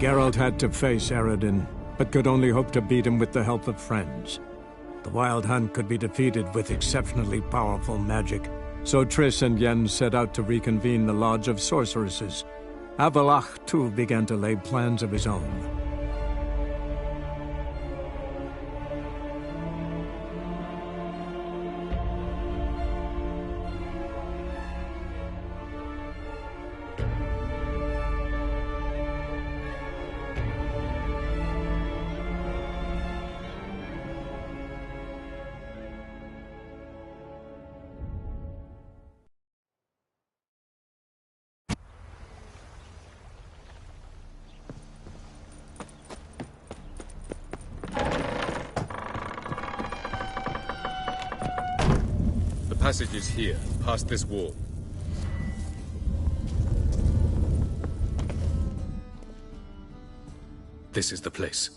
Geralt had to face Eredin, but could only hope to beat him with the help of friends. The Wild Hunt could be defeated with exceptionally powerful magic, so Triss and Yen set out to reconvene the Lodge of Sorceresses. Avalach, too, began to lay plans of his own. The passage is here, past this wall. This is the place.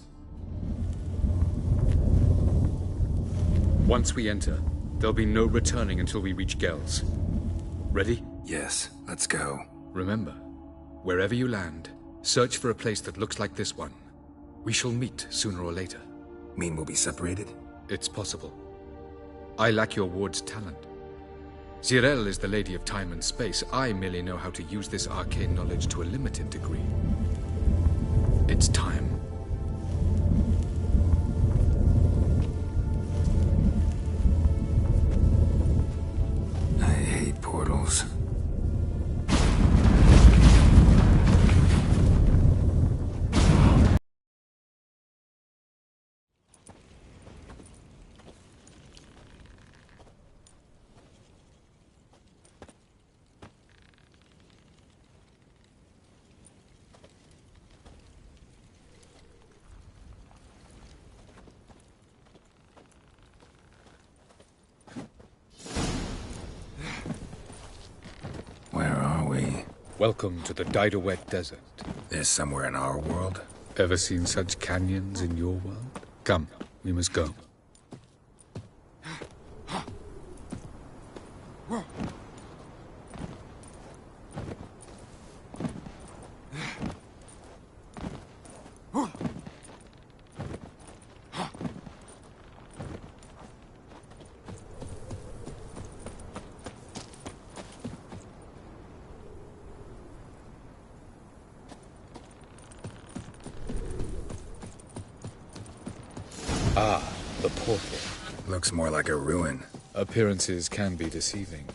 Once we enter, there'll be no returning until we reach Gel's. Ready? Yes, let's go. Remember, wherever you land, search for a place that looks like this one. We shall meet sooner or later. Mean we'll be separated? It's possible. I lack your ward's talent. Zirel is the Lady of Time and Space. I merely know how to use this arcane knowledge to a limited degree. It's time. I hate portals. Welcome to the Didowet Desert. There's somewhere in our world? Ever seen such canyons in your world? Come, we must go. Ah, the portal. Looks more like a ruin. Appearances can be deceiving.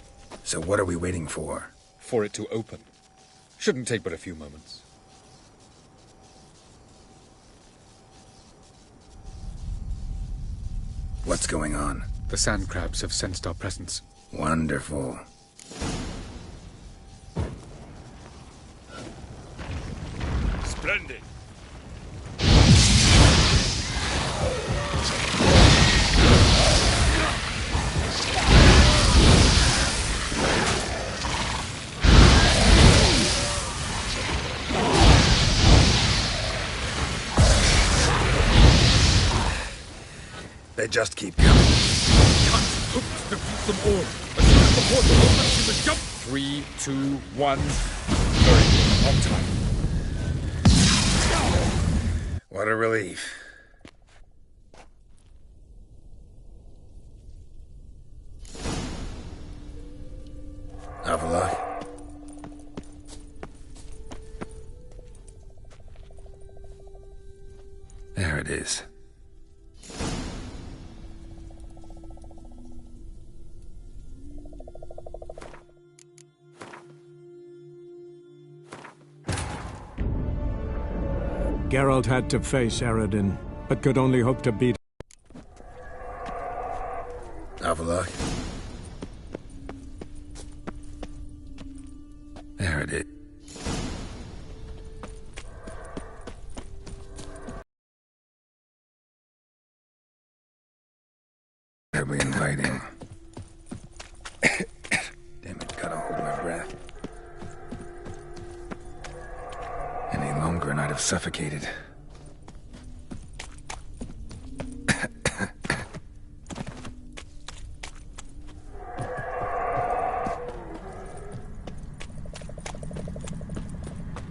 So what are we waiting for? For it to open. Shouldn't take but a few moments. What's going on? The sand crabs have sensed our presence. Wonderful. Splendid. They just keep coming. Can't hope to defeat them all. As soon as the portal opens, you must jump. 3, 2, 1. Very good. On time. What a relief. Avalok. There it is. Geralt had to face Eredin, but could only hope to beat Avalok. There it is. Terribly inviting. Damn it, gotta hold my breath. Any longer and I'd have suffocated.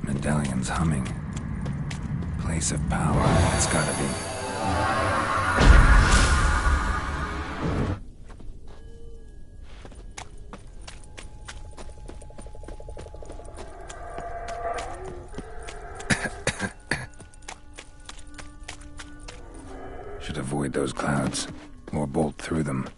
Medallion's humming. Place of power. It's gotta be. Should avoid those clouds, or bolt through them.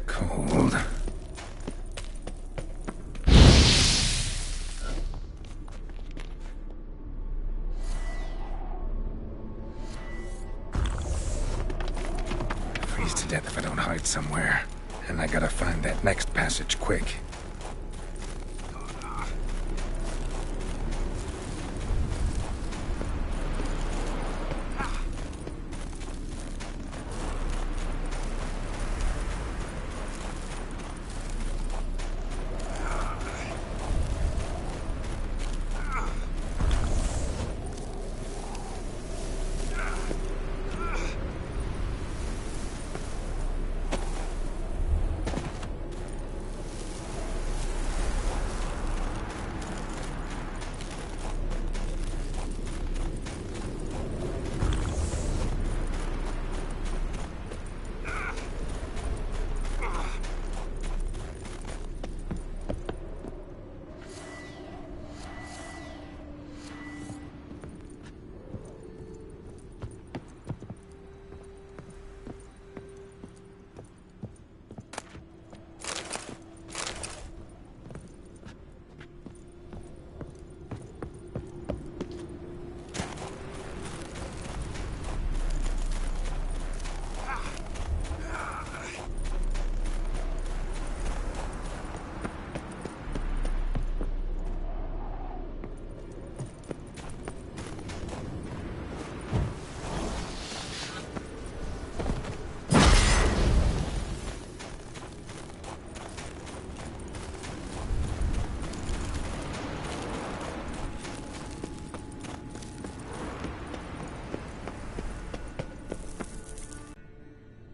Cold. Freeze to death if I don't hide somewhere. And I gotta find that next passage quick.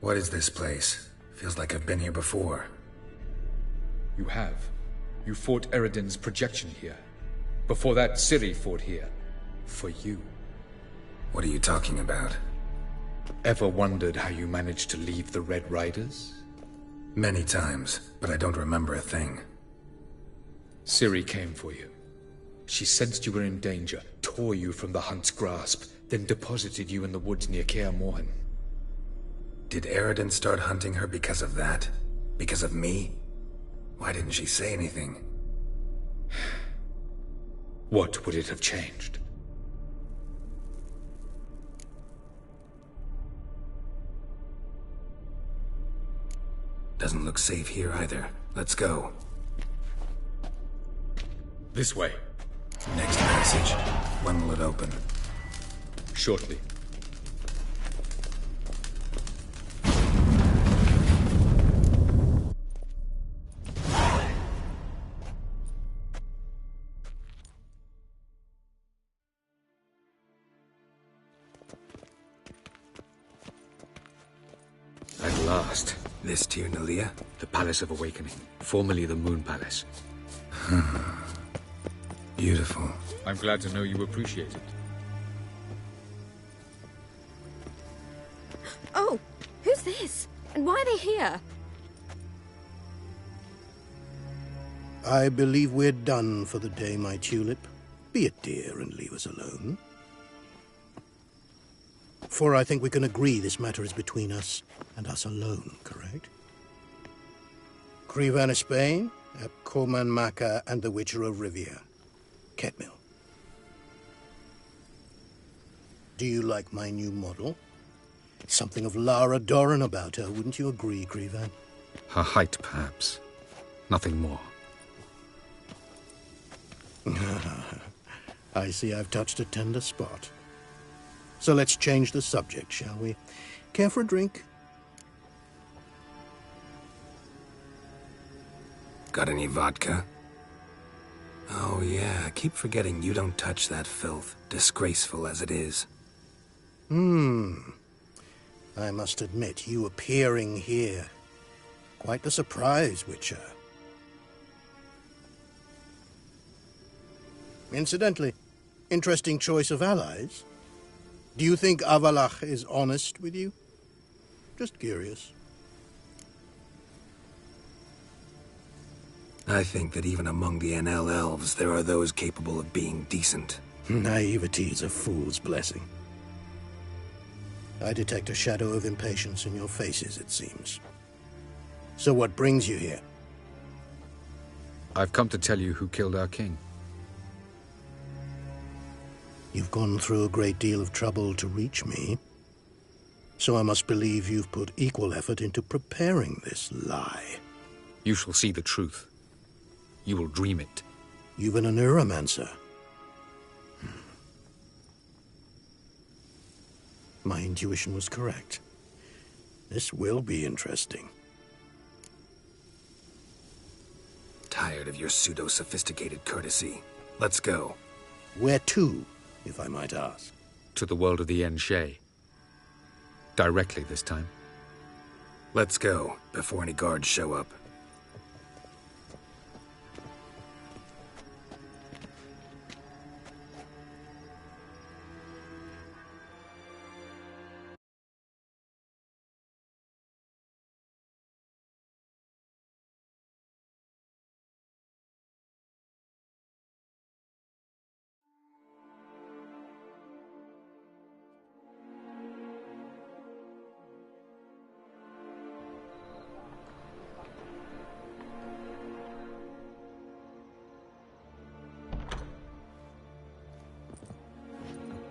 What is this place? Feels like I've been here before. You have. You fought Eridan's projection here. Before that, Ciri fought here. For you. What are you talking about? Ever wondered how you managed to leave the Red Riders? Many times, but I don't remember a thing. Ciri came for you. She sensed you were in danger, tore you from the Hunt's grasp, then deposited you in the woods near Kaer Morhen. Did Eridan start hunting her because of that? Because of me? Why didn't she say anything? What would it have changed? Doesn't look safe here either. Let's go. This way. Next passage. When will it open? Shortly. At last. This Tir Nalia? The Palace of Awakening, formerly the Moon Palace. Beautiful. I'm glad to know you appreciate it. Oh, who's this? And why are they here? I believe we're done for the day, my tulip. Be a dear and leave us alone. For I think we can agree this matter is between us and us alone, correct? Crevan of Spain, Coman Maca, and the Witcher of Rivia. Ketmil. Do you like my new model? Something of Lara Doran about her, wouldn't you agree, Crevan? Her height, perhaps. Nothing more. I see I've touched a tender spot. So let's change the subject, shall we? Care for a drink? Got any vodka? Oh yeah, I keep forgetting you don't touch that filth, disgraceful as it is. I must admit, you appearing here. Quite the surprise, Witcher. Incidentally, interesting choice of allies. Do you think Avalach is honest with you? Just curious. I think that even among the NL elves, there are those capable of being decent. Naivety is a fool's blessing. I detect a shadow of impatience in your faces, it seems. So what brings you here? I've come to tell you who killed our king. You've gone through a great deal of trouble to reach me. So I must believe you've put equal effort into preparing this lie. You shall see the truth. You will dream it. You've been a neuromancer. My intuition was correct. This will be interesting. Tired of your pseudo-sophisticated courtesy. Let's go. Where to, if I might ask? To the world of the Enshe. Directly this time. Let's go, before any guards show up.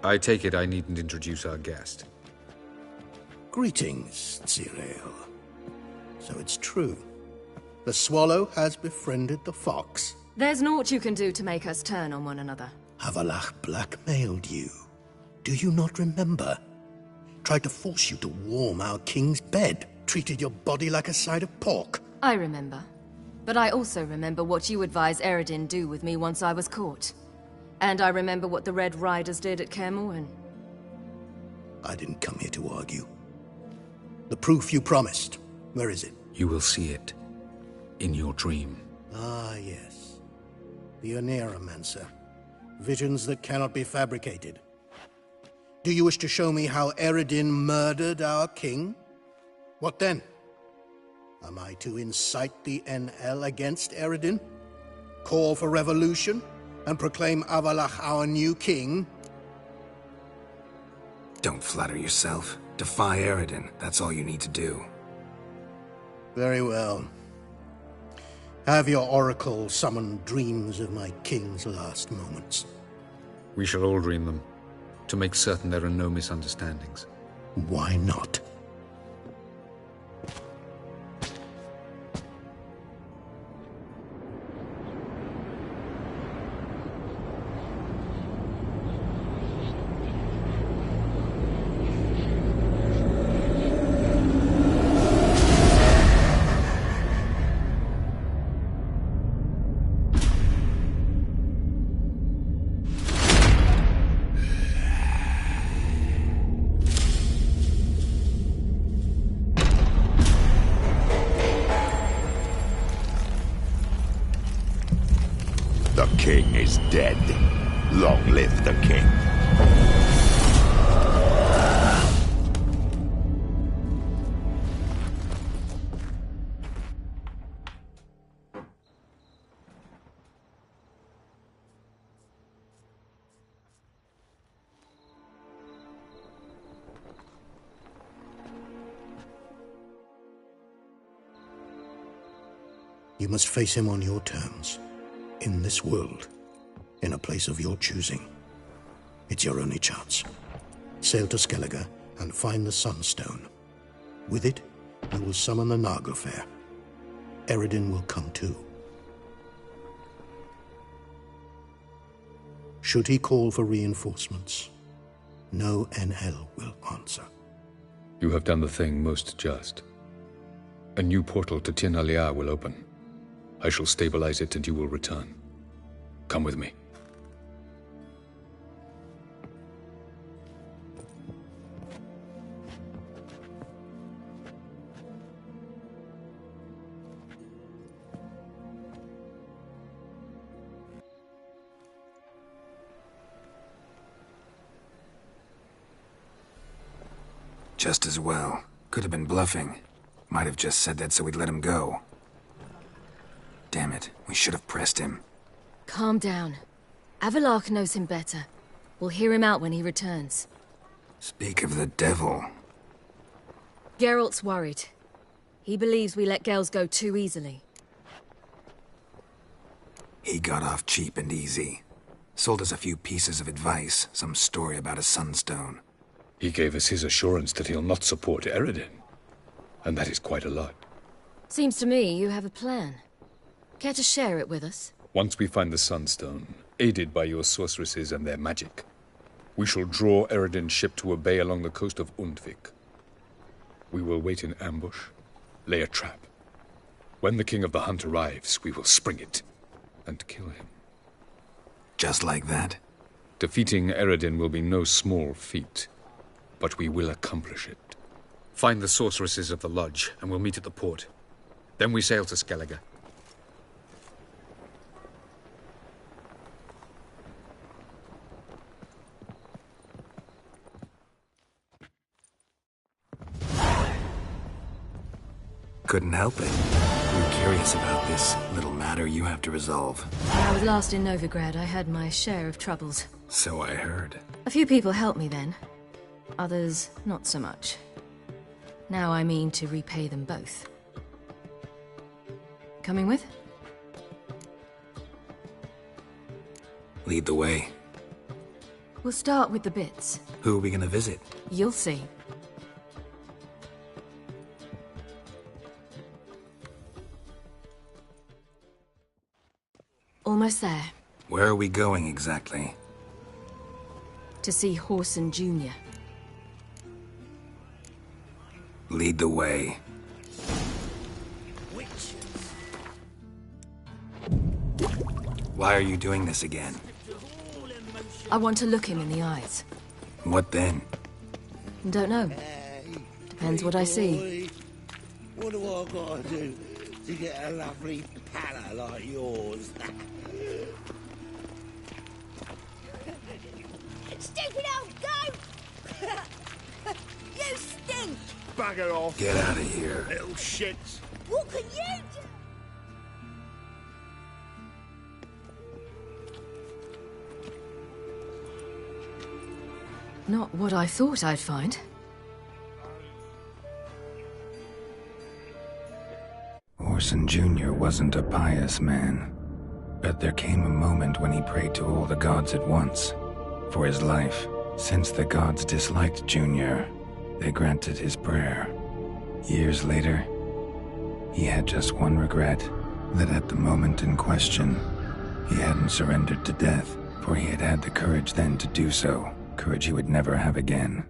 I take it I needn't introduce our guest. Greetings, Zirael. So it's true. The swallow has befriended the fox. There's naught you can do to make us turn on one another. Avalach blackmailed you. Do you not remember? Tried to force you to warm our king's bed. Treated your body like a side of pork. I remember. But I also remember what you advised Eredin do with me once I was caught. And I remember what the Red Riders did at Kaer Morhen. I didn't come here to argue. The proof you promised, where is it? You will see it. In your dream. Ah, yes. The Oneiromancer. Visions that cannot be fabricated. Do you wish to show me how Eredin murdered our king? What then? Am I to incite the NL against Eredin? Call for revolution? And proclaim Avalach our new king? Don't flatter yourself. Defy Eredin. That's all you need to do. Very well. Have your oracle summon dreams of my king's last moments. We shall all dream them, to make certain there are no misunderstandings. Why not? The king is dead. Long live the king. You must face him on your terms. In this world. In a place of your choosing. It's your only chance. Sail to Skellige and find the Sunstone. With it, you will summon the Naglfar. Eredin will come too. Should he call for reinforcements, no NL will answer. You have done the thing most just. A new portal to Tir na Liar will open. I shall stabilize it and you will return. Come with me. Just as well. Could have been bluffing. Might have just said that so we'd let him go. Damn it, we should have pressed him. Calm down. Avalok knows him better. We'll hear him out when he returns. Speak of the devil. Geralt's worried. He believes we let girls go too easily. He got off cheap and easy. Sold us a few pieces of advice, some story about a sunstone. He gave us his assurance that he'll not support Eredin. And that is quite a lot. Seems to me you have a plan. Care to share it with us? Once we find the Sunstone, aided by your sorceresses and their magic, we shall draw Eredin's ship to a bay along the coast of Undvik. We will wait in ambush, lay a trap. When the King of the Hunt arrives, we will spring it and kill him. Just like that? Defeating Eredin will be no small feat, but we will accomplish it. Find the sorceresses of the lodge, and we'll meet at the port. Then we sail to Skellige. Couldn't help it. I'm curious about this little matter you have to resolve. When I was last in Novigrad, I had my share of troubles. So I heard. A few people helped me then. Others, not so much. Now I mean to repay them both. Coming with? Lead the way. We'll start with the bits. Who are we gonna visit? You'll see. Almost there. Where are we going exactly? To see Horson Jr. Lead the way. Why are you doing this again? I want to look him in the eyes. What then? Don't know. Depends what I see. What do I gotta do to get a lovely pala like yours? Stupid old goat! You stink! Bugger off, Get out of here. little shits. What can you do? Not what I thought I'd find. Orson Jr. wasn't a pious man, but there came a moment when he prayed to all the gods at once for his life. Since the gods disliked Jr., they granted his prayer. Years later, he had just one regret, that at the moment in question, he hadn't surrendered to death, for he had had the courage then to do so, courage he would never have again.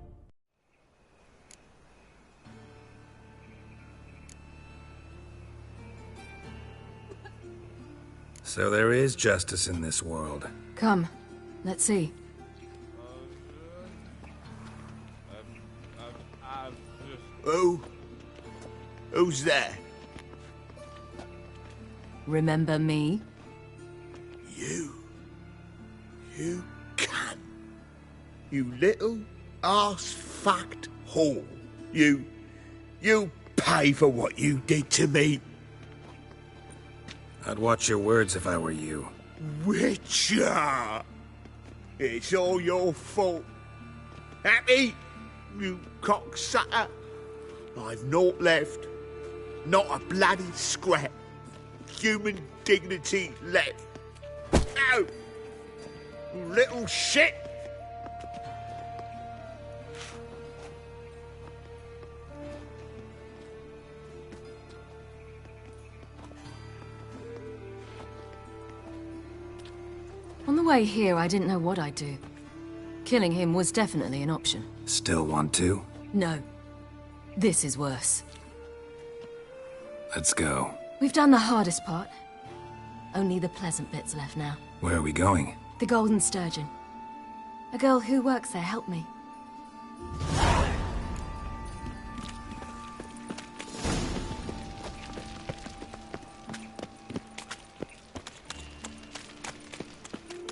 So there is justice in this world. Come, let's see. Who's there? Remember me? You cunt. You little ass-fucked whore. You pay for what you did to me. I'd watch your words if I were you. Witcher! It's all your fault. Happy, you cocksucker? I've naught left. Not a bloody scrap. human dignity left. No! Little shit! On the way here, I didn't know what I'd do. Killing him was definitely an option. Still want to? No. This is worse. Let's go. We've done the hardest part. Only the pleasant bits left now. Where are we going? The Golden Sturgeon. A girl who works there helped me.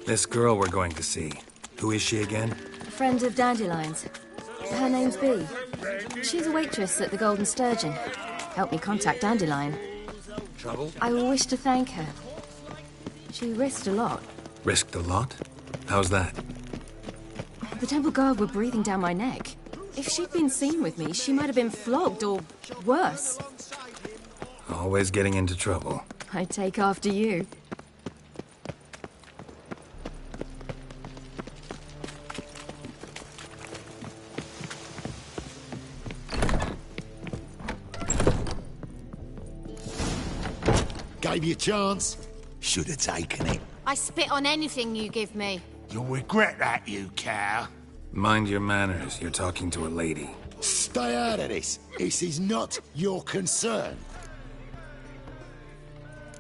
This girl we're going to see. Who is she again? A friend of Dandelion's. Her name's Bee. She's a waitress at the Golden Sturgeon. Helped me contact Dandelion. Trouble? I wish to thank her. She risked a lot. Risked a lot? How's that? The temple guard were breathing down my neck. If she'd been seen with me, she might have been flogged or worse. Always getting into trouble. I take after you. Gave you a chance. Should have taken it. I spit on anything you give me. You'll regret that, you cow. Mind your manners. You're talking to a lady. Stay out of this. This is not your concern.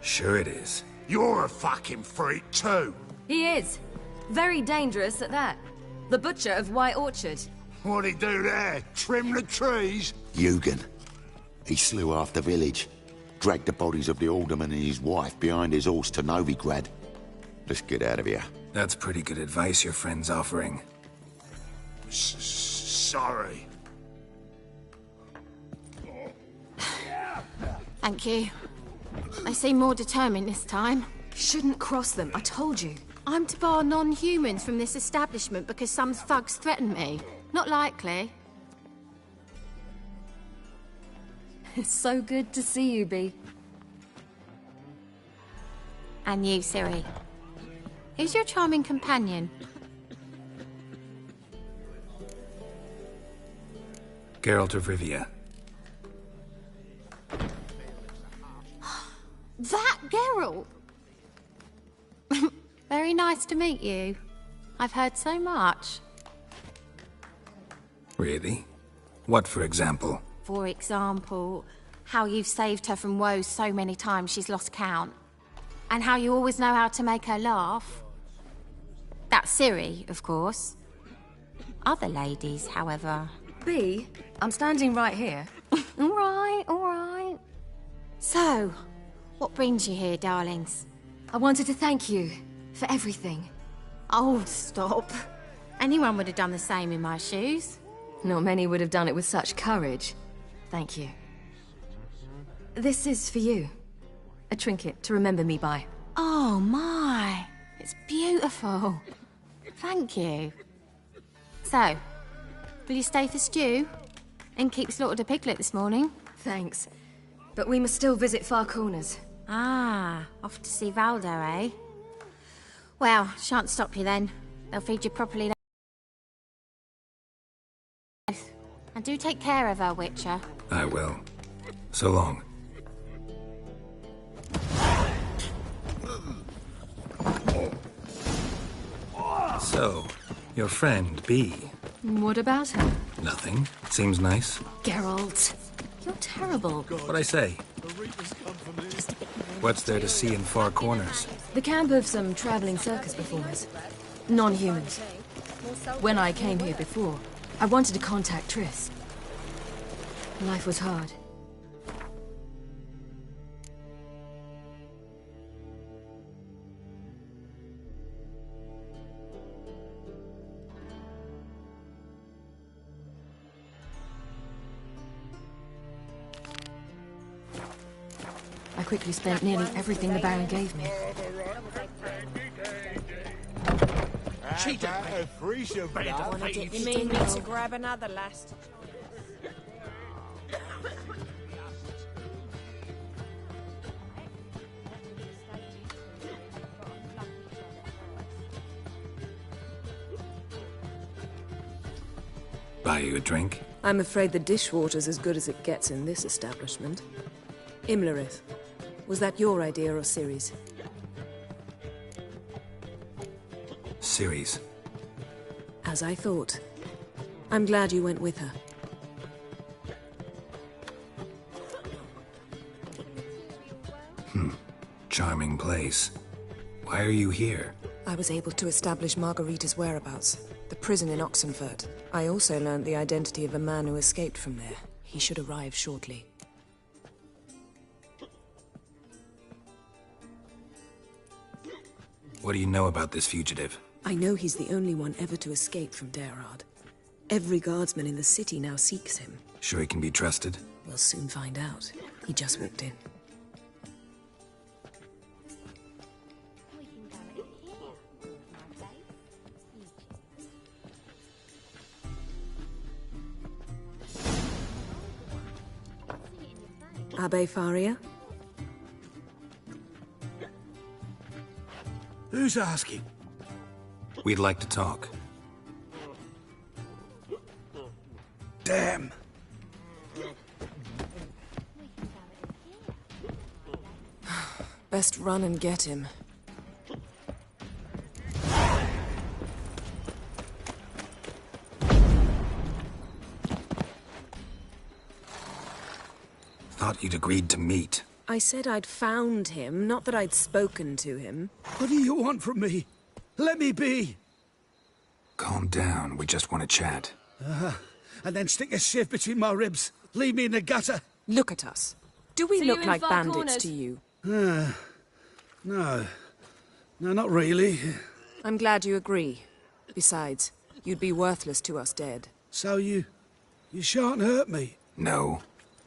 Sure it is. You're a fucking freak too. He is. Very dangerous at that. The butcher of White Orchard. What'd he do there? Trim the trees? Eugen. He slew half the village. Dragged the bodies of the alderman and his wife behind his horse to Novigrad. Let's get out of here. That's pretty good advice your friend's offering. Sorry. Thank you. They seem more determined this time. Shouldn't cross them, I told you. I'm to bar non-humans from this establishment because some thugs threaten me. Not likely. It's so good to see you, Bee. And you, Ciri. Who's your charming companion? Geralt of Rivia. That Geralt! Very nice to meet you. I've heard so much. Really? What, for example? For example, how you've saved her from woes so many times she's lost count. And how you always know how to make her laugh. That's Ciri, of course. Other ladies, however... Bee, I'm standing right here. All right, all right. So, what brings you here, darlings? I wanted to thank you for everything. Oh, stop. Anyone would have done the same in my shoes. Not many would have done it with such courage. Thank you. This is for you. A trinket to remember me by. Oh, my. It's beautiful. Thank you. So, will you stay for stew? And keep slaughtered a piglet this morning? Thanks. But we must still visit Far Corners. Ah, off to see Valdo, eh? Well, shan't stop you then. They'll feed you properly. And do take care of her, Witcher. I will. So long. So, your friend, Bee. What about her? Nothing. Seems nice. Geralt, you're terrible. What'd I say? What's there to see in Far Corners? The camp of some traveling circus performers. Non-humans. When I came here before, I wanted to contact Triss. Life was hard. I quickly spent nearly everything the Baron gave me. You mean me to grab another last? Buy you a drink? I'm afraid the dishwater's as good as it gets in this establishment. Imlerith, was that your idea or Ciri's? Ciri's. As I thought. I'm glad you went with her. Charming place. Why are you here? I was able to establish Margarita's whereabouts. The prison in Oxenfurt. I also learned the identity of a man who escaped from there. He should arrive shortly. What do you know about this fugitive? I know he's the only one ever to escape from Daerad. Every guardsman in the city now seeks him. Sure he can be trusted? We'll soon find out. He just walked in. Abbe Faria? Who's asking? We'd like to talk. Damn. Best run and get him. Thought you'd agreed to meet. I said I'd found him, not that I'd spoken to him. What do you want from me? Let me be. Calm down, we just want to chat. And then stick a sieve between my ribs. Leave me in the gutter. Look at us. Do we See look you in like Far bandits Corners. to you? No. No, not really. I'm glad you agree. Besides, you'd be worthless to us dead. So you shan't hurt me. No.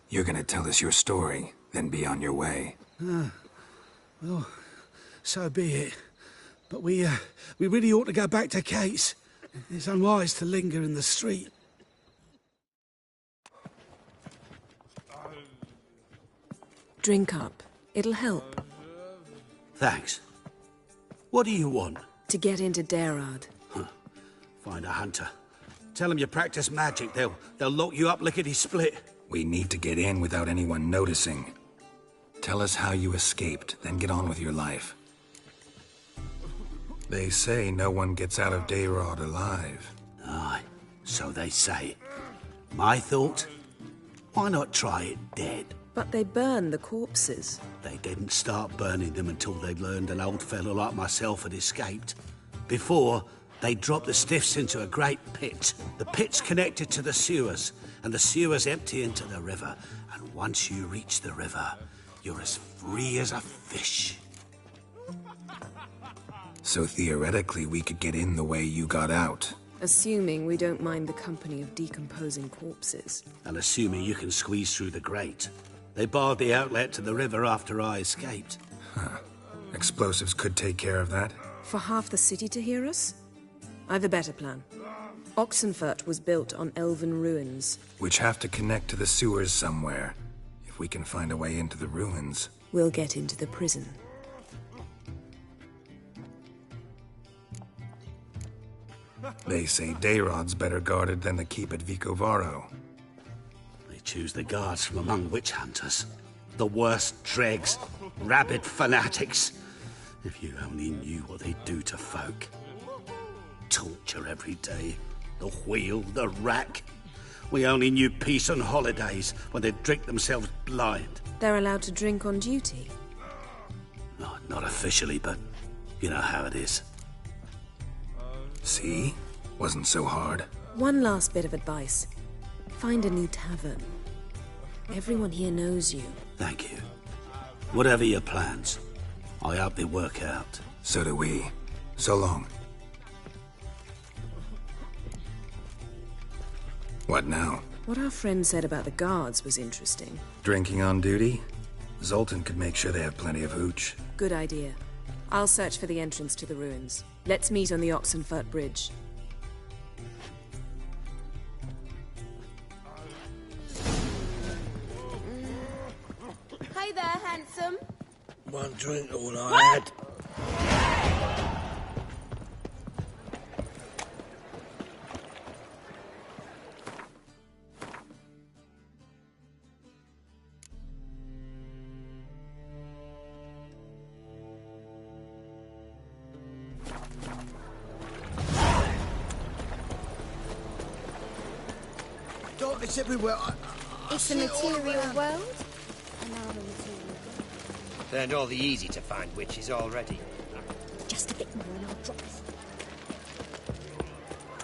You're gonna tell us your story, then be on your way. Well, so be it. But we really ought to go back to Kate's. It's unwise to linger in the street. Drink up. It'll help. Thanks. What do you want? To get into Daerad. Find a hunter. Tell them you practice magic. They'll lock you up lickety-split. We need to get in without anyone noticing. Tell us how you escaped, then get on with your life. They say no one gets out of Daerad alive. Aye, so they say. My thought? Why not try it dead? But they burn the corpses. They didn't start burning them until they'd learned an old fellow like myself had escaped. Before, they dropped the stiffs into a great pit. The pit's connected to the sewers, and the sewers empty into the river. And once you reach the river, you're as free as a fish. So theoretically, we could get in the way you got out. Assuming we don't mind the company of decomposing corpses. And assuming you can squeeze through the grate. They barred the outlet to the river after I escaped. Explosives could take care of that. For half the city to hear us? I've a better plan. Oxenfurt was built on elven ruins. Which have to connect to the sewers somewhere. If we can find a way into the ruins. We'll get into the prison. They say Daerad's better guarded than the keep at Vicovaro. They choose the guards from among witch hunters. The worst dregs, rabid fanatics. If you only knew what they do to folk. Torture every day. The wheel, the rack. We only knew peace on holidays when they'd drink themselves blind. They're allowed to drink on duty. Oh, not officially, but you know how it is. See? Wasn't so hard. One last bit of advice. Find a new tavern. Everyone here knows you. Thank you. Whatever your plans, I hope they work out. So do we. So long. What now? What our friend said about the guards was interesting. Drinking on duty? Zoltan could make sure they have plenty of hooch. Good idea. I'll search for the entrance to the ruins. Let's meet on the Oxenfurt Bridge. Hey there, handsome. One drink all I had. Oh, it's everywhere. It's a material world. Learned all the easy-to-find witches already. Just a bit more and I'll drop this.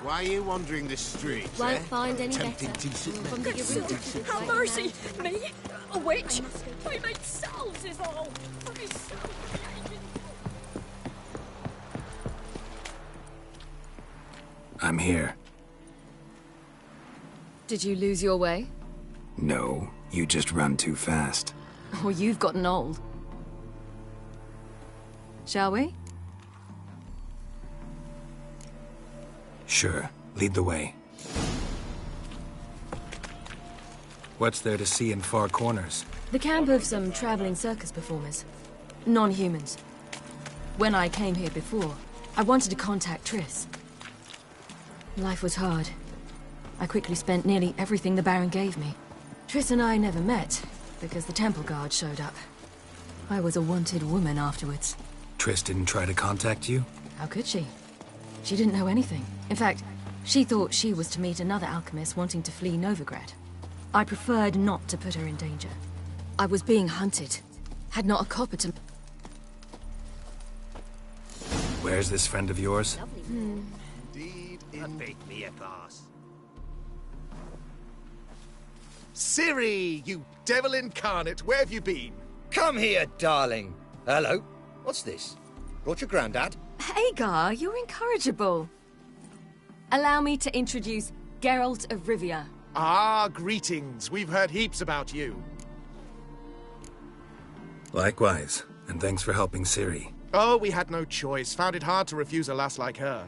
Why are you wandering the streets, Won't find any Tempting better. decent From men. the Good Have mercy! Me? A witch? I made salves is all! For myself! I'm here. Did you lose your way? No, you just run too fast. Or you've gotten old. Shall we? Sure, lead the way. What's there to see in far corners? The camp of some traveling circus performers. Non-humans. When I came here before, I wanted to contact Triss. Life was hard. I quickly spent nearly everything the Baron gave me. Triss and I never met, because the temple guard showed up. I was a wanted woman afterwards. Triss didn't try to contact you? How could she? She didn't know anything. In fact, she thought she was to meet another alchemist wanting to flee Novigrad. I preferred not to put her in danger. I was being hunted. Had not a copper to... Where's this friend of yours? Indeed, beat me a glass. Ciri, you devil incarnate, where have you been? Come here, darling. Hello. What's this? Brought your granddad? Hagar, you're incorrigible. Allow me to introduce Geralt of Rivia. Ah, greetings. We've heard heaps about you. Likewise, and thanks for helping Ciri. Oh, we had no choice. Found it hard to refuse a lass like her.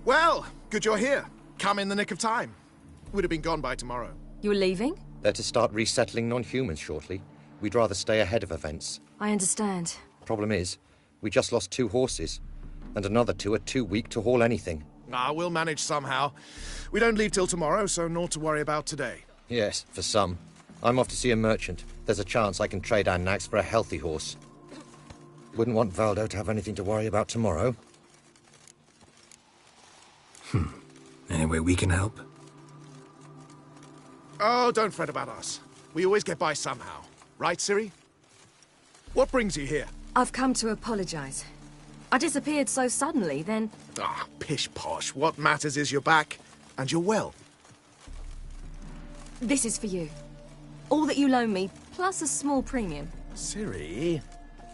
Well, good you're here. Come in the nick of time. Would have been gone by tomorrow. You're leaving? They're to start resettling non-humans shortly. We'd rather stay ahead of events. I understand. Problem is, we just lost 2 horses, and another 2 are too weak to haul anything. Ah, we'll manage somehow. We don't leave till tomorrow, so naught to worry about today. Yes, for some. I'm off to see a merchant. There's a chance I can trade our nags for a healthy horse. Wouldn't want Valdo to have anything to worry about tomorrow. Any way we can help? Oh, don't fret about us. We always get by somehow. Right, Ciri? What brings you here? I've come to apologize. I disappeared so suddenly, then... Ah, pish-posh. What matters is you're back, and you're well. This is for you. All that you loan me, plus a small premium. Ciri,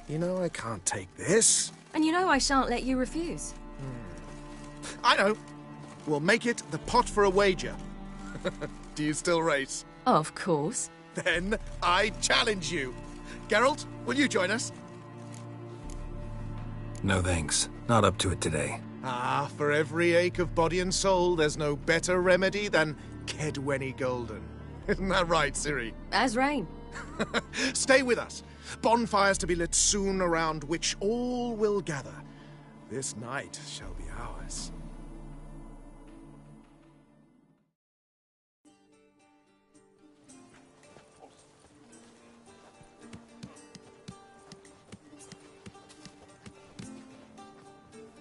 you know I can't take this. And you know I shan't let you refuse. I know. We'll make it the pot for a wager. Do you still race? Of course. Then I challenge you. Geralt, will you join us? No thanks. Not up to it today. Ah, for every ache of body and soul, there's no better remedy than Kedwenny Golden. Isn't that right, Ciri? As rain. Stay with us. Bonfires to be lit soon around which all will gather. This night shall be ours.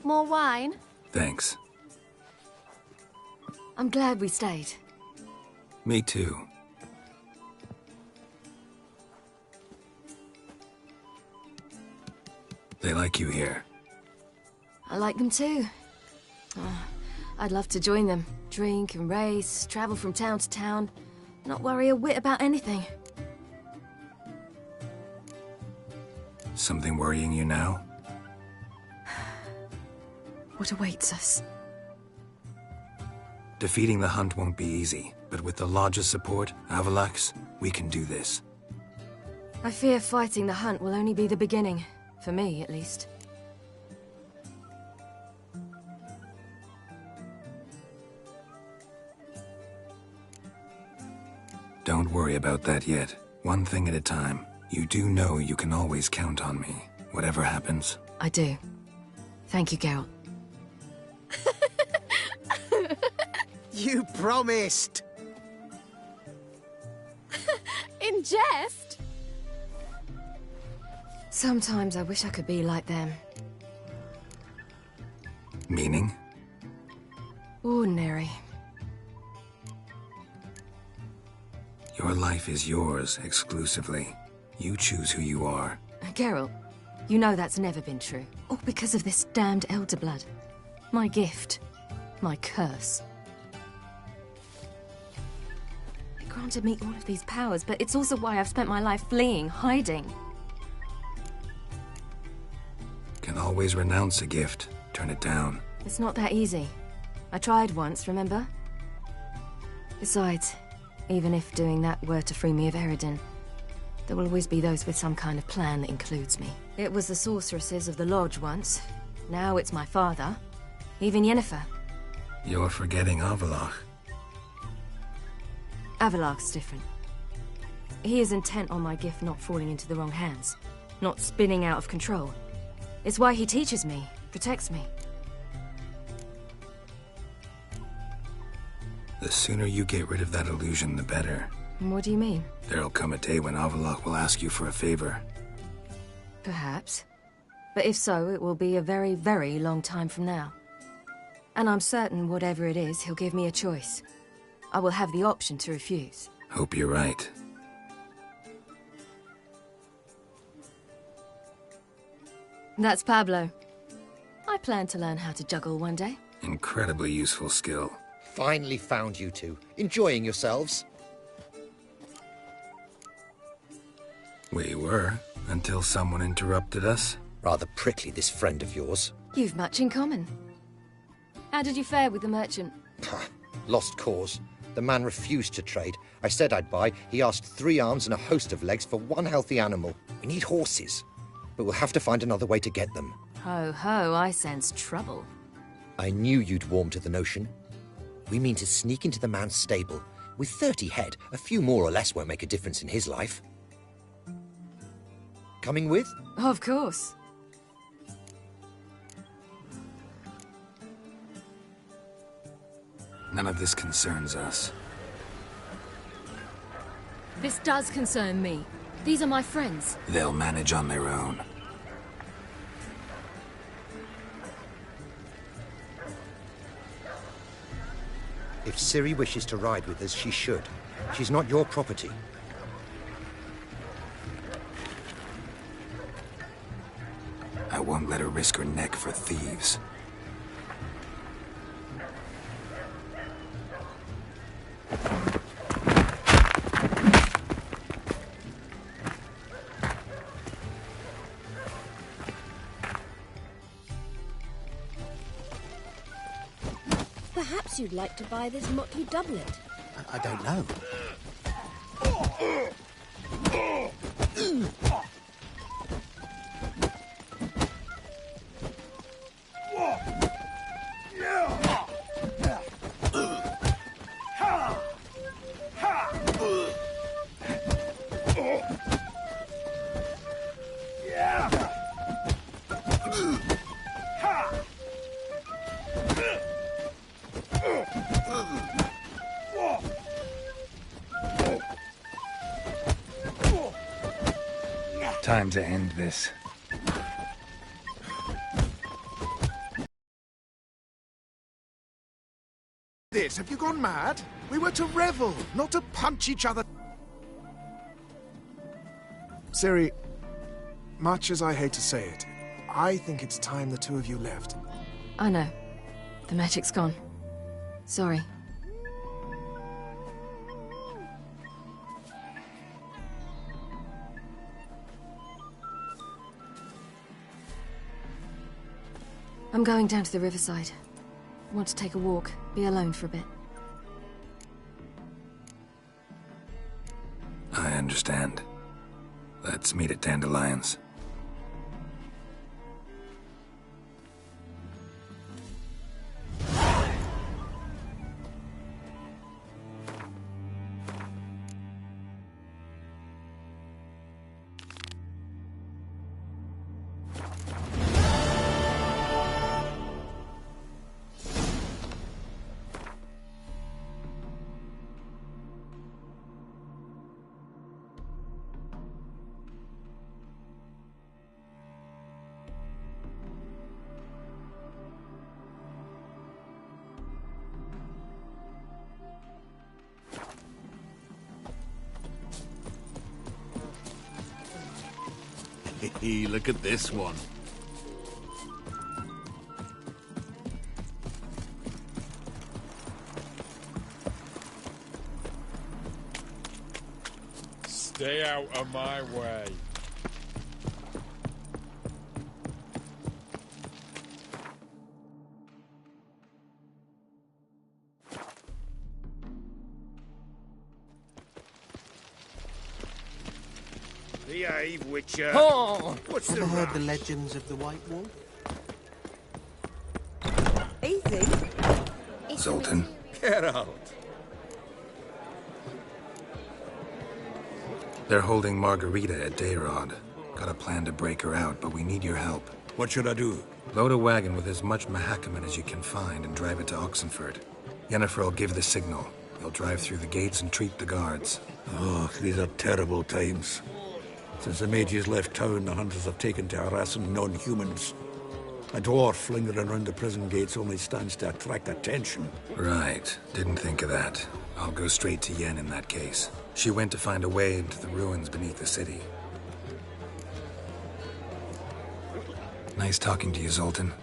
More wine? Thanks. I'm glad we stayed. Me too. They like you here. I like them too. Oh, I'd love to join them. Drink and race, travel from town to town. Not worry a whit about anything. Something worrying you now? What awaits us? Defeating the hunt won't be easy, but with the Lodge's support, Avalax, we can do this. I fear fighting the hunt will only be the beginning. For me, at least. Don't worry about that yet. One thing at a time. You do know you can always count on me, whatever happens. I do. Thank you, Geralt. You promised! In jest? Sometimes I wish I could be like them. Meaning? Ordinary. Your life is yours, exclusively. You choose who you are. Geralt, you know that's never been true. All because of this damned elder blood. My gift. My curse. It granted me all of these powers, but it's also why I've spent my life fleeing, hiding. Can always renounce a gift. Turn it down. It's not that easy. I tried once, remember? Besides, even if doing that were to free me of Eredin, there will always be those with some kind of plan that includes me. It was the sorceresses of the Lodge once. Now it's my father. Even Yennefer. You're forgetting Avallac'h. Avallac'h's different. He is intent on my gift not falling into the wrong hands. Not spinning out of control. It's why he teaches me, protects me. The sooner you get rid of that illusion, the better. What do you mean? There'll come a day when Avallac'h will ask you for a favor. Perhaps. But if so, it will be a very, very long time from now. And I'm certain whatever it is, he'll give me a choice. I will have the option to refuse. Hope you're right. That's Pablo. I plan to learn how to juggle one day. Incredibly useful skill. Finally found you two. Enjoying yourselves? We were, until someone interrupted us. Rather prickly, this friend of yours. You've much in common. How did you fare with the merchant? Lost cause. The man refused to trade. I said I'd buy. He asked 3 arms and a host of legs for 1 healthy animal. We need horses. But we'll have to find another way to get them. Ho ho, I sense trouble. I knew you'd warm to the notion. We mean to sneak into the man's stable. With 30 head, a few more or less won't make a difference in his life. Coming with? Of course. None of this concerns us. This does concern me. These are my friends. They'll manage on their own. If Ciri wishes to ride with us, she should. She's not your property. I won't let her risk her neck for thieves. Perhaps you'd like to buy this motley doublet. I don't know. Time to end this. Have you gone mad? We were to revel, not to punch each other. Ciri, much as I hate to say it, I think it's time the two of you left. I know. The magic's gone. Sorry. I'm going down to the riverside. I want to take a walk, be alone for a bit. I understand. Let's meet at Dandelion's. Look at this one. Stay out of my way. Behave, Witcher. Oh! What's Ever the heard rush? the legends of the White Wolf? Easy. Zoltan? Get out. They're holding Margarita at Dayrod. Got a plan to break her out, but we need your help. What should I do? Load a wagon with as much Mahakaman as you can find and drive it to Oxenford. Yennefer will give the signal. You'll drive through the gates and treat the guards. Oh, these are terrible times. Since the mages left town, the hunters have taken to harassing non-humans. A dwarf lingering around the prison gates only stands to attract attention. Right. Didn't think of that. I'll go straight to Yen in that case. She went to find a way into the ruins beneath the city. Nice talking to you, Zoltan.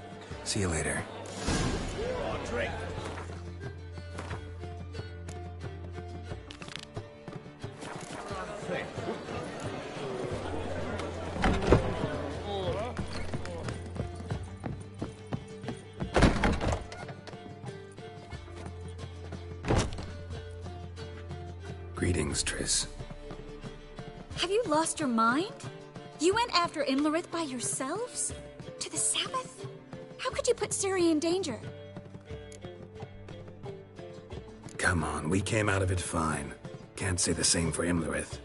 See you later. Drink. Greetings, Triss. Have you lost your mind? You went after Imlerith by yourselves? To the Sabbath? How could you put Ciri in danger? Come on, we came out of it fine. Can't say the same for Imlerith.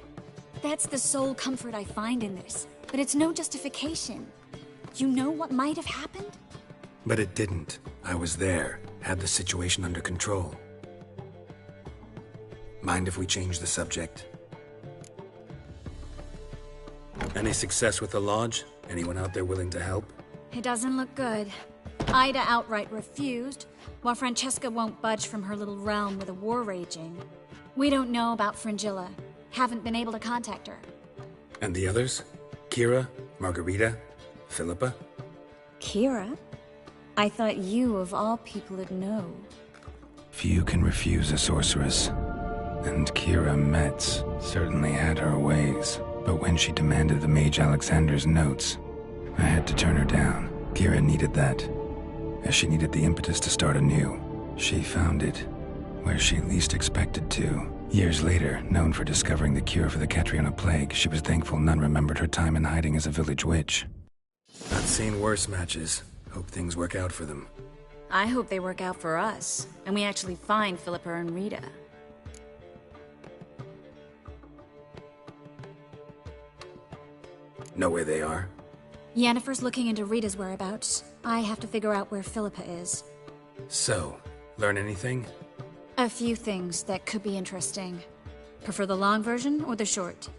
That's the sole comfort I find in this. But it's no justification. You know what might have happened? But it didn't. I was there, had the situation under control. Mind if we change the subject? Any success with the lodge? Anyone out there willing to help? It doesn't look good. Ida outright refused, while Francesca won't budge from her little realm with a war raging. We don't know about Fringilla. Haven't been able to contact her. And the others? Kira? Margarita? Philippa? Kira? I thought you, of all people, would know. Few can refuse a sorceress. And Kira Metz certainly had her ways. But when she demanded the Mage Alexander's notes, I had to turn her down. Kira needed that, as she needed the impetus to start anew. She found it where she least expected to. Years later, known for discovering the cure for the Catriona plague, she was thankful none remembered her time in hiding as a village witch. I've seen worse matches. Hope things work out for them. I hope they work out for us, and we actually find Philippa and Rita. Know where they are? Yennefer's looking into Rita's whereabouts. I have to figure out where Philippa is. So, learn anything? A few things that could be interesting. Prefer the long version or the short?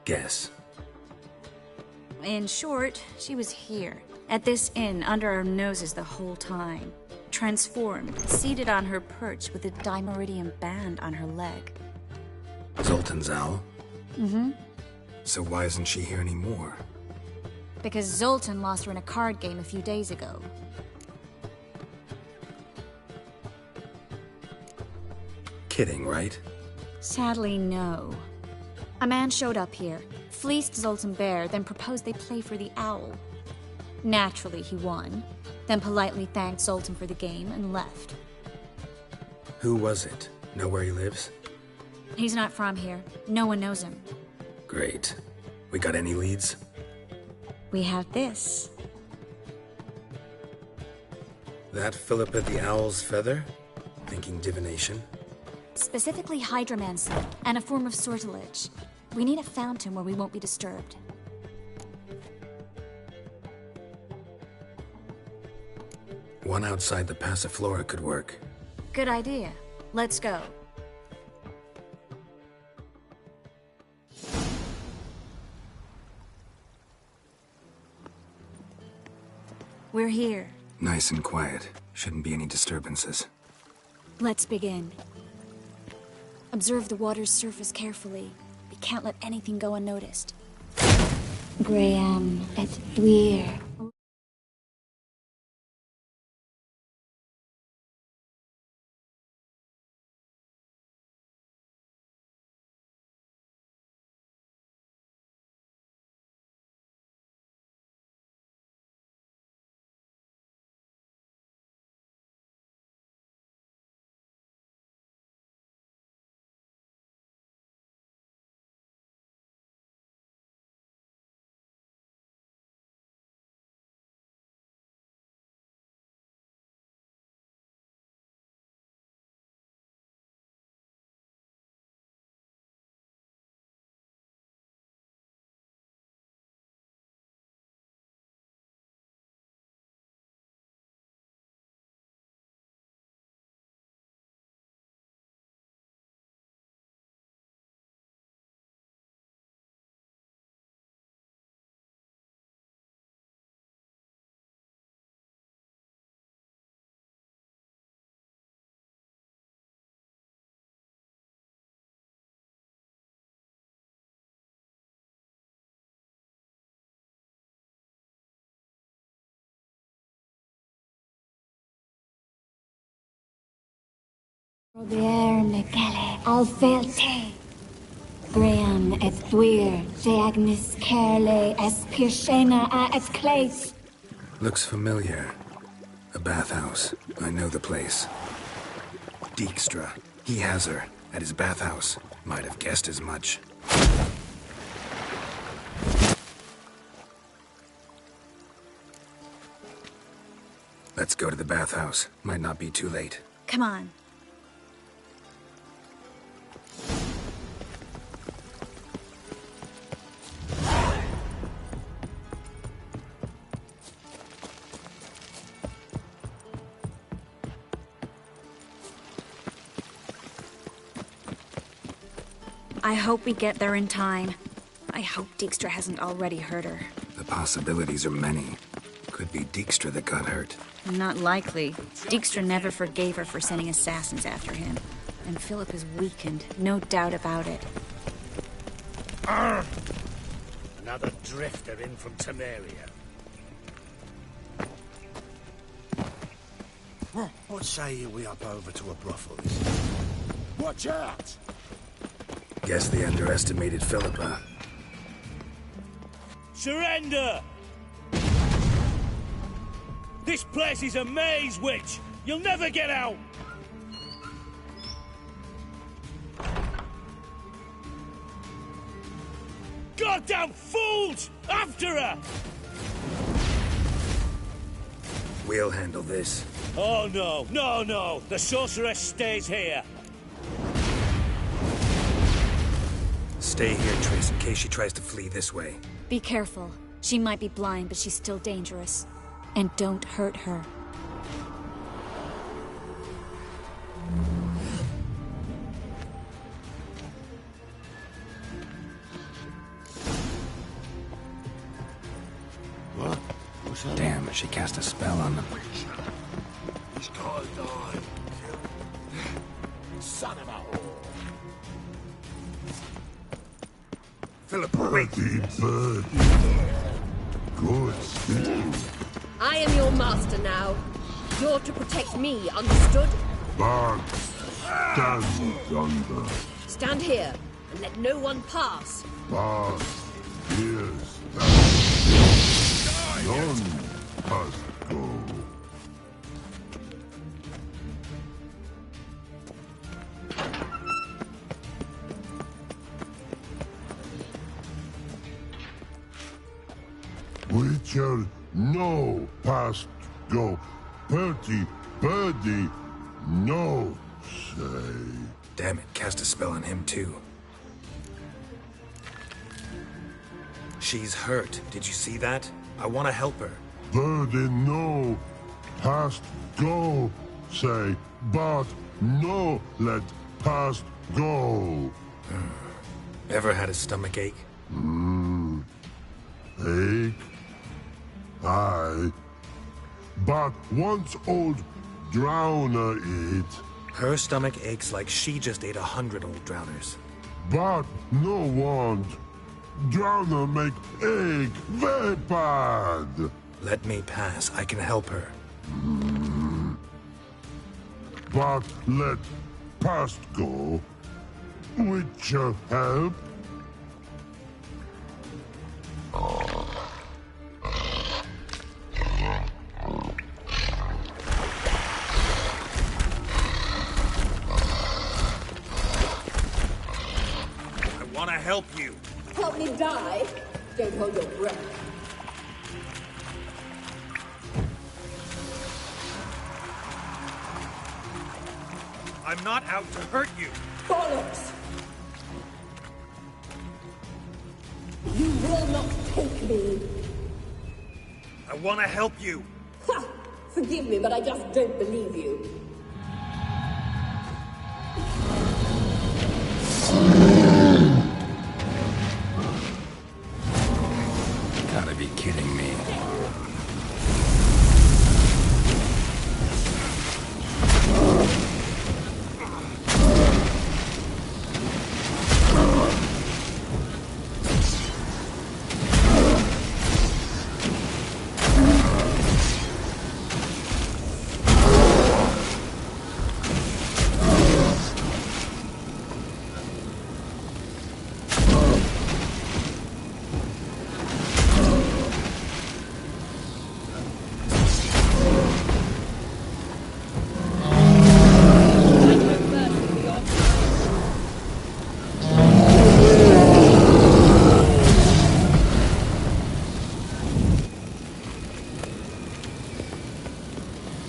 Guess. In short, she was here, at this inn, under our noses the whole time. Transformed, seated on her perch with a dimeridium band on her leg. Zoltan's owl? Mm-hmm. So why isn't she here anymore? Because Zoltan lost her in a card game a few days ago. Kidding, right? Sadly, no. A man showed up here, fleeced Zoltan bare, then proposed they play for the owl. Naturally, he won, then politely thanked Zoltan for the game and left. Who was it? Know where he lives? He's not from here. No one knows him. Great. We got any leads? We have this. That Philippa the Owl's feather? Thinking divination? Specifically hydromancy, and a form of sortilege. We need a fountain where we won't be disturbed. One outside the Passiflora could work. Good idea. Let's go. We're here. Nice and quiet. Shouldn't be any disturbances. Let's begin. Observe the water's surface carefully. Be We can't let anything go unnoticed. Graham et Dwyer. Robert Mekele, Alfelte. Graham et Dwyer, de Agnes Kerle, es Pirshena a et Clace. Looks familiar. A bathhouse. I know the place. Dijkstra. He has her. At his bathhouse. Might have guessed as much. Let's go to the bathhouse. Might not be too late. Come on. I hope we get there in time. I hope Dijkstra hasn't already hurt her. The possibilities are many. Could be Dijkstra that got hurt. Not likely. Dijkstra never forgave her for sending assassins after him. And Philip is weakened, no doubt about it. Another drifter in from Temeria. What say you we up over to a brothel? Watch out! Guess they underestimated Philippa. Surrender! This place is a maze, witch! You'll never get out! Goddamn fools! After her! We'll handle this. Oh no, no, no! The sorceress stays here! Stay here, Triss, in case she tries to flee this way. Be careful. She might be blind, but she's still dangerous. And don't hurt her. What? What's that? Damn, she cast a spell on them. He's got to die. Son of a whore. Philip, wait. Birdie. Good still. I am your master now. You're to protect me, understood? Bard, stand yonder. Stand here and let no one pass. Bard, here stand. None must go. Witcher, no past go. Purty, birdie, no say. Damn it, cast a spell on him too. She's hurt. Did you see that? I want to help her. Birdie, no past go say, but no let past go. Ever had a stomach ache? Ache? Aye. But once old drowner eat. Her stomach aches like she just ate 100 old drowners. but no want. Drowner make egg very bad. Let me pass. I can help her. But let past go. Which help? I want to help you. Help me die? Don't hold your breath. I'm not out to hurt you. Bollocks! You will not take me. I want to help you. Ha! Forgive me, but I just don't believe you. Gotta be kidding me.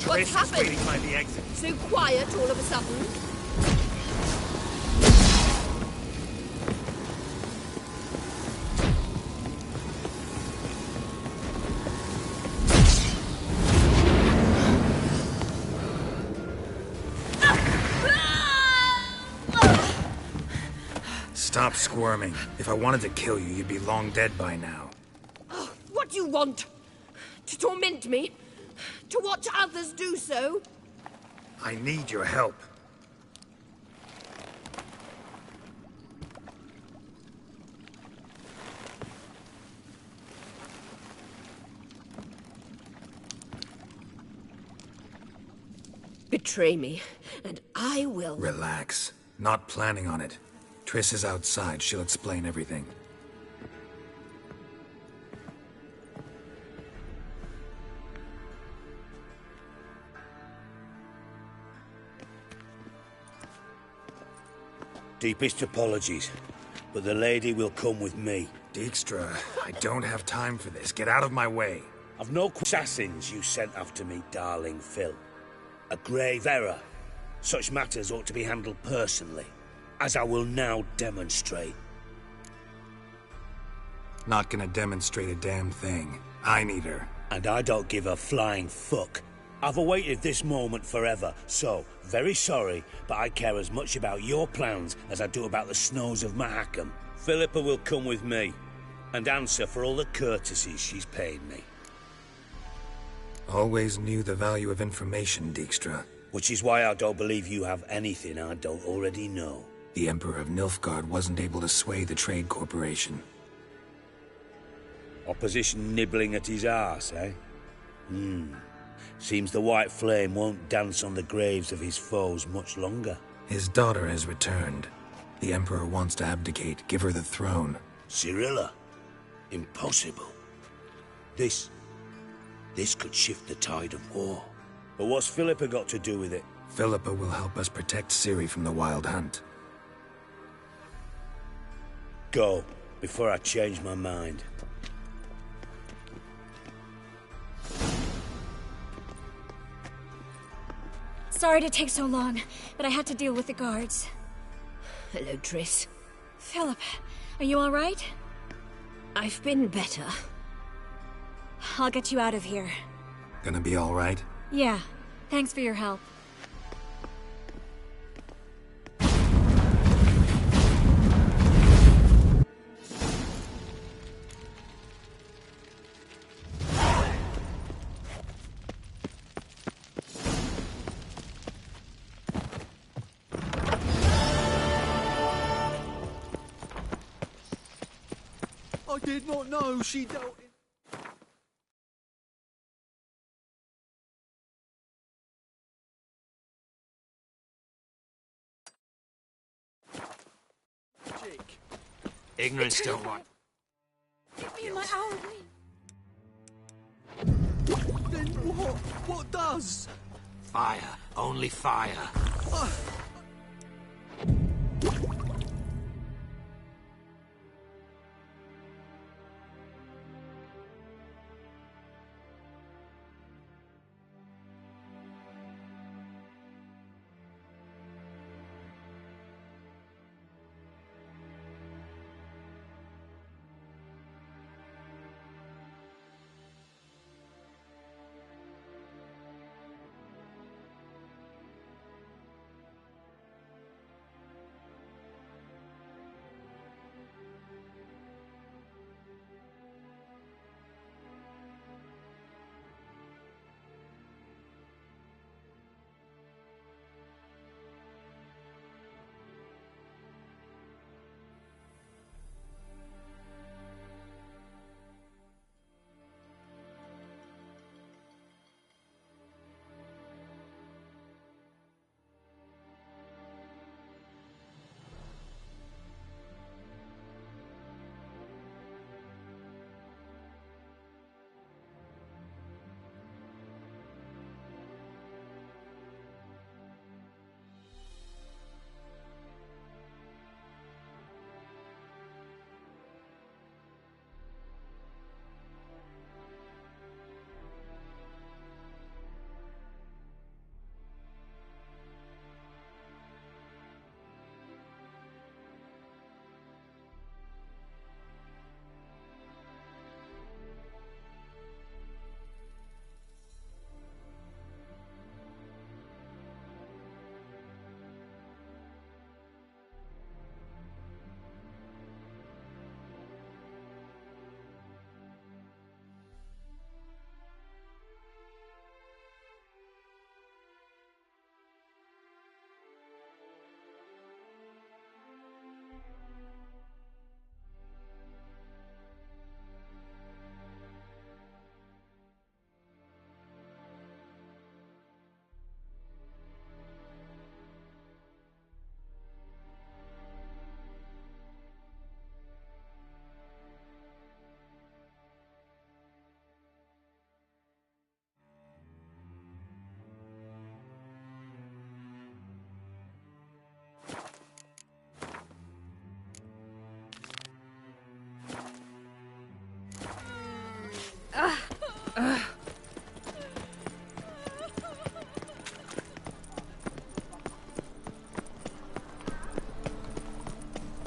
What's happened? Waiting by the exit. So quiet all of a sudden. Stop squirming. If I wanted to kill you, you'd be long dead by now. Oh, what do you want? To torment me? To watch others do so? I need your help. Betray me, and I will... Relax. Not planning on it. Triss is outside. She'll explain everything. Deepest apologies, but the lady will come with me. Dijkstra, I don't have time for this. Get out of my way. I've no assassins you sent after me, darling Phil. A grave error. Such matters ought to be handled personally, as I will now demonstrate. Not gonna demonstrate a damn thing. I need her. And I don't give a flying fuck. I've awaited this moment forever, so, very sorry, but I care as much about your plans as I do about the snows of Mahakam. Philippa will come with me, and answer for all the courtesies she's paid me. Always knew the value of information, Dijkstra. Which is why I don't believe you have anything I don't already know. The Emperor of Nilfgaard wasn't able to sway the Trade Corporation. Opposition nibbling at his arse, eh? Seems the White Flame won't dance on the graves of his foes much longer. His daughter has returned. The Emperor wants to abdicate, give her the throne. Cyrilla? Impossible. This could shift the tide of war. But what's Philippa got to do with it? Philippa will help us protect Ciri from the Wild Hunt. Go, before I change my mind. Sorry to take so long, but I had to deal with the guards. Hello, Triss. Philip, are you all right? I've been better. I'll get you out of here. Gonna be all right? Yeah, thanks for your help. I did not know she dealt in... Ignorance don't want... Give me my owl. Then what? What does? Fire. Only fire.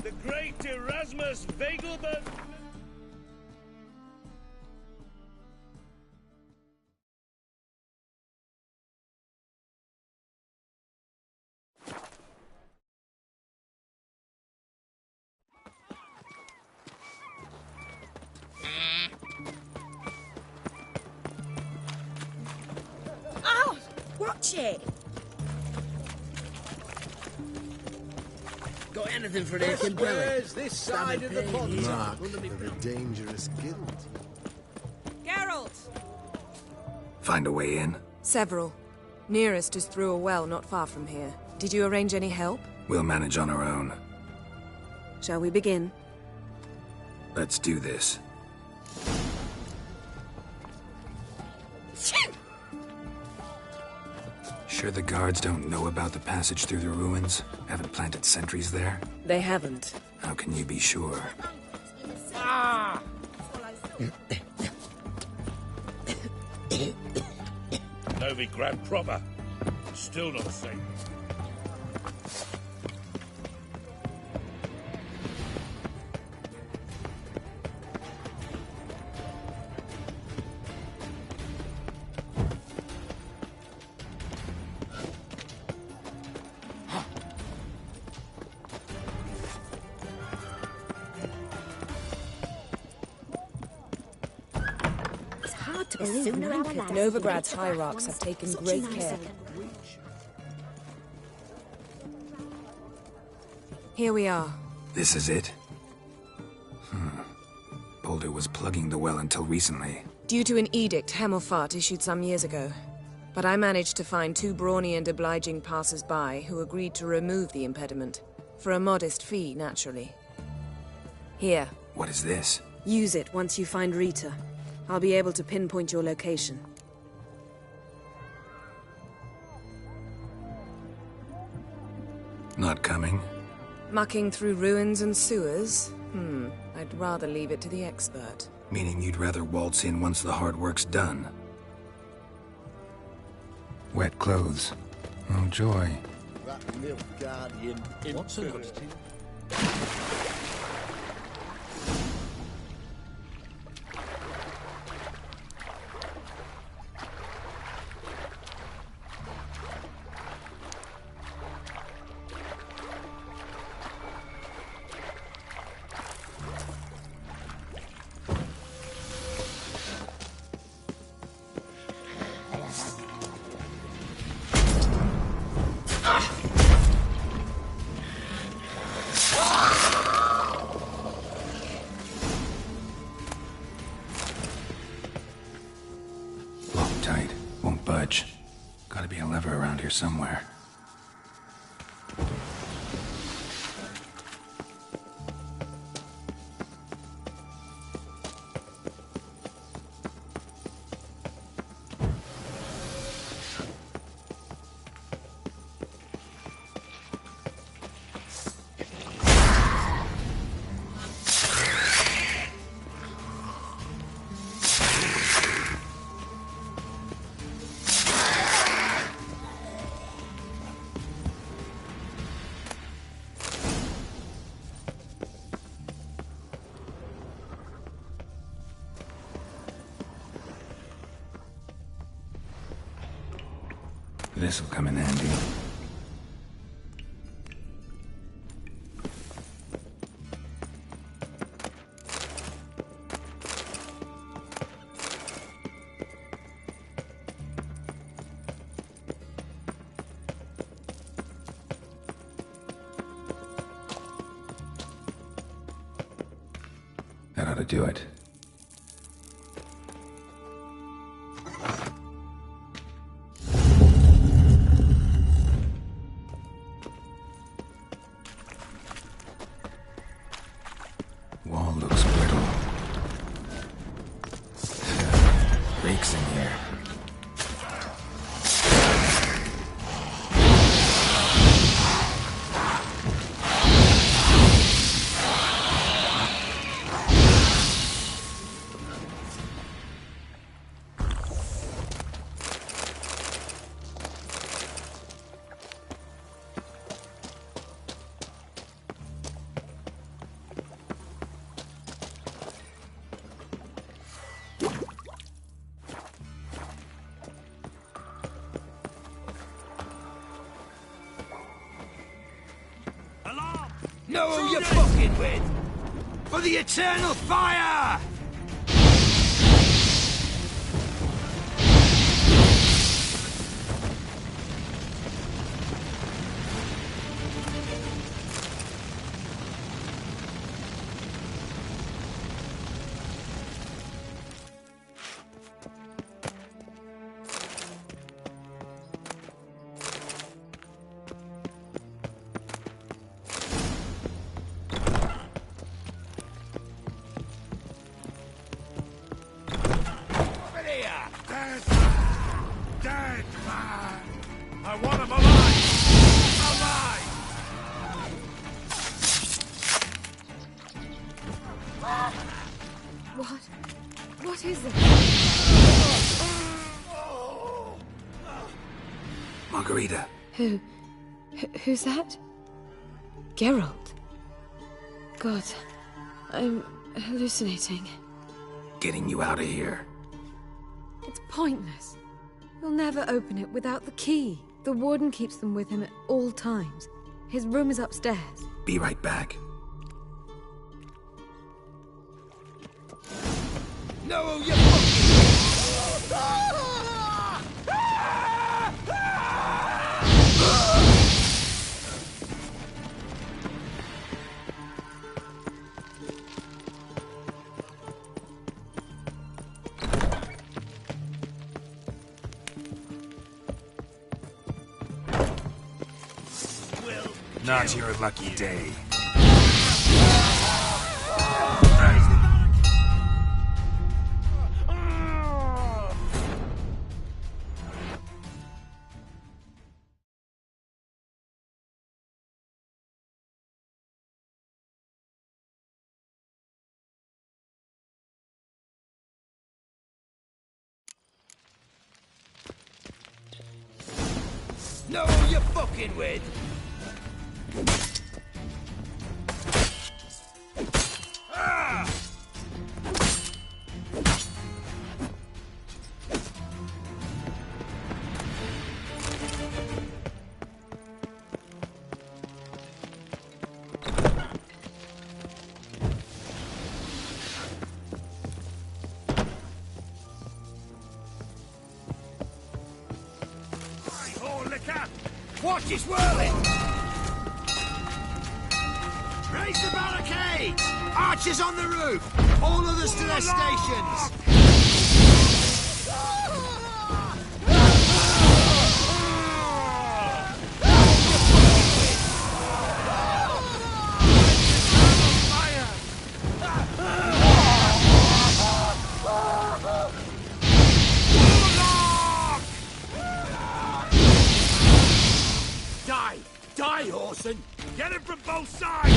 The great Erasmus Wegelberg... Ow! Watch it! Got anything for an aching belly? Where's this side of the pond? Mark of a dangerous guild. Geralt! Find a way in? Several. Nearest is through a well not far from here. Did you arrange any help? We'll manage on our own. Shall we begin? Let's do this. Sure the guards don't know about the passage through the ruins? Haven't planted sentries there? They haven't. How can you be sure? Ah! Novigrad proper. Still not safe. Novigrad's hierarchs have taken great care. Here we are. This is it? was plugging the well until recently. Due to an edict Hemelfart issued some years ago. But I managed to find 2 brawny and obliging passers-by who agreed to remove the impediment. For a modest fee, naturally. Here. What is this? Use it once you find Rita. I'll be able to pinpoint your location. Not coming? Mucking through ruins and sewers? I'd rather leave it to the expert. Meaning you'd rather waltz in once the hard work's done. Wet clothes. Oh, joy. That milk guardian. What's an oddity? Gotta be a lever around here somewhere. This'll come in handy. That ought to do it. Wall looks brittle. Reeks in here. Know who you're fucking with? For the eternal fire! Dead man! I want him alive! What? What is it? Margarita. Who's that? Geralt. God, I'm hallucinating. Getting you out of here. It's pointless. He'll never open it without the key. The warden keeps them with him at all times. His room is upstairs. Be right back. Know who you're fucking Not your lucky day. Know who you're fucking with? Ah! Oh, liquor! Watch is whirling! Raise the barricades! Archers on the roof! All others to their stations! Die! Die, Orson! Get him from both sides!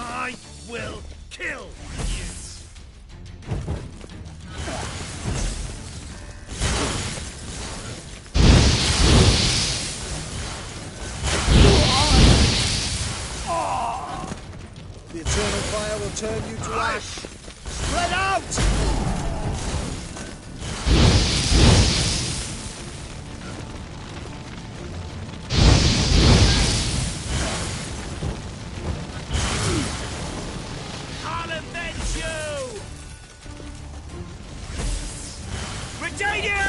I will kill you! The eternal fire will turn you to ash. Spread out! I'll avenge you! Britannia!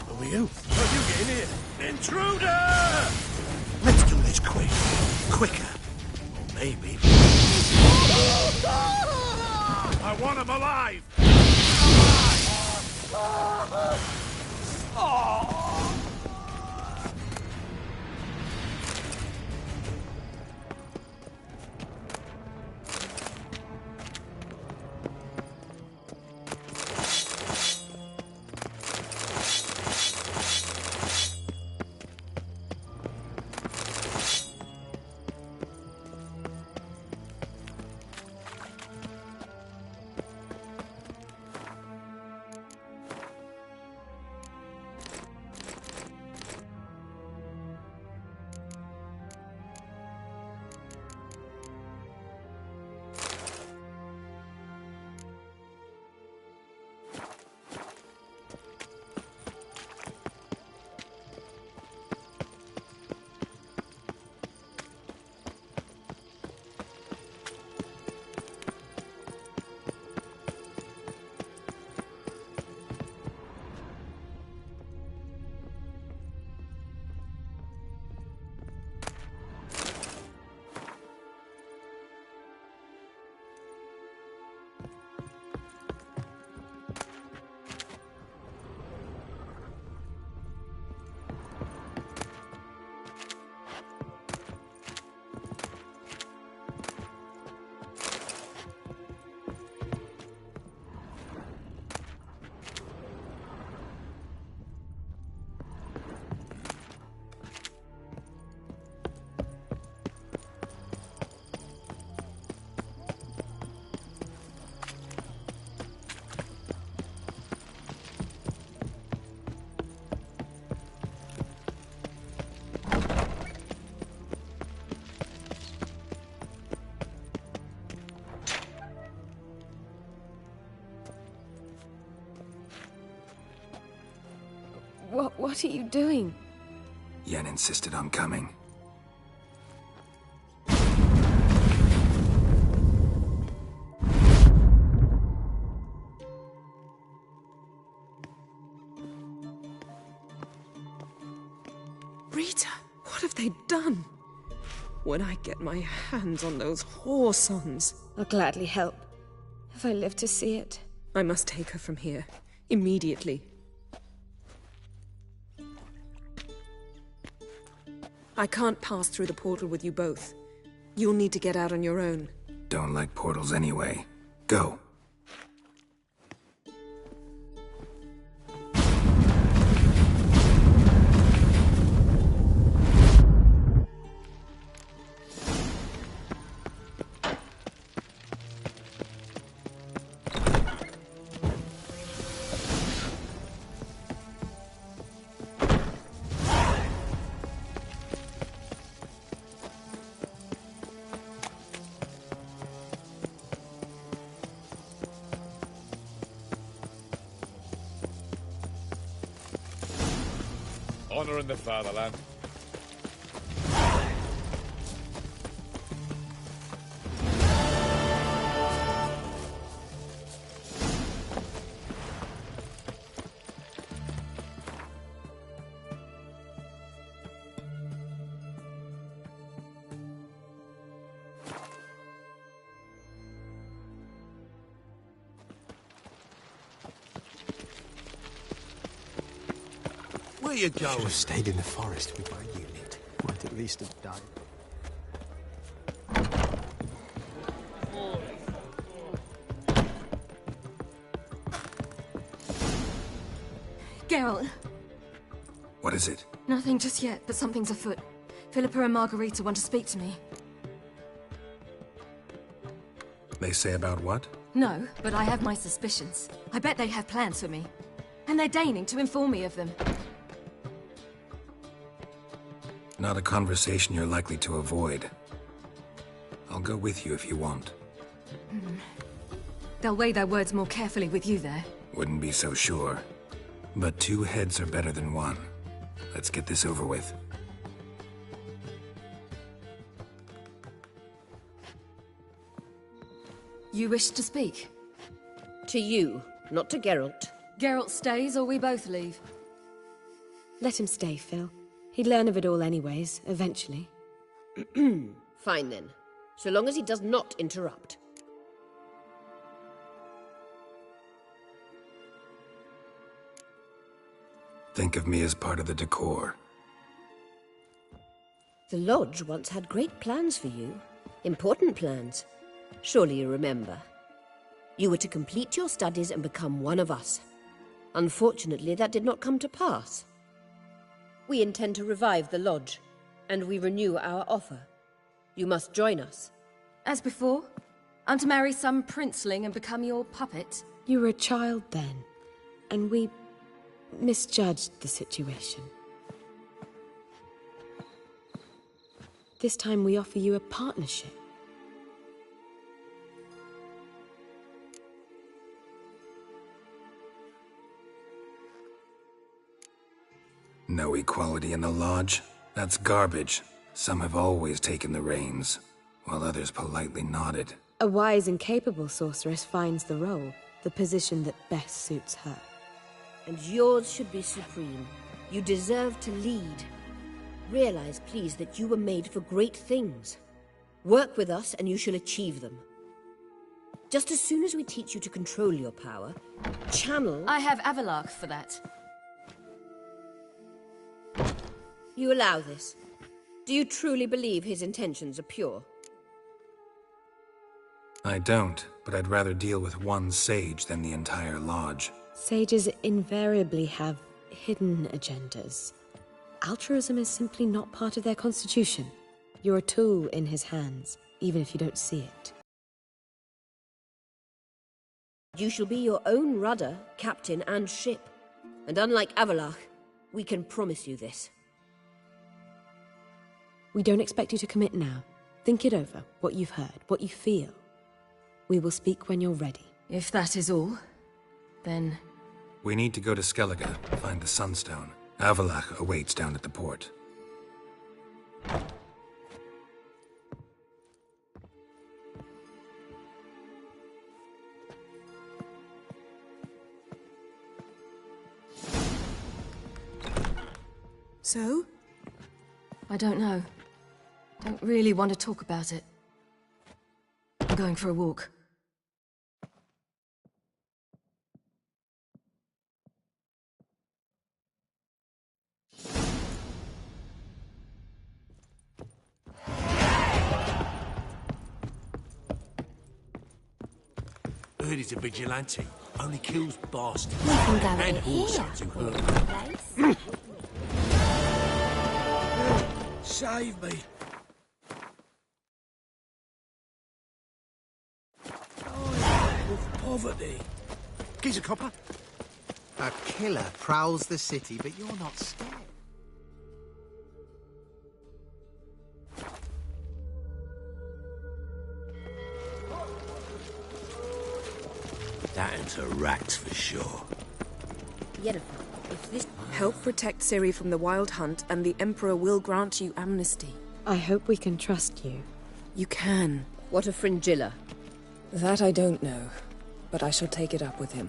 Who are you? How you get in here? Intruder! Let's do this quick. Quicker. Or maybe. I want him alive! What are you doing? Yen insisted on coming. they done? When I get my hands on those whoresons, I'll gladly help, if I live to see it. I must take her from here, immediately. I can't pass through the portal with you both. You'll need to get out on your own. Don't like portals anyway. Go. Honor in the fatherland. Where you going? Should have stayed in the forest with my unit. Might at least have died. Geralt. What is it? Nothing just yet, but something's afoot. Philippa and Margarita want to speak to me. They say about what? No, but I have my suspicions. I bet they have plans for me. And they're deigning to inform me of them. Not a conversation you're likely to avoid. I'll go with you if you want. They'll weigh their words more carefully with you there. Wouldn't be so sure. But 2 heads are better than 1. Let's get this over with. You wish to speak? To you, not to Geralt. Geralt stays or we both leave? Let him stay, Phil. He'd learn of it all anyways, eventually. Fine then. So long as he does not interrupt. Think of me as part of the decor. The Lodge once had great plans for you. Important plans. Surely you remember. You were to complete your studies and become one of us. Unfortunately, that did not come to pass. We intend to revive the Lodge, and we renew our offer. You must join us. As before? I'm to marry some princeling and become your puppet? You were a child then, and we misjudged the situation. This time we offer you a partnership. No equality in the Lodge? That's garbage. Some have always taken the reins, while others politely nodded. A wise and capable sorceress finds the role, the position that best suits her. And yours should be supreme. You deserve to lead. Realize, please, that you were made for great things. Work with us and you shall achieve them. Just as soon as we teach you to control your power, channel... I have Avalarch for that. You allow this? Do you truly believe his intentions are pure? I don't, but I'd rather deal with one sage than the entire Lodge. Sages invariably have hidden agendas. Altruism is simply not part of their constitution. You're a tool in his hands, even if you don't see it. You shall be your own rudder, captain, and ship. And unlike Avalarch, we can promise you this. We don't expect you to commit now. Think it over, what you've heard, what you feel. We will speak when you're ready. If that is all, then... We need to go to Skellige, find the Sunstone. Avalarch awaits down at the port. So? I don't know. Don't really want to talk about it. I'm going for a walk. Heard he's a vigilante. Only kills bastards. We can go And in horses here. who hurt. Save me. Of poverty. Geezer copper. A killer prowls the city, but you're not scared. That ain't a rat for sure. Yennefer, if this... Help protect Ciri from the Wild Hunt, and the Emperor will grant you amnesty. I hope we can trust you. You can. What of Fringilla? That I don't know, but I shall take it up with him.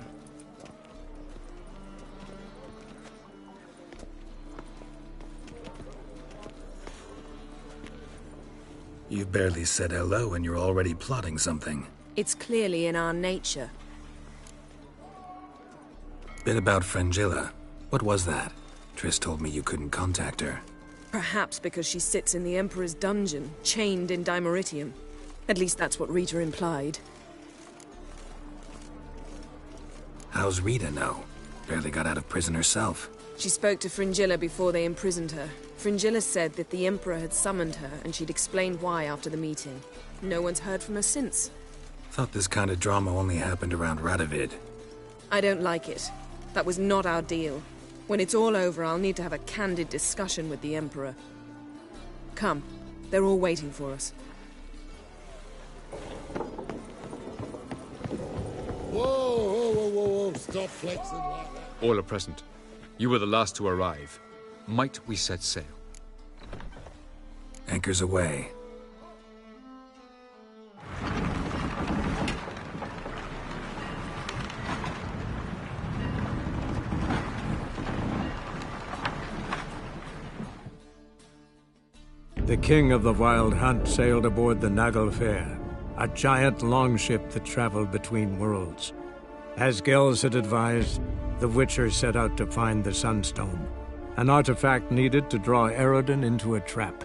You've barely said hello and you're already plotting something. It's clearly in our nature. Bit about Fringilla. What was that? Triss told me you couldn't contact her. Perhaps because she sits in the Emperor's dungeon, chained in Dimeritium. At least that's what Rita implied. How's Rita know? Barely got out of prison herself. She spoke to Fringilla before they imprisoned her. Fringilla said that the Emperor had summoned her, and she'd explained why after the meeting. No one's heard from her since. Thought this kind of drama only happened around Radovid. I don't like it. That was not our deal. When it's all over, I'll need to have a candid discussion with the Emperor. Come. They're all waiting for us. Whoa, stop flexing like that. All are present. You were the last to arrive. Might we set sail? Anchors away. The king of the Wild Hunt sailed aboard the Naglfar, a giant longship that traveled between worlds. As Gels had advised, the Witcher set out to find the Sunstone, an artifact needed to draw Eredin into a trap.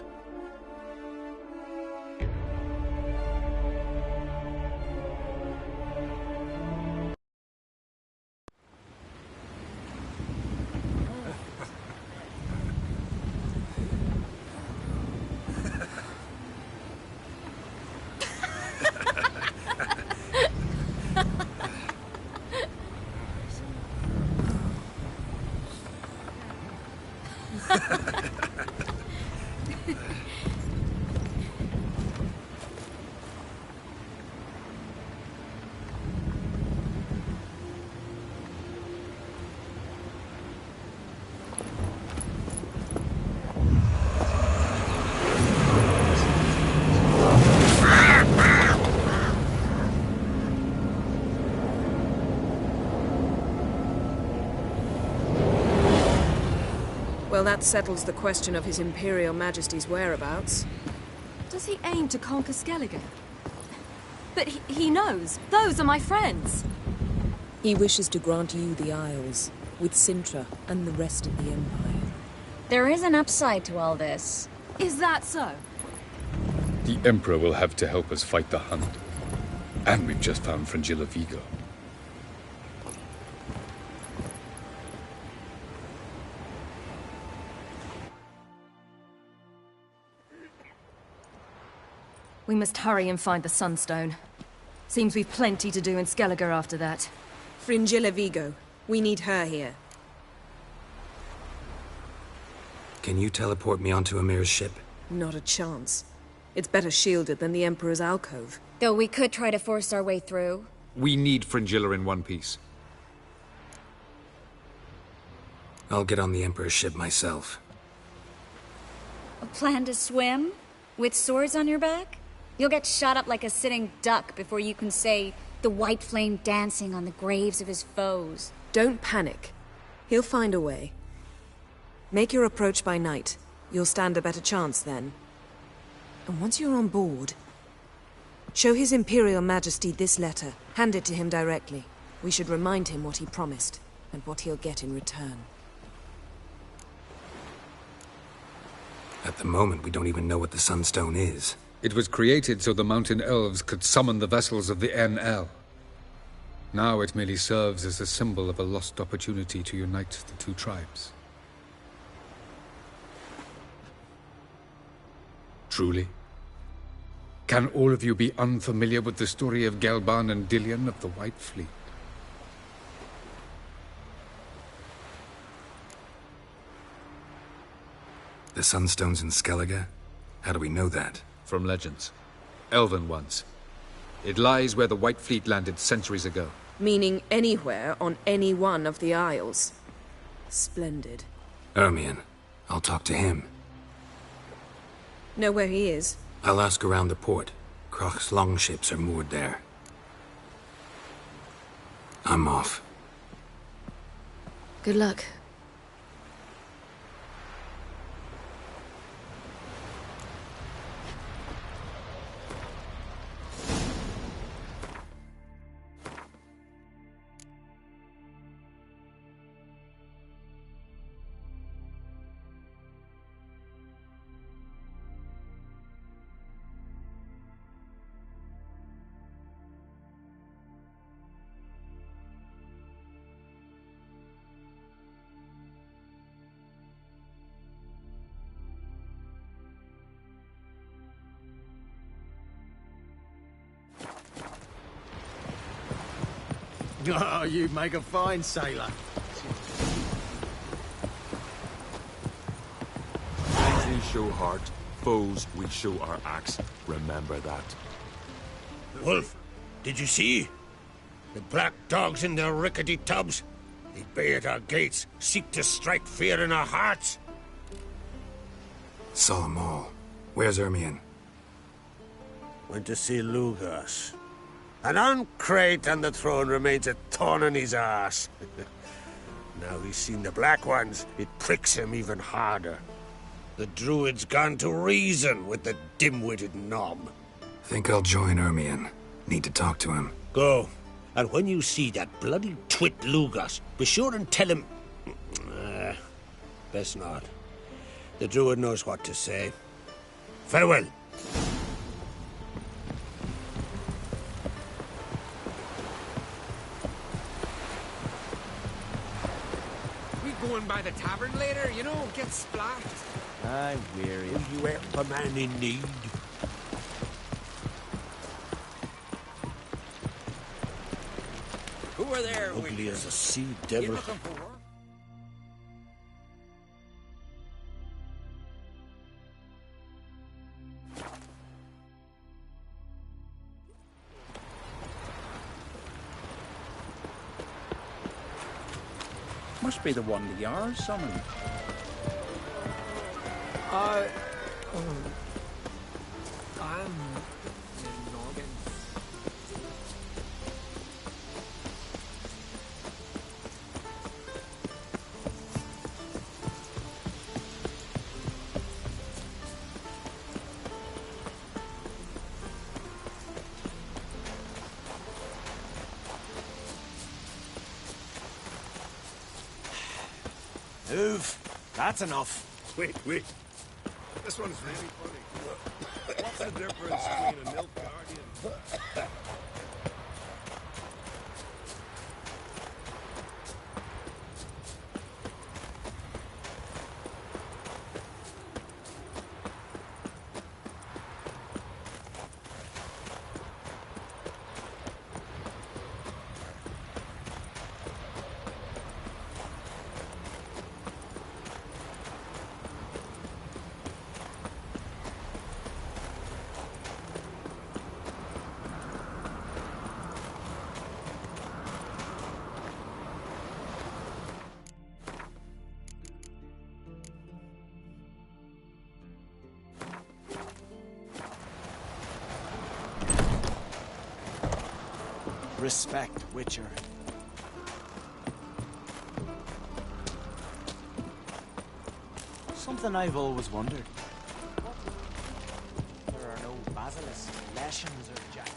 Well, that settles the question of His Imperial Majesty's whereabouts. Does he aim to conquer Skellige? But he knows. Those are my friends. He wishes to grant you the Isles, with Sintra and the rest of the Empire. There is an upside to all this. Is that so? The Emperor will have to help us fight the Hunt. And we've just found Fringilla Vigo. We must hurry and find the Sunstone. Seems we've plenty to do in Skellige after that. Fringilla Vigo. We need her here. Can you teleport me onto Amir's ship? Not a chance. It's better shielded than the Emperor's alcove. Though we could try to force our way through. We need Fringilla in one piece. I'll get on the Emperor's ship myself. A plan to swim? With swords on your back? You'll get shot up like a sitting duck before you can say the white flame dancing on the graves of his foes. Don't panic. He'll find a way. Make your approach by night. You'll stand a better chance then. And once you're on board, show His Imperial Majesty this letter. Hand it to him directly. We should remind him what he promised, and what he'll get in return. At the moment, we don't even know what the Sunstone is. It was created so the Mountain Elves could summon the vessels of the NL. Now it merely serves as a symbol of a lost opportunity to unite the two tribes. Truly? Can all of you be unfamiliar with the story of Gelban and Dillion of the White Fleet? The Sunstone's in Skellige? How do we know that? From legends. Elven ones. It lies where the White Fleet landed centuries ago. Meaning anywhere on any one of the Isles. Splendid. Ermion. I'll talk to him. Know where he is? I'll ask around the port. Kroch's longships are moored there. I'm off. Good luck. Oh, you make a fine sailor. Friends we show heart, foes we show our axe. Remember that. Wolf, did you see? The black dogs in their rickety tubs? They bay at our gates, seek to strike fear in our hearts. Saw 'em all. Where's Ermion? Went to see Lugas. An uncrate on the throne remains a thorn in his arse. Now he's seen the Black Ones, it pricks him even harder. The Druid's gone to reason with the dim-witted knob. Think I'll join Ermion. Need to talk to him. Go. And when you see that bloody twit Lugas, be sure and tell him... best not. The Druid knows what to say. Farewell. Going by the tavern later, you know, get splashed. I'm weary. Will you help a man in need? Who are there? Ugly as a sea devil. Must be the one the Jarl summoned. I'm in Noggin. Move. That's enough. Wait. This one's really funny. What's the difference between a milk guardian? Respect, Witcher. Something I've always wondered. There are no basilisks, leshens, or jack.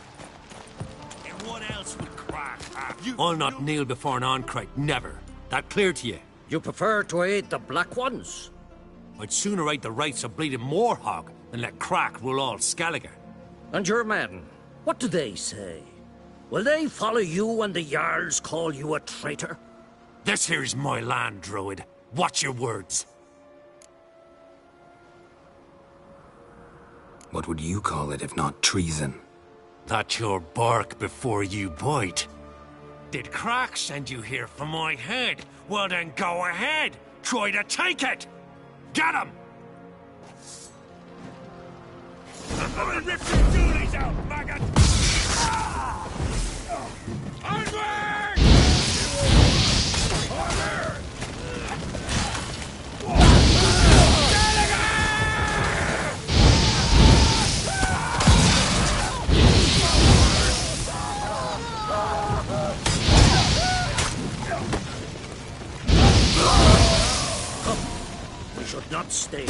And what else would Crack have? I'll not kneel before an Oncrite, never. That clear to you? You prefer to aid the Black Ones? I'd sooner aid the rights of bleeding Moorhog than let Crack rule all Skellige. And your men, what do they say? Will they follow you when the Jarls call you a traitor? This here's my land, Druid. Watch your words. What would you call it if not treason? That's your bark before you bite. Did Crack send you here for my head? Well then go ahead. Try to take it. Get him! I'll rip your doolies out, maggot! Onward! Order! We should not stay.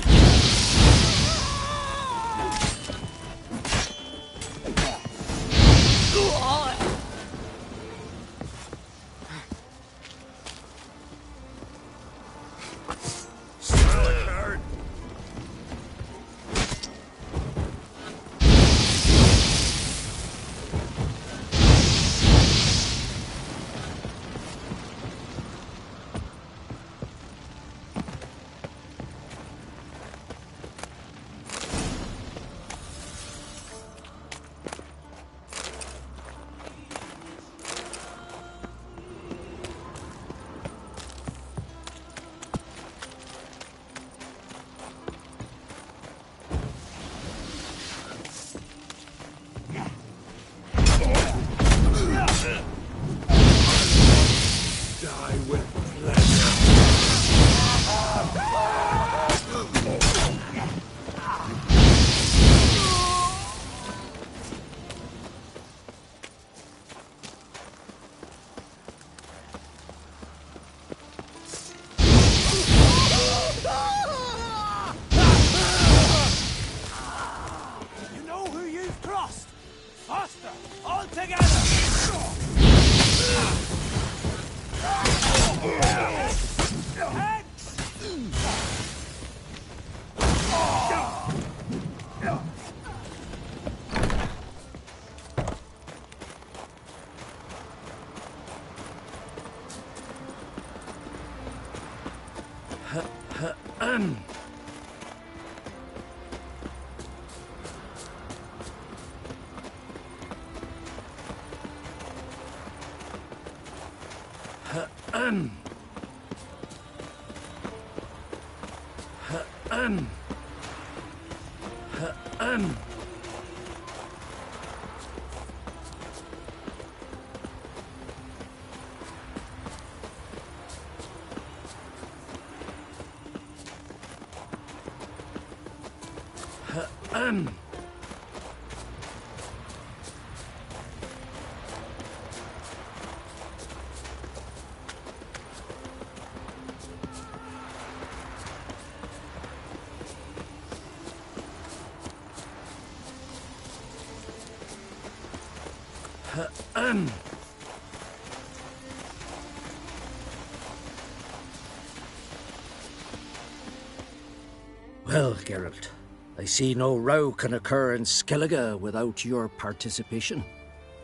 Well, Geralt, I see no row can occur in Skellige without your participation.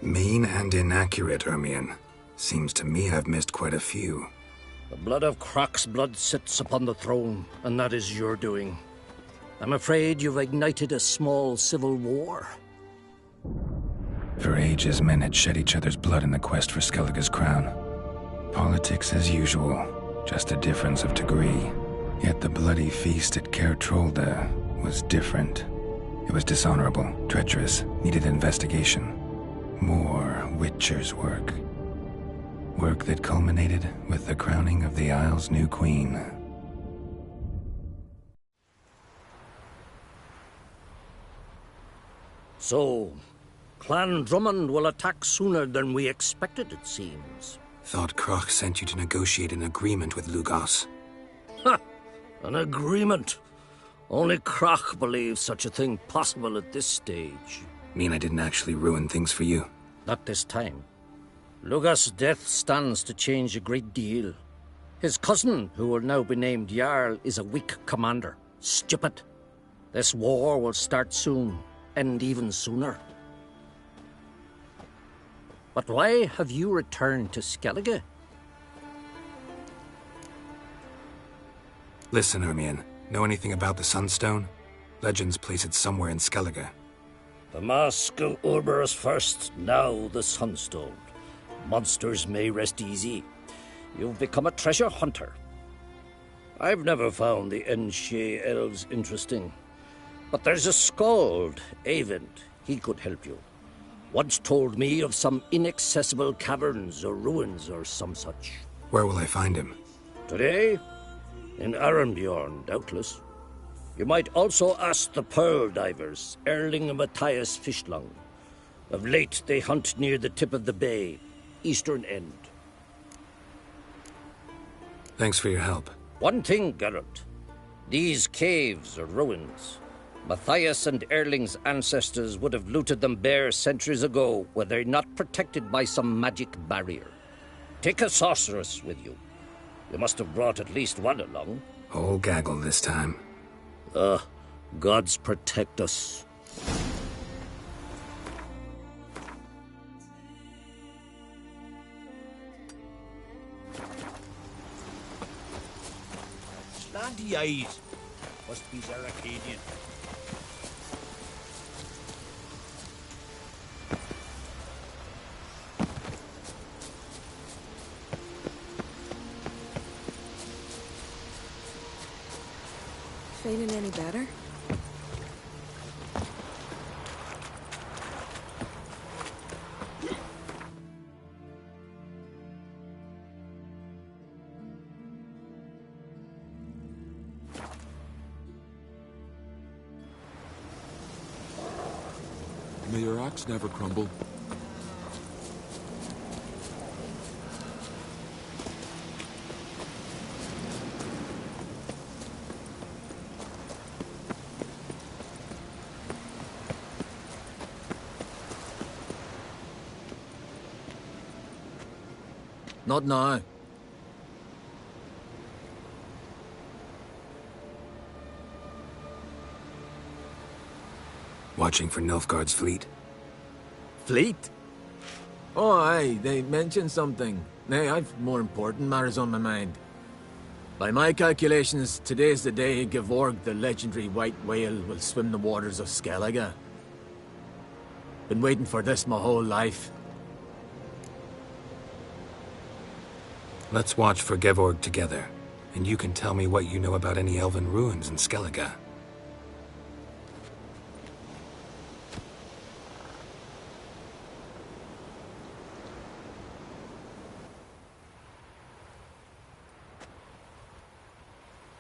Mean and inaccurate, Ermion. Seems to me I've missed quite a few. The blood of Croc's blood sits upon the throne, and that is your doing. I'm afraid you've ignited a small civil war. For ages, men had shed each other's blood in the quest for Skellige's crown. Politics as usual, just a difference of degree. Yet the bloody feast at Caer Trolda was different. It was dishonorable, treacherous, needed investigation. More Witcher's work. Work that culminated with the crowning of the Isle's new queen. So, Clan Drummond will attack sooner than we expected, it seems. Thought Croc sent you to negotiate an agreement with Lugos. Ha! An agreement. Only Croc believes such a thing possible at this stage. Mean I didn't actually ruin things for you? Not this time. Lugas' death stands to change a great deal. His cousin, who will now be named Jarl, is a weak commander. Stupid. This war will start soon, end even sooner. But why have you returned to Skellige? Listen, Ermion. Know anything about the Sunstone? Legends place it somewhere in Skellige. The mask of Urberus first, now the Sunstone. Monsters may rest easy. You've become a treasure hunter. I've never found the Enshe elves interesting. But there's a skald, Eyvind. He could help you. Once told me of some inaccessible caverns or ruins or some such. Where will I find him? Today? In Arenbjorn, doubtless. You might also ask the pearl divers, Erling and Matthias Fishlung. Of late, they hunt near the tip of the bay, eastern end. Thanks for your help. One thing, Geralt. These caves are ruins. Matthias and Erling's ancestors would have looted them bare centuries ago were they not protected by some magic barrier. Take a sorceress with you. You must have brought at least one along. Whole gaggle this time. Gods protect us. Slanty eyes. Must be Zaracadian. Feeling any better? May your axe never crumble. Not now. Watching for Nilfgaard's fleet. Fleet? Oh, aye, they mentioned something. Nay, I've more important matters on my mind. By my calculations, today's the day Gevorg, the legendary white whale, will swim the waters of Skellige. Been waiting for this my whole life. Let's watch for Gevorg together, and you can tell me what you know about any elven ruins in Skellige.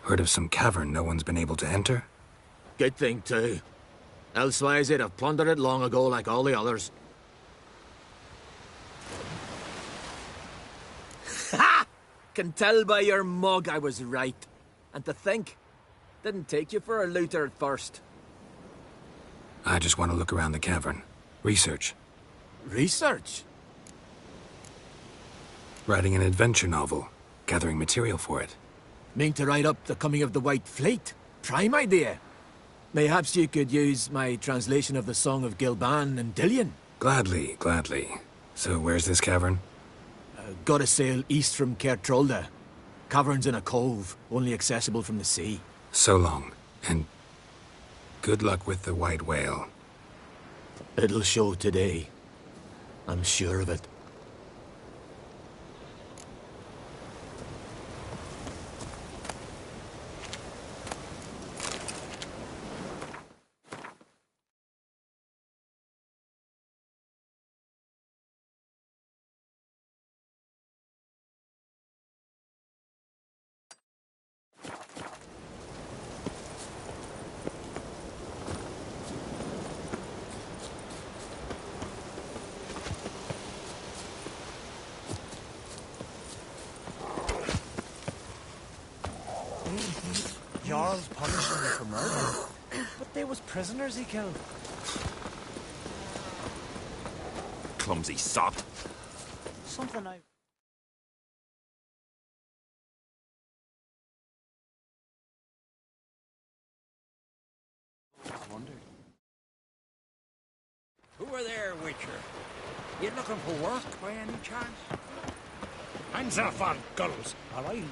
Heard of some cavern no one's been able to enter? Good thing, too. Elsewise, they'd have plundered it long ago like all the others. Ha! Can tell by your mug I was right. And to think, didn't take you for a looter at first. I just want to look around the cavern. Research. Research? Writing an adventure novel. Gathering material for it. Mean to write up the coming of the White Fleet? Prime idea. Mayhaps you could use my translation of the Song of Gilban and Dillion. Gladly, gladly. So where's this cavern? Gotta sail east from Kertrolda. Cavern's in a cove, only accessible from the sea. So long, and good luck with the white whale. It'll show today. I'm sure of it. Jarl's punishing you for murder. But they was prisoners he killed. Clumsy sot. Something I... wondered. Who are there, Witcher? You looking for work by any chance? Hands off on girls, all right?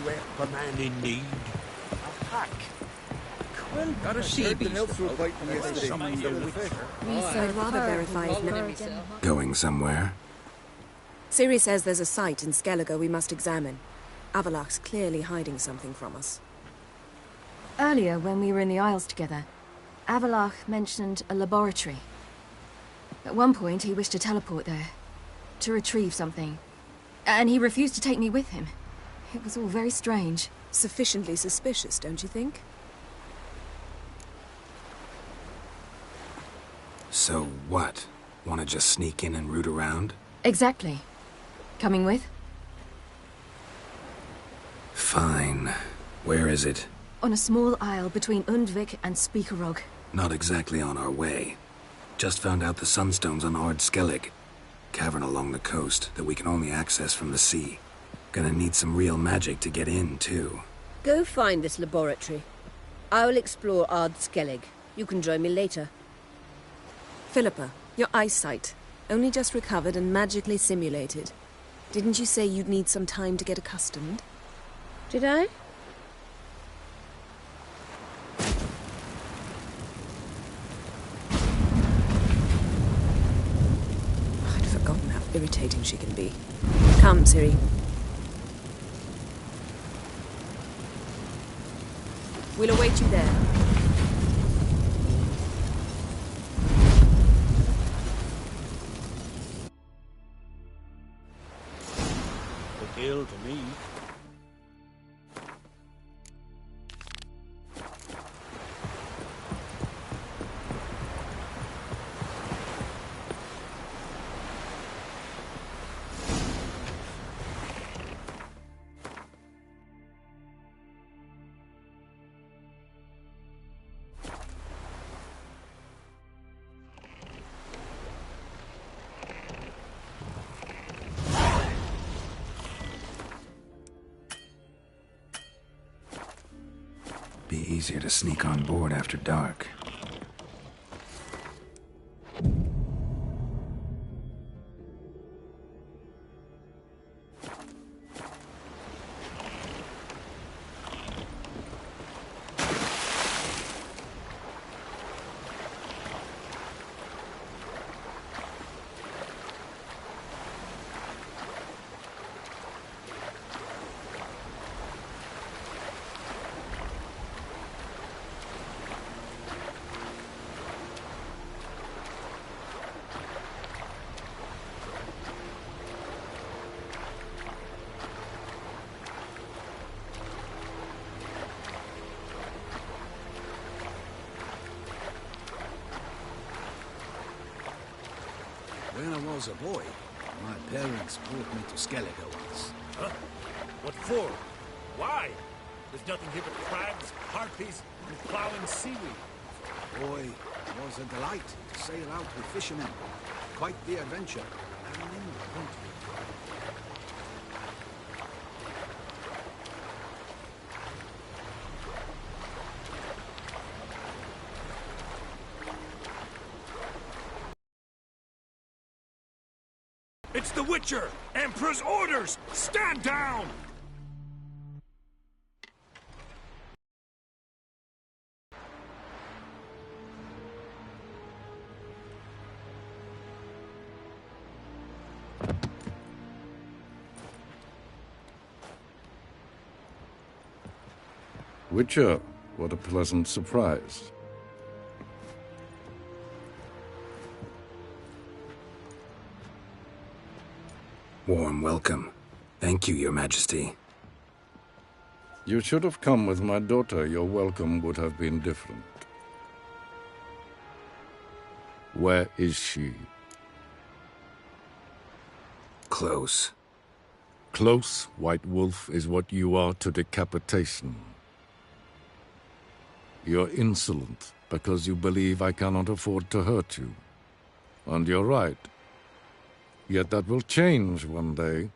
You help a man in need? A hack. Quill Got a sheep. else will bite me yesterday. I'd rather verify his memory. Going somewhere? Ciri says there's a site in Skellige we must examine. Avalach's clearly hiding something from us. Earlier, when we were in the Isles together, Avalach mentioned a laboratory. At one point, he wished to teleport there, to retrieve something. And he refused to take me with him. It was all very strange. Sufficiently suspicious, don't you think? So what? Want to just sneak in and root around? Exactly. Coming with? Fine. Where is it? On a small isle between Undvik and Speakerog. Not exactly on our way. Just found out the sunstone's on Ard Skellig. Cavern along the coast that we can only access from the sea. Gonna need some real magic to get in, too. Go find this laboratory. I will explore Ard Skellig. You can join me later. Philippa, your eyesight. Only just recovered and magically simulated. Didn't you say you'd need some time to get accustomed? Did I? I'd forgotten how irritating she can be. Come, Ciri. We'll await you there. The deal to me. Be easier to sneak on board after dark. When I was a boy, my parents brought me to Skellige once. Huh? What for? Why? There's nothing here but crabs, harpies, and plowing seaweed. Boy, it was a delight to sail out with fishermen. Quite the adventure. And in the country. It's the Witcher! Emperor's orders! Stand down! Witcher, what a pleasant surprise. Warm welcome. Thank you, Your Majesty. You should have come with my daughter. Your welcome would have been different. Where is she? Close. Close, White Wolf, is what you are to decapitation. You're insolent because you believe I cannot afford to hurt you. And you're right. Yet that will change one day,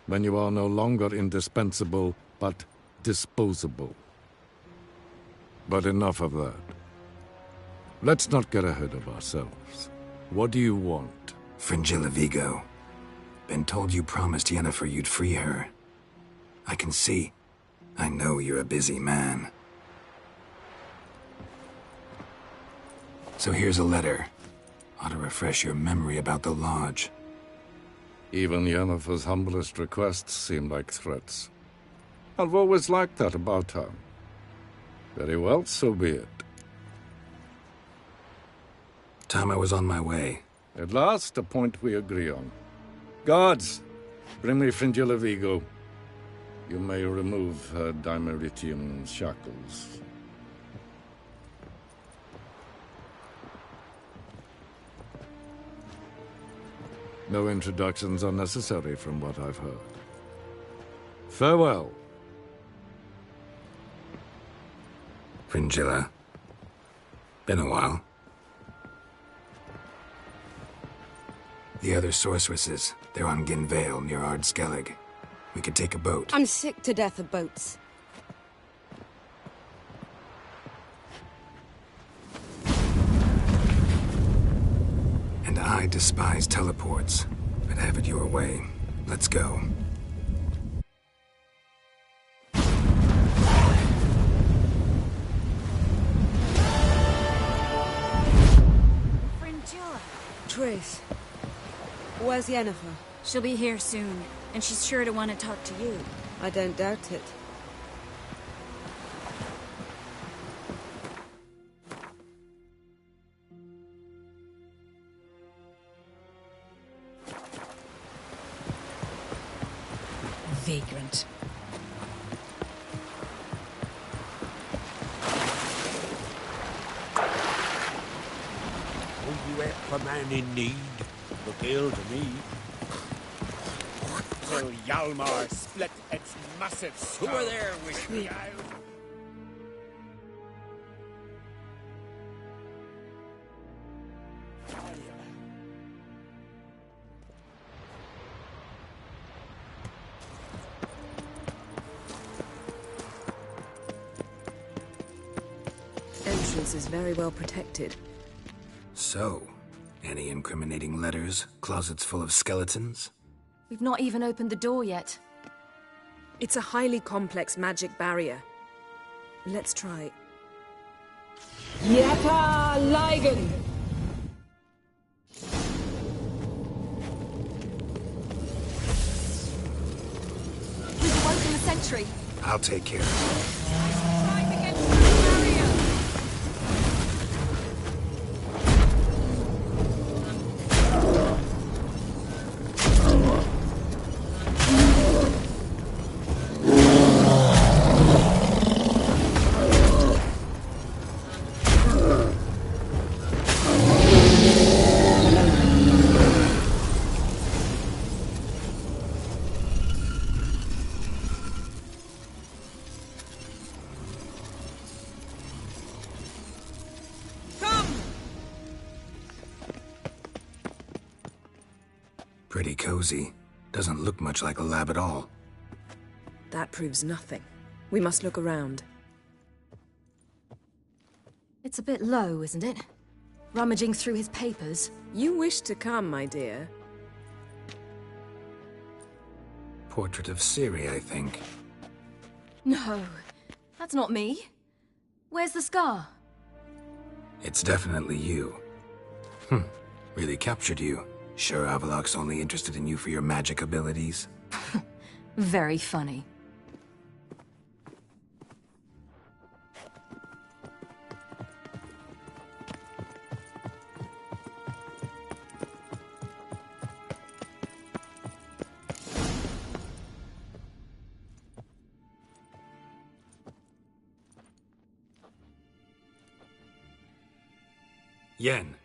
when you are no longer indispensable, but disposable. But enough of that. Let's not get ahead of ourselves. What do you want? Fringilla Vigo. Been told you promised Yennefer you'd free her. I can see. I know you're a busy man. So here's a letter. Ought to refresh your memory about the Lodge. Even Yennefer's humblest requests seem like threats. I've always liked that about her. Very well, so be it. Time I was on my way. At last, a point we agree on. Guards, bring me Fringilla Vigo. You may remove her Dimeritium shackles. No introductions are necessary from what I've heard. Farewell. Fringilla. Been a while. The other sorceresses, they're on Ginvale near Ard-Skellig. We could take a boat. I'm sick to death of boats. And I despise teleports, but have it your way. Let's go. Fringilla. Triss. Where's Yennefer? She'll be here soon, and she's sure to want to talk to you. I don't doubt it. Vagrant. Will you help a man in need? Look ill to me. Till Hjalmar split its massive skull. Who are there with the me? isle? house is very well protected. So, any incriminating letters? Closets full of skeletons? We've not even opened the door yet. It's a highly complex magic barrier. Let's try. Yeta Ligen! We've awoken the sentry. I'll take care of it. Pretty cozy. Doesn't look much like a lab at all. That proves nothing. We must look around. It's a bit low, isn't it? Rummaging through his papers. You wish to come, my dear. Portrait of Ciri, I think. No, that's not me. Where's the scar? It's definitely you. Really captured you. Sure Avalok's only interested in you for your magic abilities? Very funny. Yen.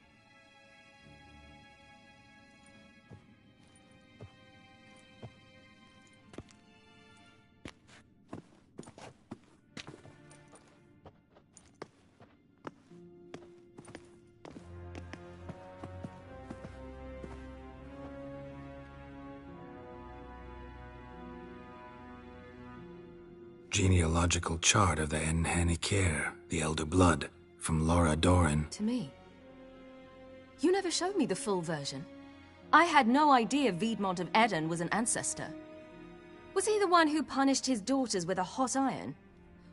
Genealogical chart of the Enhanikir, the Elder Blood, from Laura Doran. To me. You never showed me the full version. I had no idea Viedmont of Eden was an ancestor. Was he the one who punished his daughters with a hot iron?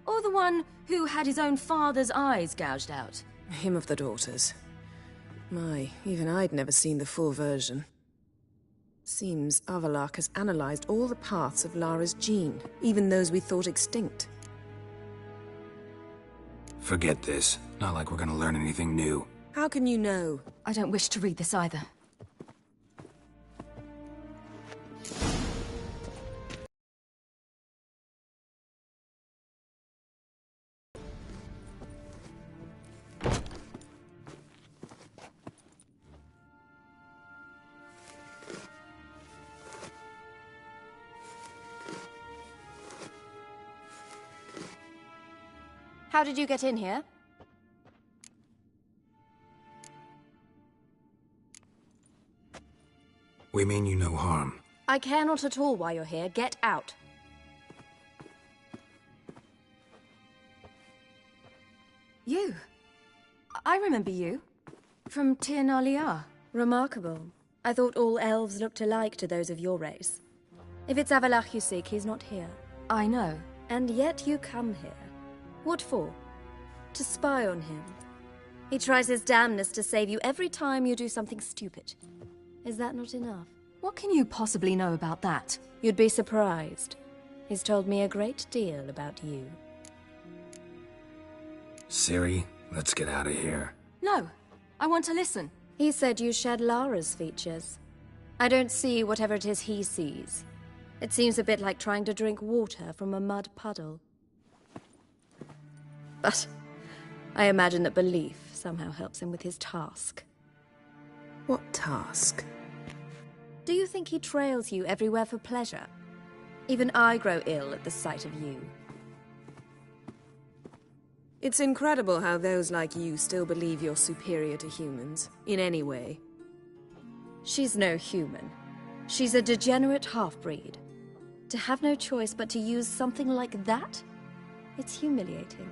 Or the one who had his own father's eyes gouged out? Him of the daughters. My, even I'd never seen the full version. Seems Avalok has analyzed all the paths of Lara's gene, even those we thought extinct. Forget this. Not like we're gonna learn anything new. How can you know? I don't wish to read this either. How did you get in here? We mean you no harm. I care not at all why you're here. Get out. You. I remember you. From Tir na Liar. Remarkable. I thought all elves looked alike to those of your race. If it's Avalok you seek, he's not here. I know. And yet you come here. What for? To spy on him. He tries his damnedest to save you every time you do something stupid. Is that not enough? What can you possibly know about that? You'd be surprised. He's told me a great deal about you. Ciri, let's get out of here. No, I want to listen. He said you shared Lara's features. I don't see whatever it is he sees. It seems a bit like trying to drink water from a mud puddle. But I imagine that belief somehow helps him with his task. What task? Do you think he trails you everywhere for pleasure? Even I grow ill at the sight of you. It's incredible how those like you still believe you're superior to humans, in any way. She's no human. She's a degenerate half-breed. To have no choice but to use something like that? It's humiliating.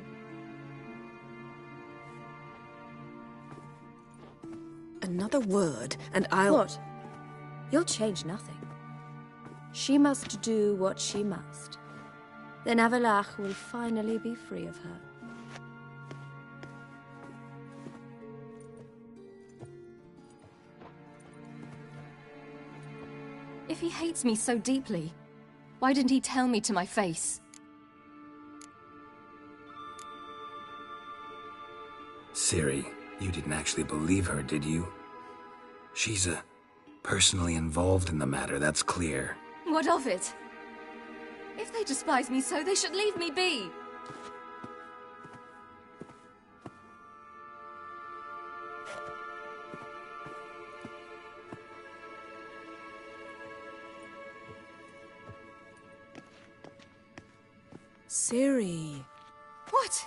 Another word, and I'll... What? You'll change nothing. She must do what she must. Then Avalach will finally be free of her. If he hates me so deeply, why didn't he tell me to my face? Ciri, you didn't actually believe her, did you? She's personally involved in the matter, that's clear. What of it? If they despise me so, they should leave me be. Ciri. What?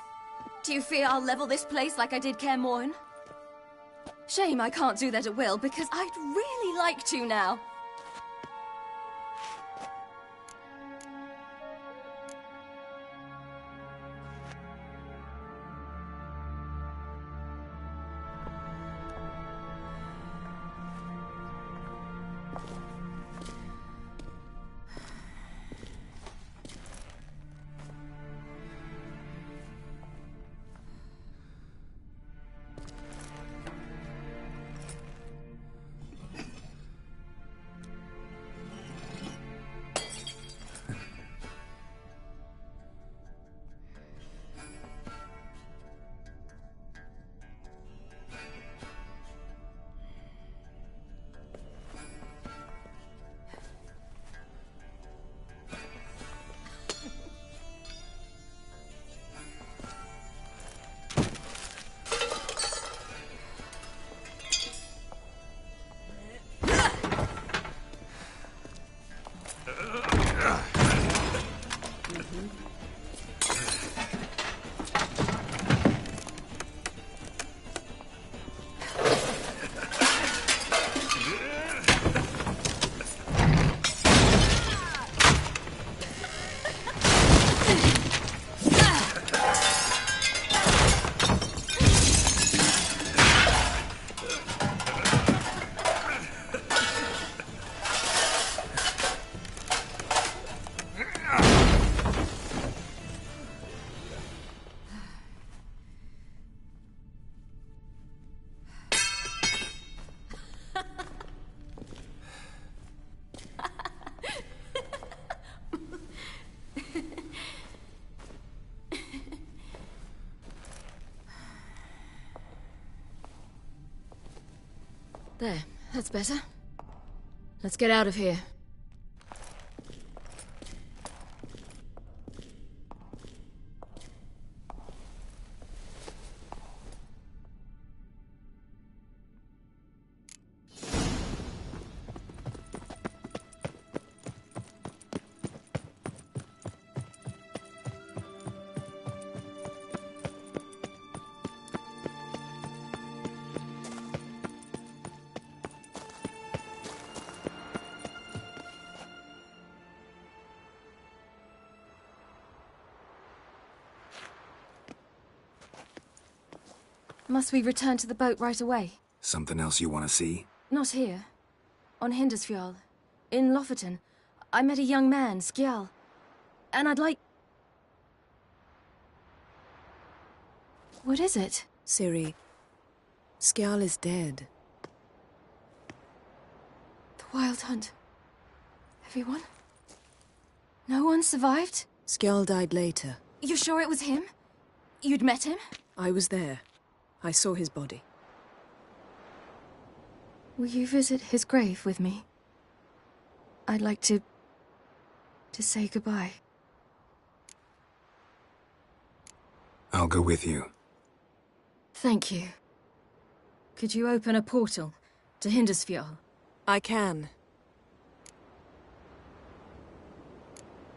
Do you fear I'll level this place like I did Kaer Morhen? Shame I can't do that at will, because I'd really like to now. There, that's better. Let's get out of here. Must we return to the boat right away? Something else you want to see? Not here. On Hindersfjall. In Lofoten. I met a young man, Skjal. And I'd like... What is it? Ciri, Skjal is dead. The Wild Hunt. Everyone? No one survived? Skjal died later. You sure it was him? You'd met him? I was there. I saw his body. Will you visit his grave with me? I'd like to say goodbye. I'll go with you. Thank you. Could you open a portal to Hindersfjall? I can.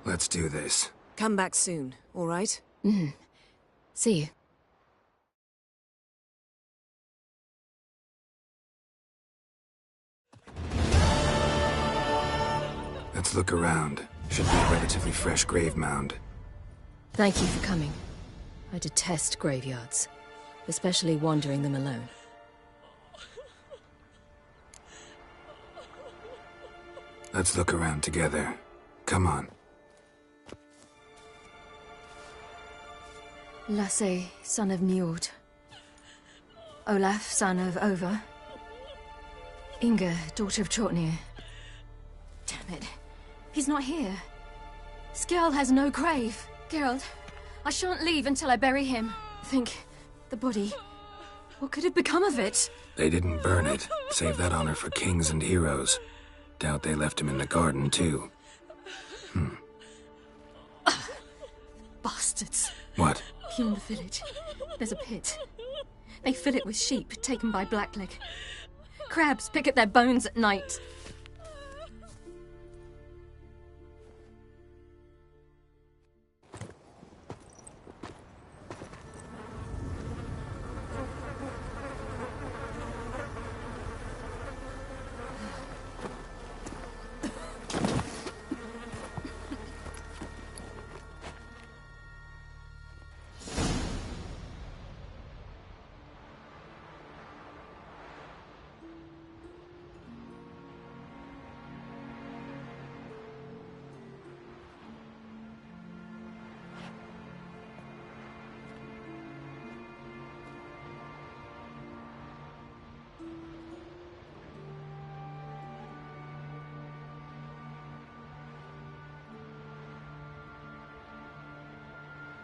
Let's do this. Come back soon, all right? See you. Let's look around. Should be a relatively fresh grave mound. Thank you for coming. I detest graveyards, especially wandering them alone. Let's look around together. Come on. Lasse, son of Njord. Olaf, son of Over. Inga, daughter of Trotnir. Damn it. He's not here. Skjall has no grave. Geralt, I shan't leave until I bury him. Think, the body. What could have become of it? They didn't burn it. Save that honor for kings and heroes. Doubt they left him in the garden, too. Bastards. What? Beyond the village, there's a pit. They fill it with sheep taken by Blackleg. Crabs pick at their bones at night.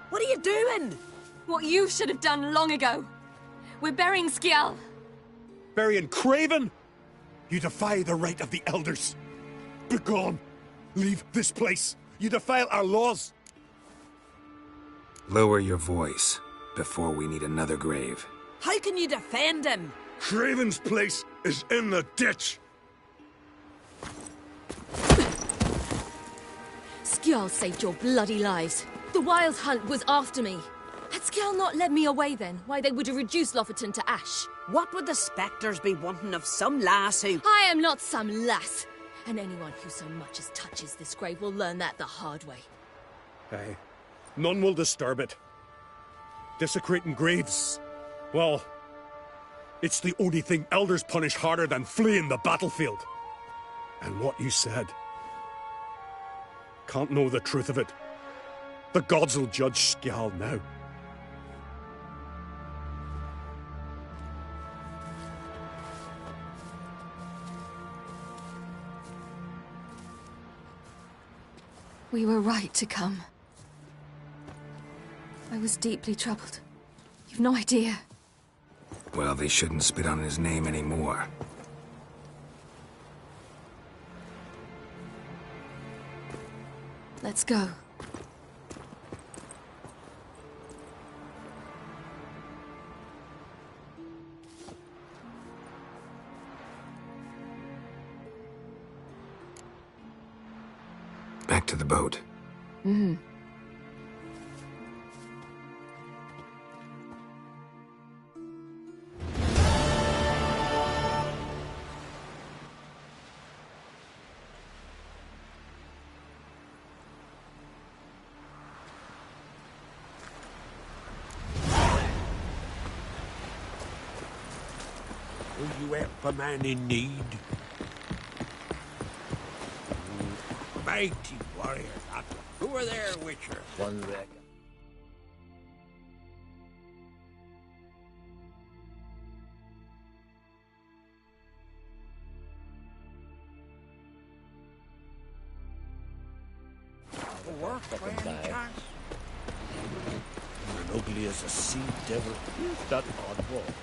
What are you doing? What you should have done long ago. We're burying Skjall. Burying Craven? You defy the right of the elders. Begone. Leave this place. You defile our laws. Lower your voice before we need another grave. How can you defend him? Craven's place is in the ditch. Skjall saved your bloody lives. The Wild Hunt was after me. Had Skjall not led me away then, why they would have reduced Lofoten to ash. What would the spectres be wanting of some lass who... I am not some lass. And anyone who so much as touches this grave will learn that the hard way. Aye. None will disturb it. Desecrating graves. Well, it's the only thing elders punish harder than fleeing the battlefield. And what you said. Can't know the truth of it. The gods will judge Skjall now. We were right to come. I was deeply troubled. You've no idea. Well, they shouldn't spit on his name anymore. Let's go. Back to the boat. Mm-hmm. Will you help a man in need? Mighty warrior, that. Who are there, Witcher? One reckon. Work, Fucking guy. chance? You're ugly as a sea devil. Who's that oddball?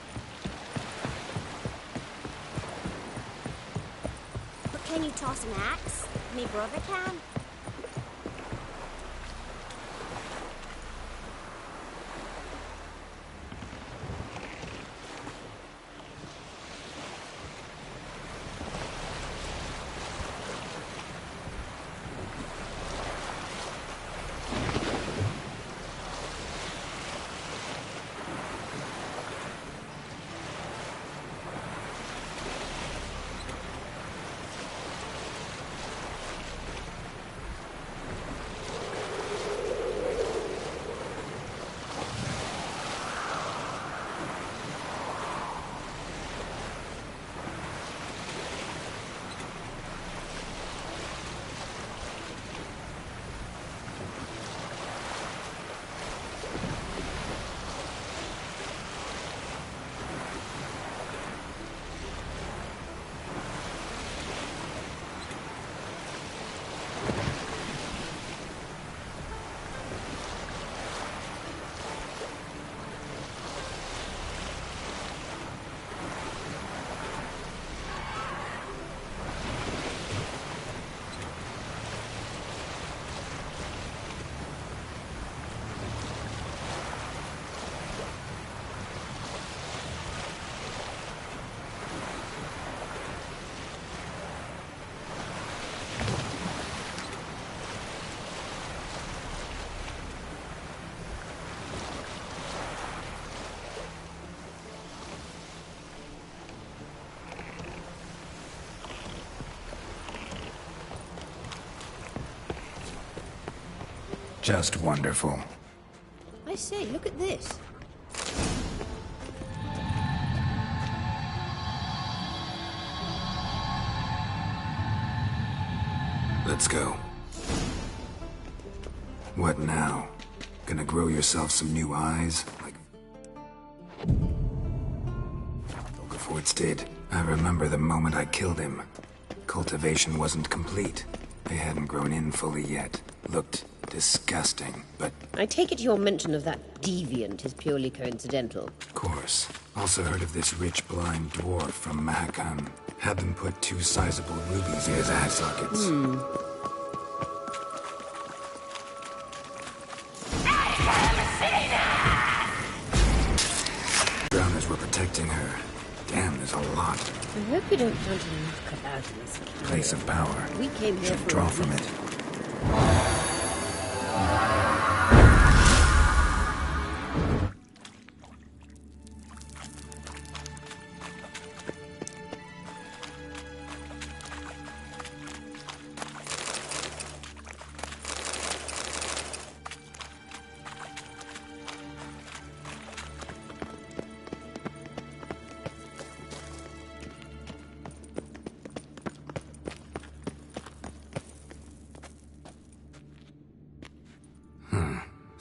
But can you toss an axe? Me brother can. Just wonderful. I say, look at this. Let's go. What now? Gonna grow yourself some new eyes? Like Vogelfortz did. I remember the moment I killed him. Cultivation wasn't complete. They hadn't grown in fully yet. Looked disgusting, but... I take it your mention of that deviant is purely coincidental. Of course. Also heard of this rich blind dwarf from Mahakan. Had them put 2 sizable rubies in his eye sockets. Drowners were protecting her. Damn, there's a lot. I hope you don't want to knock about in this Place of power. We came here Should for draw a from reason. it.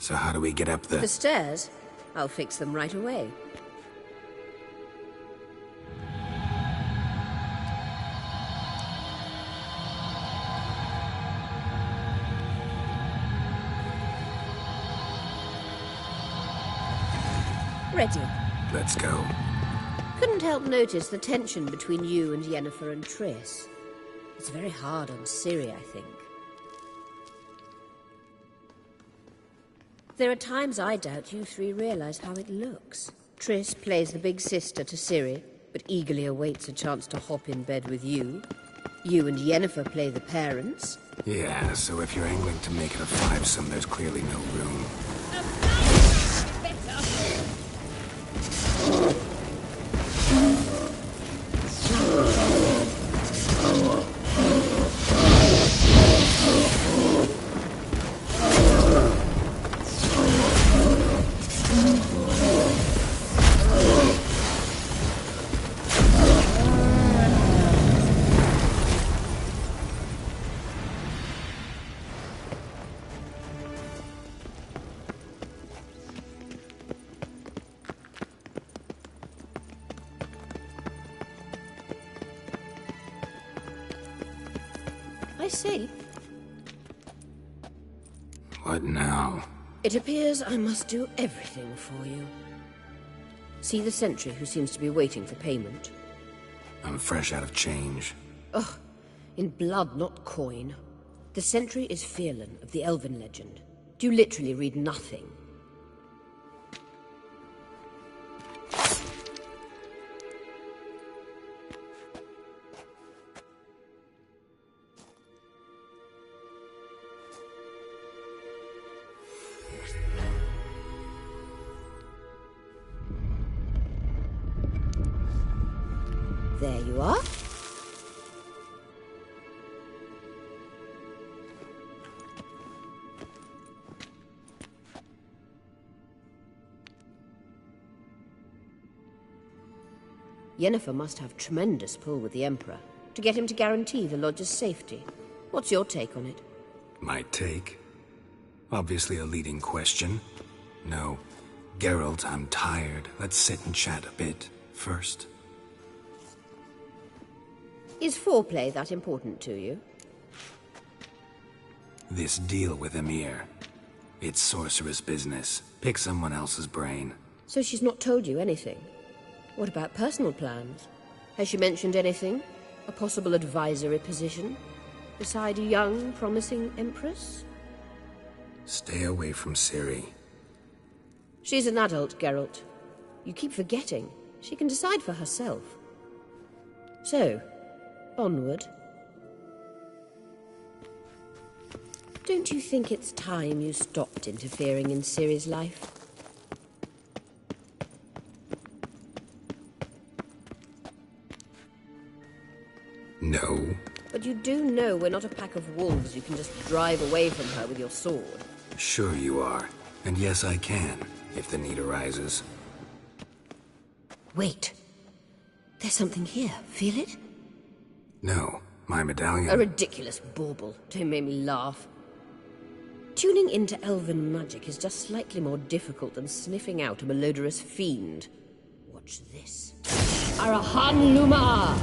So how do we get up The stairs? I'll fix them right away. Ready. Let's go. Couldn't help notice the tension between you and Yennefer and Triss. It's very hard on Ciri, I think. There are times I doubt you three realize how it looks. Triss plays the big sister to Ciri, but eagerly awaits a chance to hop in bed with you. You and Yennefer play the parents. Yeah, so if you're angling to make it a fivesome, there's clearly no room. I see. What now? It appears I must do everything for you. See the sentry who seems to be waiting for payment? I'm fresh out of change. Ugh, in blood, not coin. The sentry is Firlan of the Elven legend. Do you literally read nothing? There you are. Yennefer must have tremendous pull with the Emperor to get him to guarantee the Lodge's safety. What's your take on it? My take? Obviously a leading question. No. Geralt, I'm tired. Let's sit and chat a bit first. Is foreplay that important to you? This deal with Emir. It's sorceress business. Pick someone else's brain. So she's not told you anything? What about personal plans? Has she mentioned anything? A possible advisory position? Beside a young, promising Empress? Stay away from Ciri. She's an adult, Geralt. You keep forgetting. She can decide for herself. So, onward. Don't you think it's time you stopped interfering in Ciri's life? No. But you do know we're not a pack of wolves you can just drive away from her with your sword. Sure you are. And yes, I can, if the need arises. Wait. There's something here. Feel it? No, my medallion. A ridiculous bauble. Don't make me laugh. Tuning into elven magic is just slightly more difficult than sniffing out a malodorous fiend. Watch this. Arahan Luma!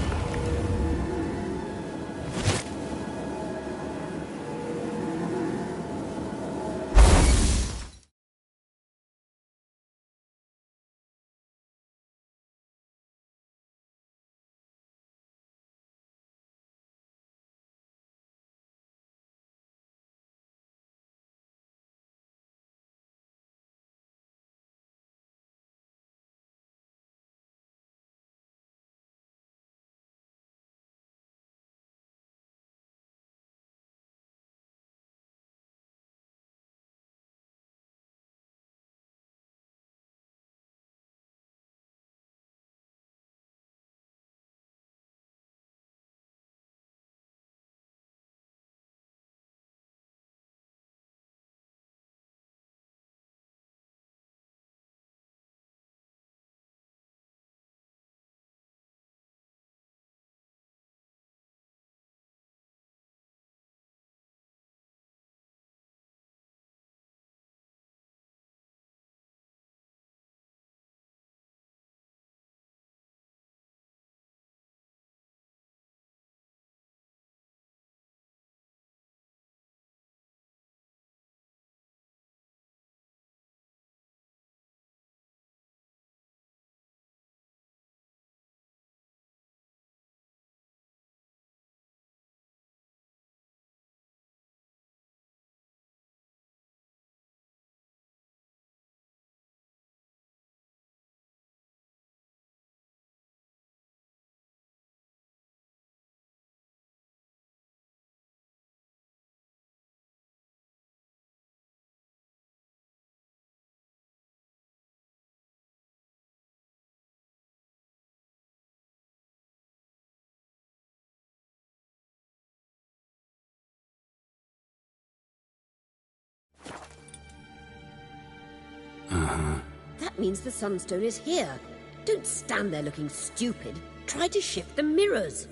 That means the Sunstone is here. Don't stand there looking stupid. Try to shift the mirrors.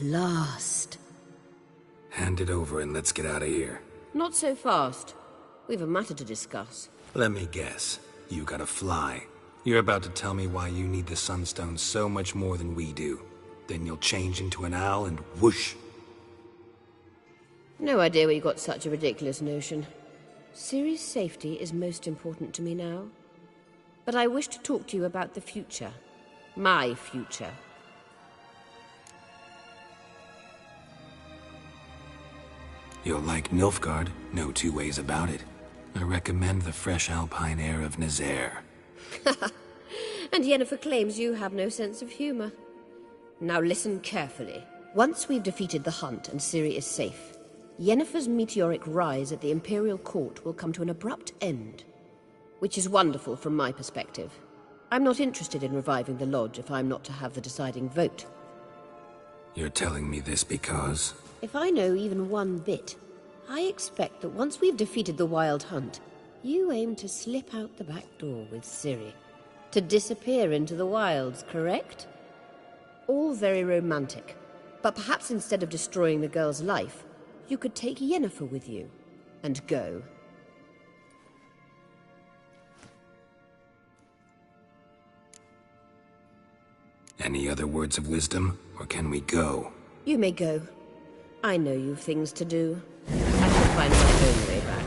last. Hand it over and let's get out of here. Not so fast. We've a matter to discuss. Let me guess. You gotta fly. You're about to tell me why you need the Sunstone so much more than we do. Then you'll change into an owl and whoosh. No idea where you got such a ridiculous notion. Ciri's safety is most important to me now. But I wish to talk to you about the future. My future. You'll like Nilfgaard, no two ways about it. I recommend the fresh alpine air of Nazaire. And Yennefer claims you have no sense of humor. Now listen carefully. Once we've defeated the hunt and Ciri is safe, Yennefer's meteoric rise at the Imperial Court will come to an abrupt end. Which is wonderful from my perspective. I'm not interested in reviving the Lodge if I'm not to have the deciding vote. You're telling me this because... If I know even one bit, I expect that once we've defeated the Wild Hunt, you aim to slip out the back door with Ciri. To disappear into the wilds, correct? All very romantic. But perhaps instead of destroying the girl's life, you could take Yennefer with you, and go. Any other words of wisdom, or can we go? You may go. I know you've things to do. I shall find my own way back.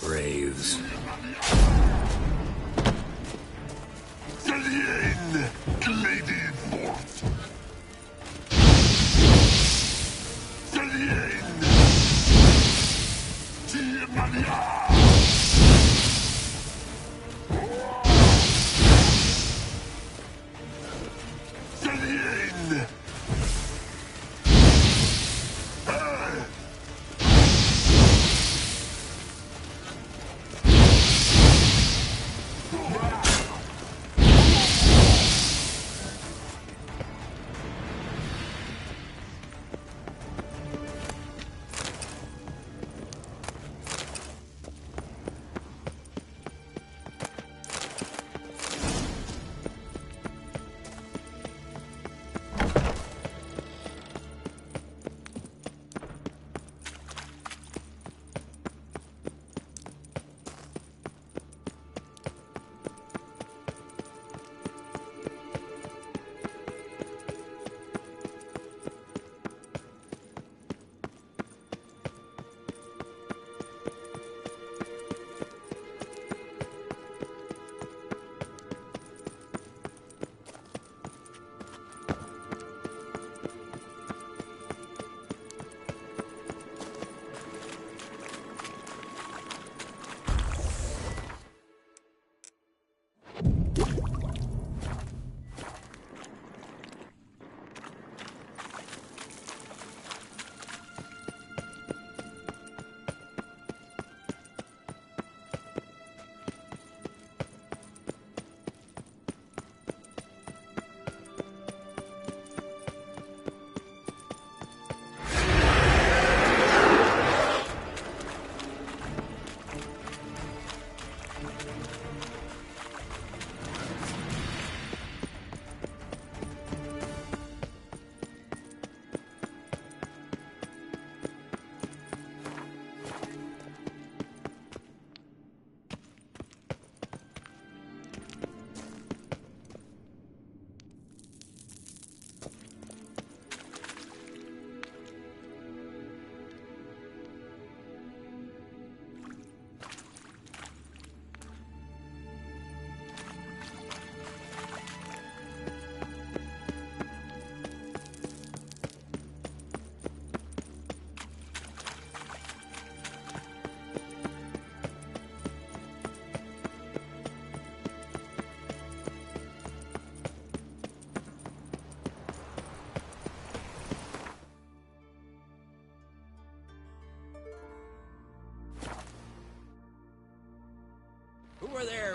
Braves.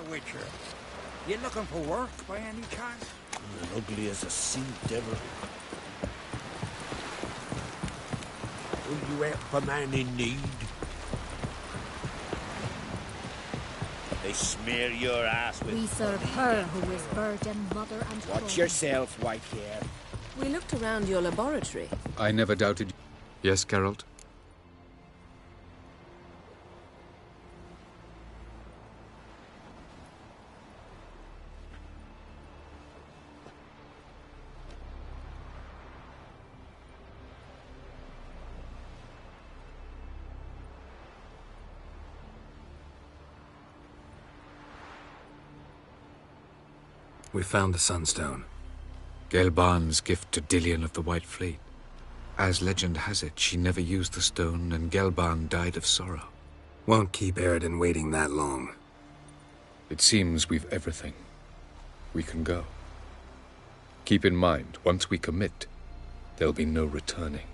Witcher. You looking for work by any chance? And ugly as a sea devil. Will you help a man in need? They smear your ass with... We serve her who is virgin, mother, and Watch queen. yourself, white hair. We looked around your laboratory. I never doubted. Yes, Geralt? We found the Sunstone. Gelban's gift to Dillion of the White Fleet. As legend has it, she never used the stone, and Gelban died of sorrow. Won't keep Eredin waiting that long. It seems we've everything. We can go. Keep in mind, once we commit, there'll be no returning.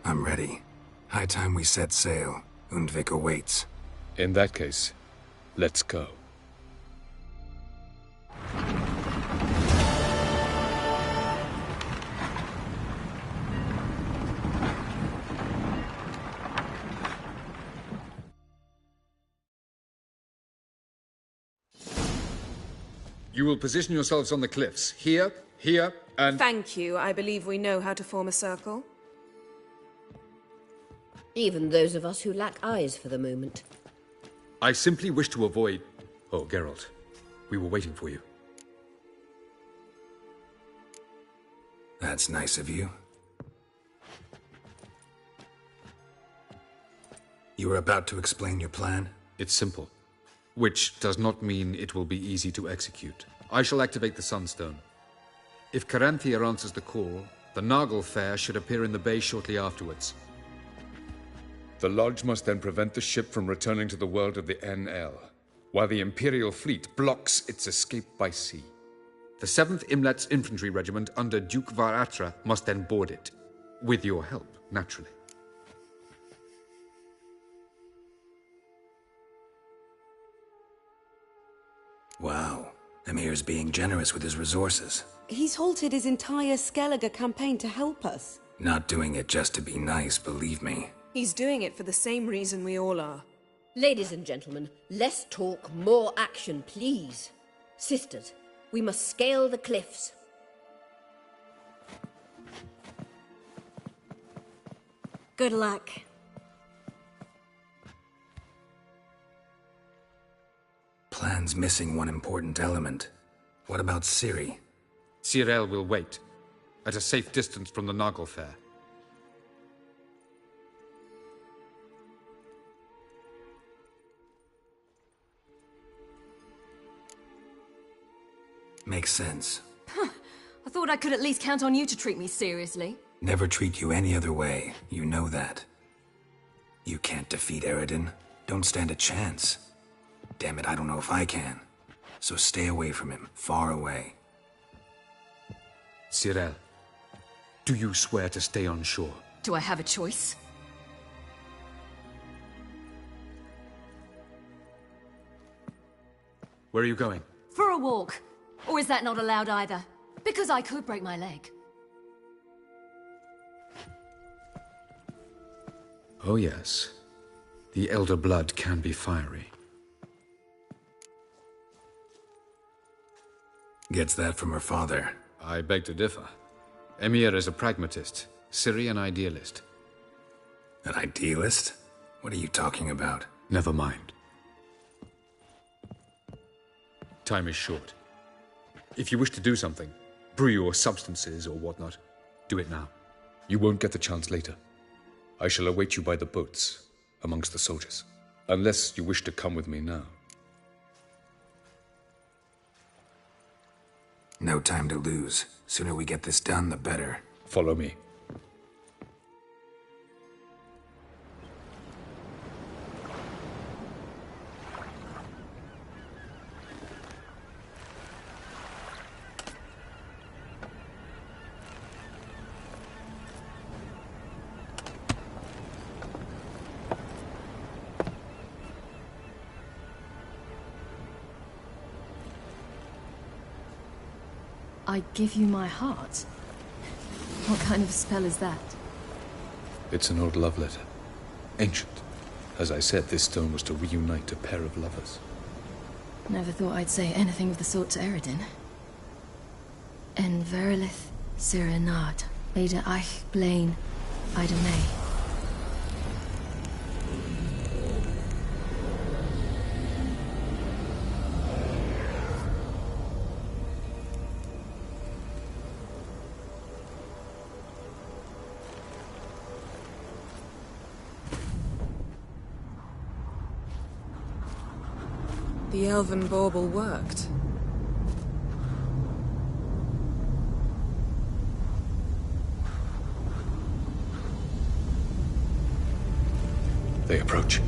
I'm ready. High time we set sail. Undvik awaits. In that case, let's go. You will position yourselves on the cliffs. Here, here, and... Thank you. I believe we know how to form a circle. Even those of us who lack eyes for the moment. I simply wish to avoid... Oh, Geralt. We were waiting for you. That's nice of you. You were about to explain your plan? It's simple. Which does not mean it will be easy to execute. I shall activate the Sunstone. If Caranthia answers the call, the Naglfar should appear in the bay shortly afterwards. The Lodge must then prevent the ship from returning to the world of the NL, while the Imperial fleet blocks its escape by sea. The 7th Imlet's Infantry Regiment under Duke Varatra must then board it. With your help, naturally. Wow. Emir's being generous with his resources. He's halted his entire Skellige campaign to help us. Not doing it just to be nice, believe me. He's doing it for the same reason we all are. Ladies and gentlemen, less talk, more action, please. Sisters, we must scale the cliffs. Good luck. Plan's missing one important element. What about Ciri? Cyril will wait, at a safe distance from the Naglfar. Makes sense. I thought I could at least count on you to treat me seriously. Never treat you any other way. You know that. You can't defeat Eredin. Don't stand a chance. Damn it, I don't know if I can. So stay away from him. Far away. Cyril, do you swear to stay on shore? Do I have a choice? Where are you going? For a walk. Or is that not allowed either? Because I could break my leg. Oh yes. The elder blood can be fiery. Gets that from her father. I beg to differ. Emir is a pragmatist, Ciri an idealist. An idealist? What are you talking about? Never mind. Time is short. If you wish to do something, brew your substances or whatnot, do it now. You won't get the chance later. I shall await you by the boats, amongst the soldiers. Unless you wish to come with me now. No time to lose. Sooner we get this done, the better. Follow me. I give you my heart? What kind of spell is that? It's an old love letter. Ancient. As I said, this stone was to reunite a pair of lovers. Never thought I'd say anything of the sort to Eredin. En verilith Sirenad, Ada Eich Blaine, Ida May. The elven bauble worked. They approach.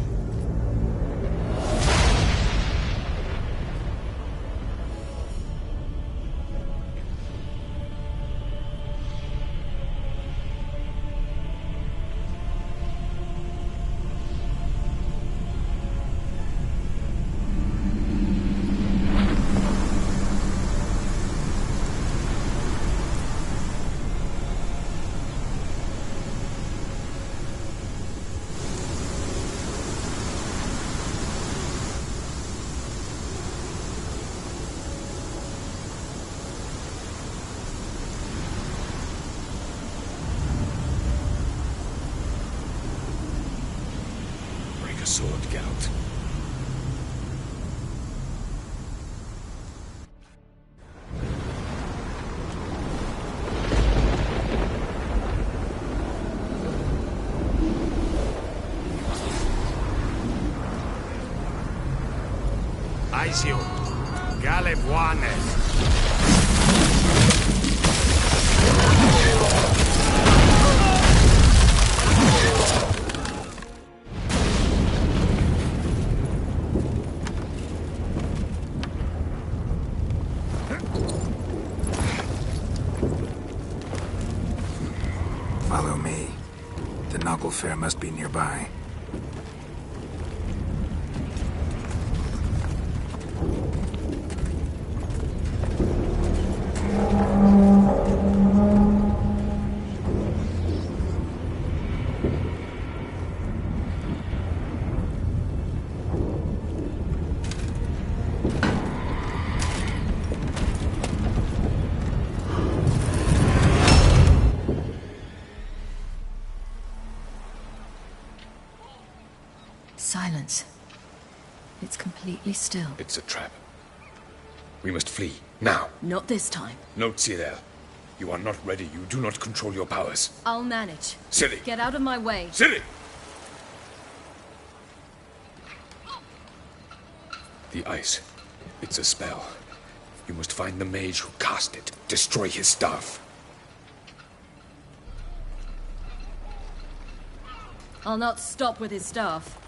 A sword, Geralt. Aizio, Galebuane. Follow me. The Nagelfair must be nearby. Silence. It's completely still. It's a trap. We must flee, now. Not this time. Note, Cyril. You are not ready. You do not control your powers. I'll manage. Ciri! Get out of my way. Ciri! The ice. It's a spell. You must find the mage who cast it. Destroy his staff. I'll not stop with his staff.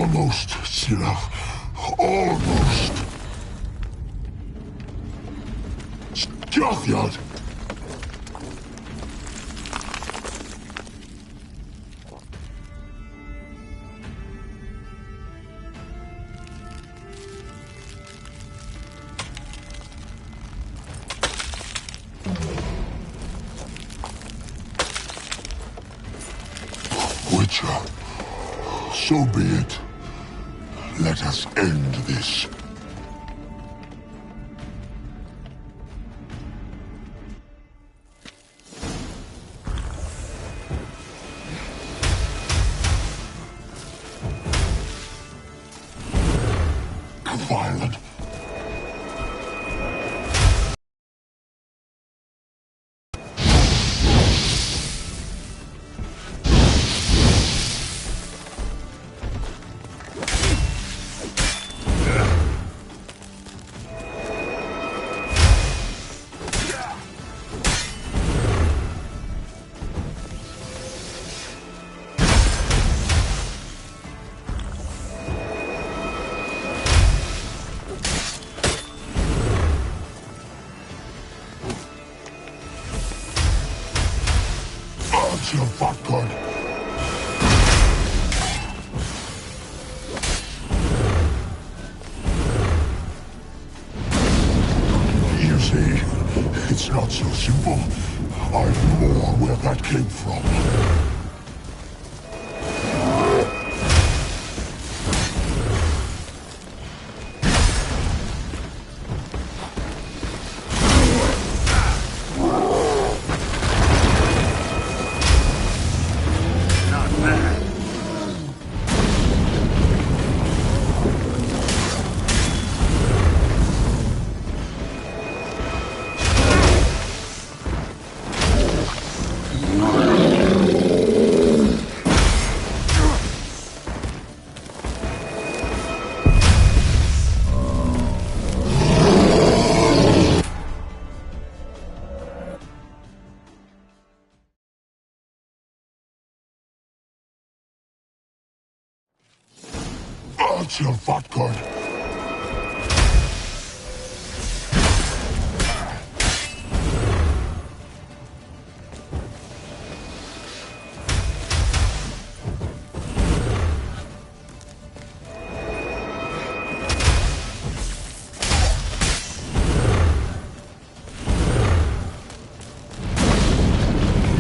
Almost, Sila. Almost. Scathjad! Witcher, so be it. Let us end this. Violent. Your vodka. You see, it's not so simple. I've more where that came from. Your vodka.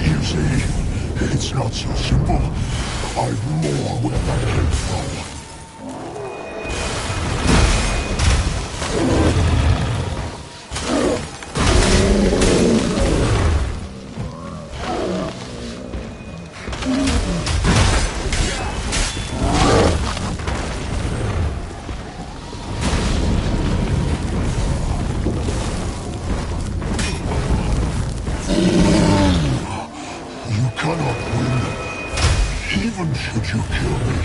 You see, it's not so simple. I've more where that came from. You cannot win, even should you kill me.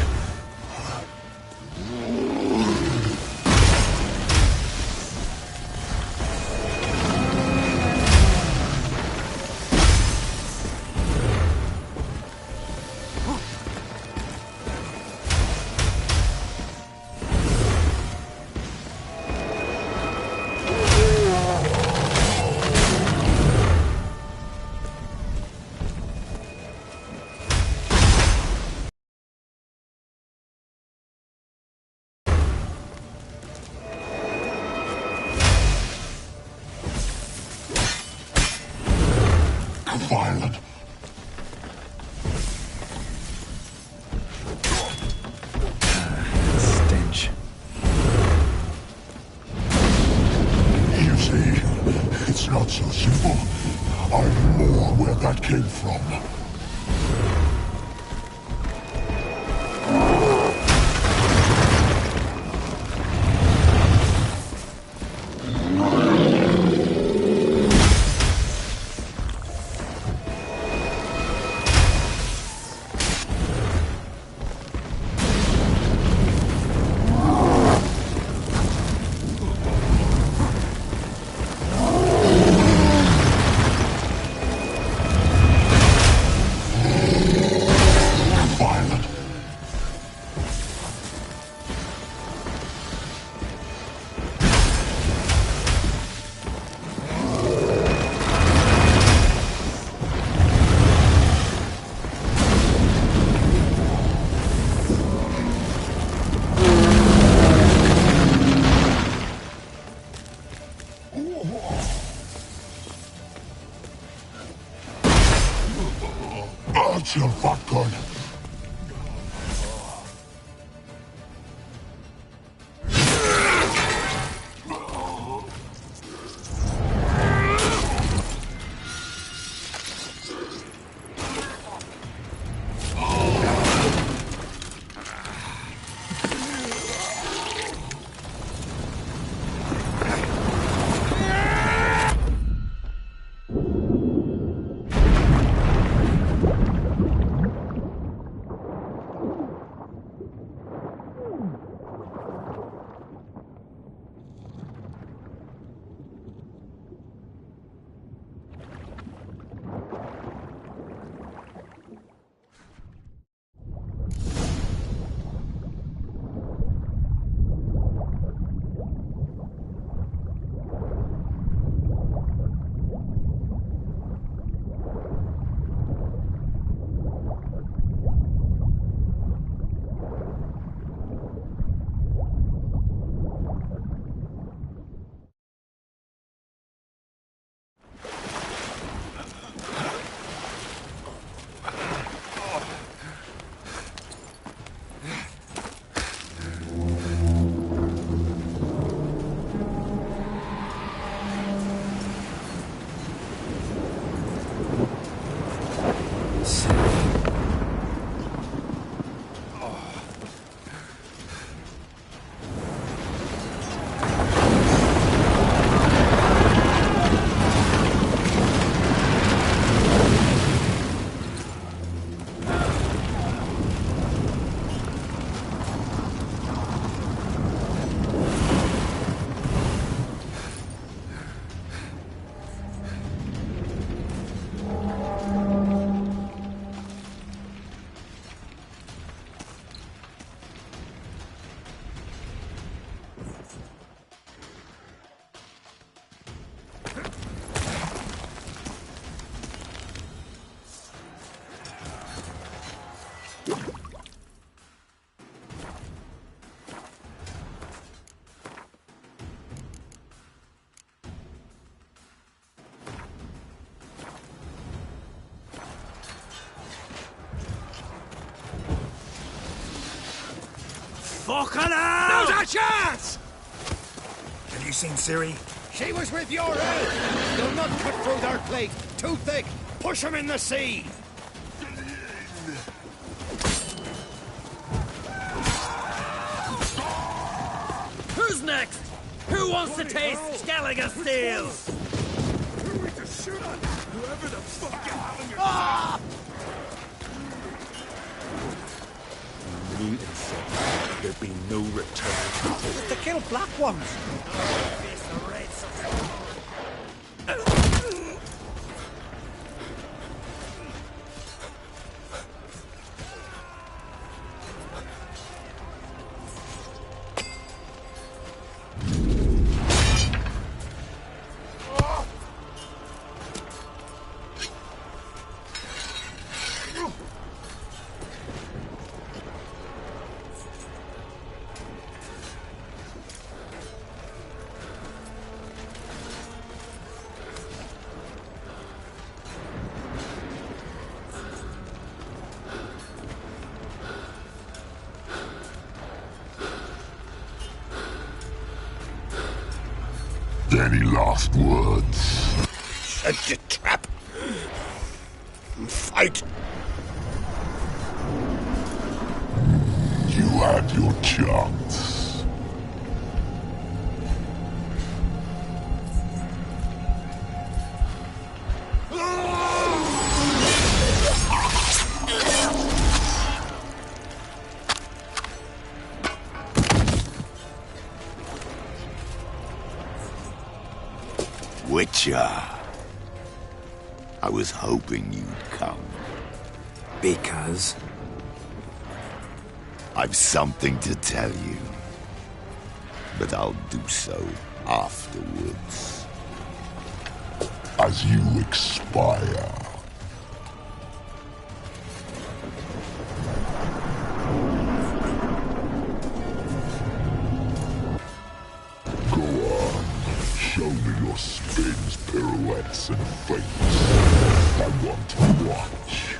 Violent. Stench. You see, it's not so simple. I've more where that came from. Special vodka. Fucking hell! Now's our chance! Have you seen Ciri? She was with your help! You'll not cut through their plate! Too thick! Push them in the sea! Who's next? Who wants to taste Skellige steel? Who are we to shoot on? Whoever the fuck you have in your Me and said there'd be no return. To kill black ones! Any last words? Set your trap. Fight. You had your chance. Witcher. I was hoping you'd come. Because? I've something to tell you. But I'll do so afterwards. As you expire. Go on. Show me your spins, pirouettes, and feints. I want to watch.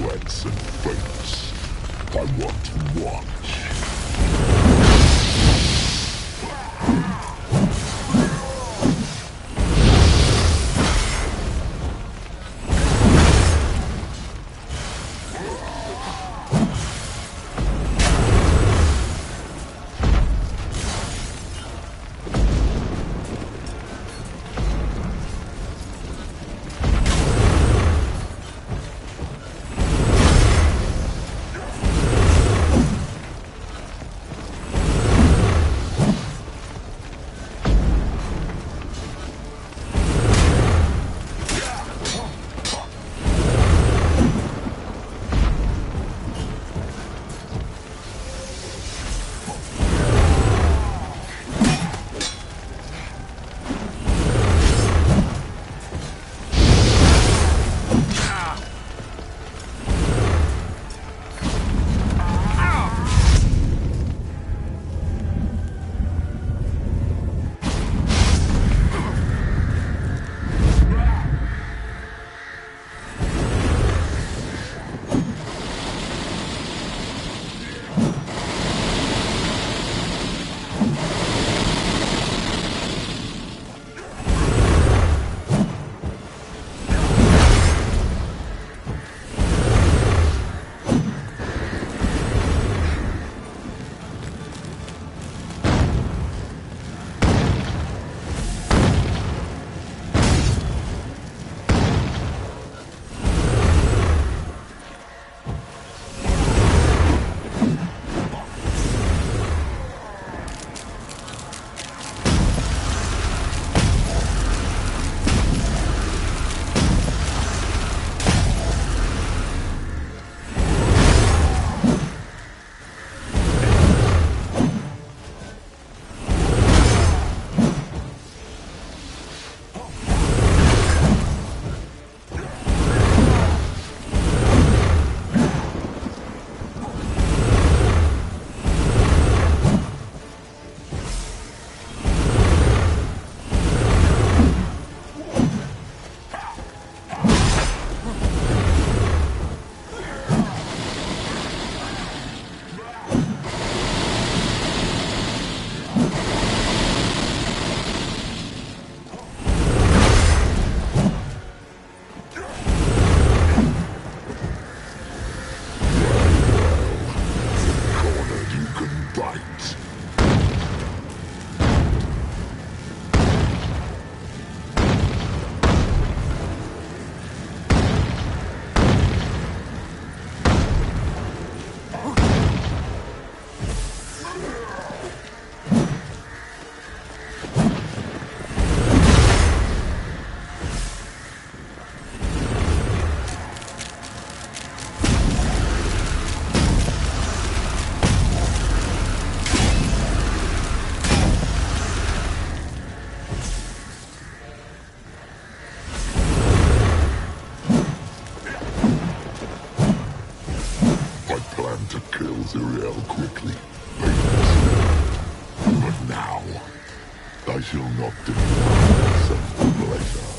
threats and fates. I want to watch. Zuriel quickly. But now, I shall not deny myself the pleasure.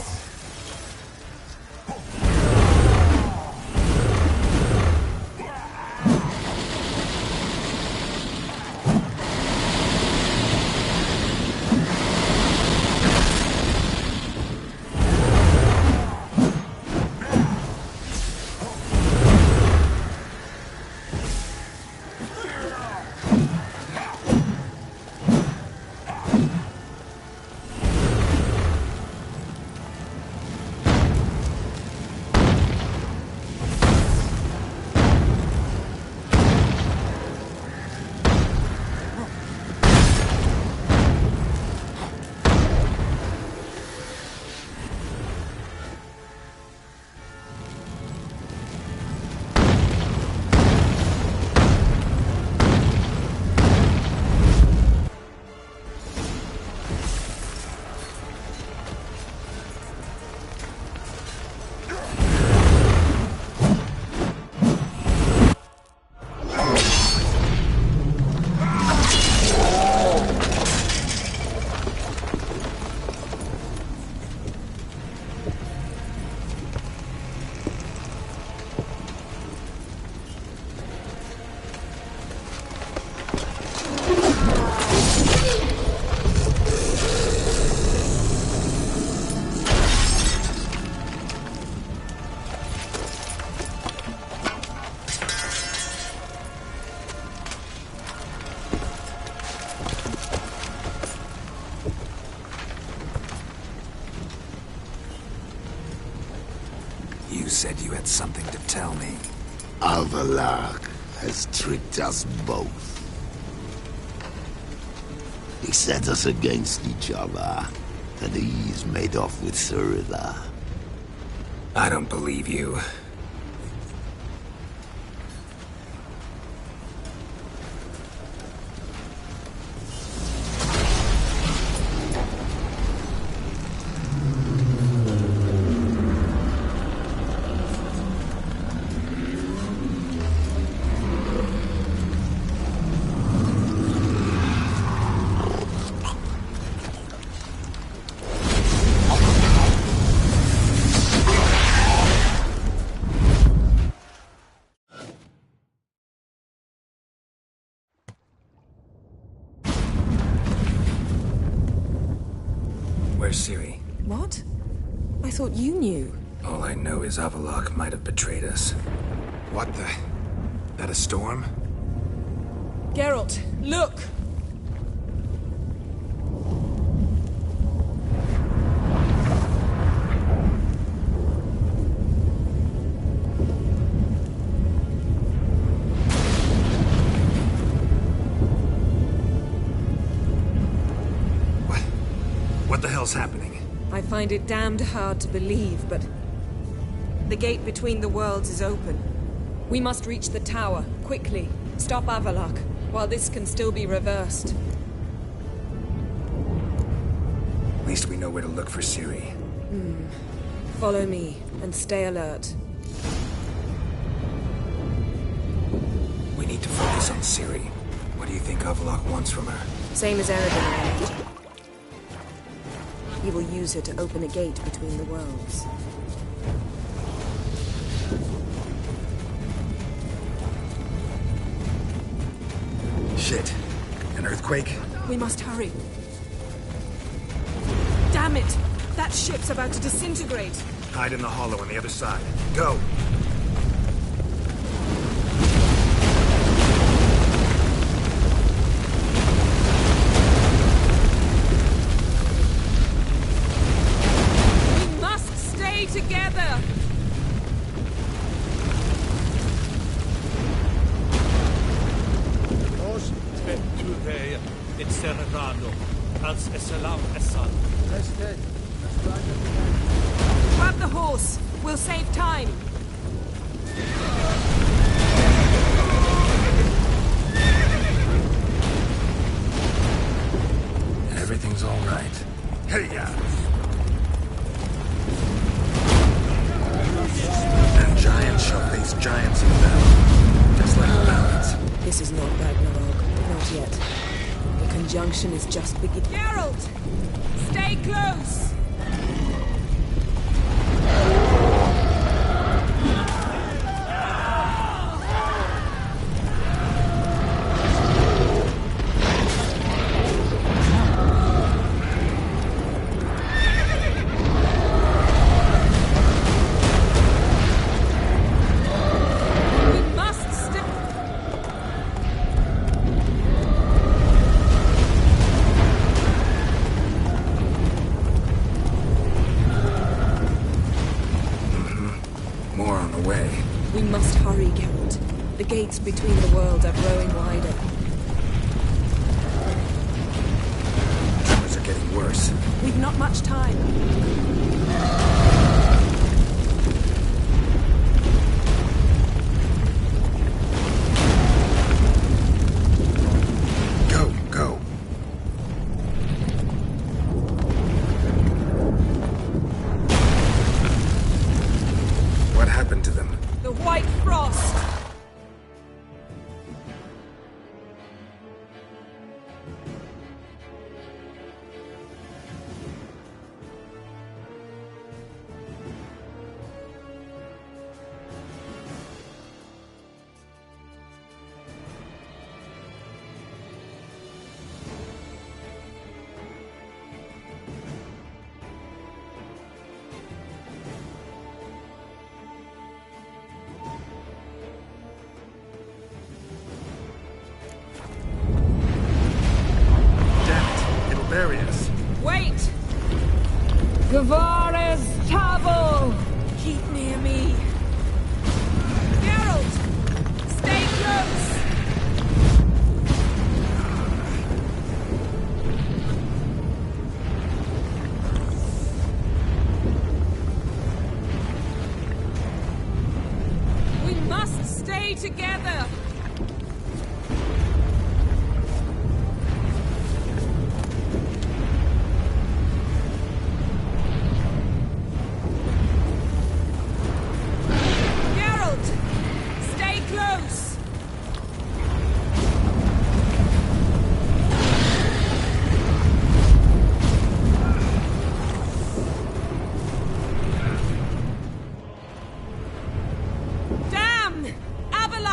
You said you had something to tell me. Avallac'h has tricked us both. He set us against each other, and he's made off with Cyrilla. I don't believe you. Where's Ciri? What? I thought you knew. All I know is Avallac'h might have betrayed us. What the? That a storm? Geralt, look! What the hell's happening? I find it damned hard to believe, but... the gate between the worlds is open. We must reach the tower, quickly. Stop Avallac'h, while this can still be reversed. At least we know where to look for Ciri. Follow me, and stay alert. We need to focus on Ciri. What do you think Avallac'h wants from her? Same as Erebin. He will use her to open a gate between the worlds. Shit. An earthquake? We must hurry. Damn it! That ship's about to disintegrate! Hide in the hollow on the other side. Go! Together! Os tve Serrano, als Esalam Esan. Grab the horse! We'll save time! Everything's all right. Hey-ya! And giants shall face giants in battle. Just like the balance. This is not Ragnarok. Not yet. The conjunction is just beginning. Geralt! Stay close! Between the worlds are growing wider. Tremors are getting worse. We've not much time. Go, go. What happened to them? The White Frost! Gavares Tavo! Keep near me. together! Geralt! Stay close!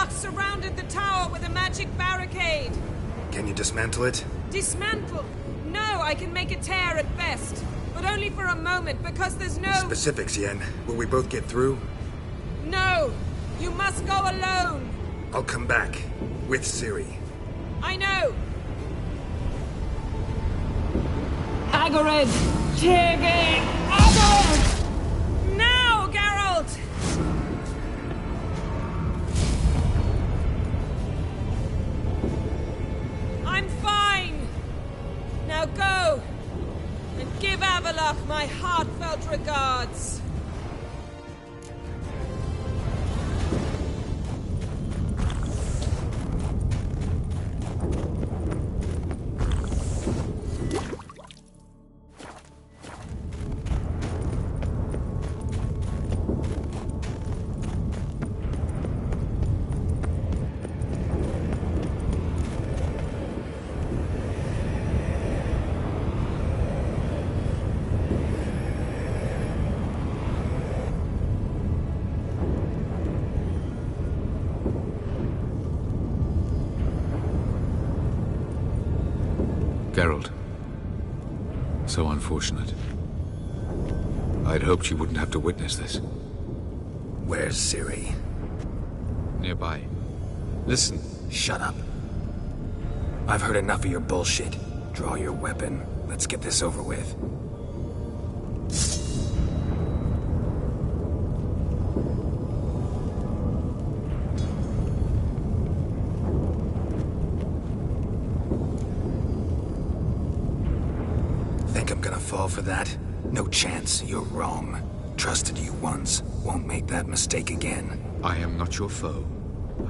Surrounded the tower with a magic barricade. Can you dismantle it? Dismantle? No, I can make a tear at best. But only for a moment, because there's no... Specifics, Yen. Will we both get through? No! You must go alone! I'll come back. With Ciri. I know! Agarid! Tiggy! Agarid! Now, Geralt! I'm fine! Now go! And give Avalok my heartfelt regards! Geralt. So unfortunate. I'd hoped you wouldn't have to witness this. Where's Ciri? Nearby. Listen. Shut up. I've heard enough of your bullshit. Draw your weapon. Let's get this over with. Think I'm gonna fall for that? No chance. You're wrong. Trusted you once. Won't make that mistake again. I am not your foe.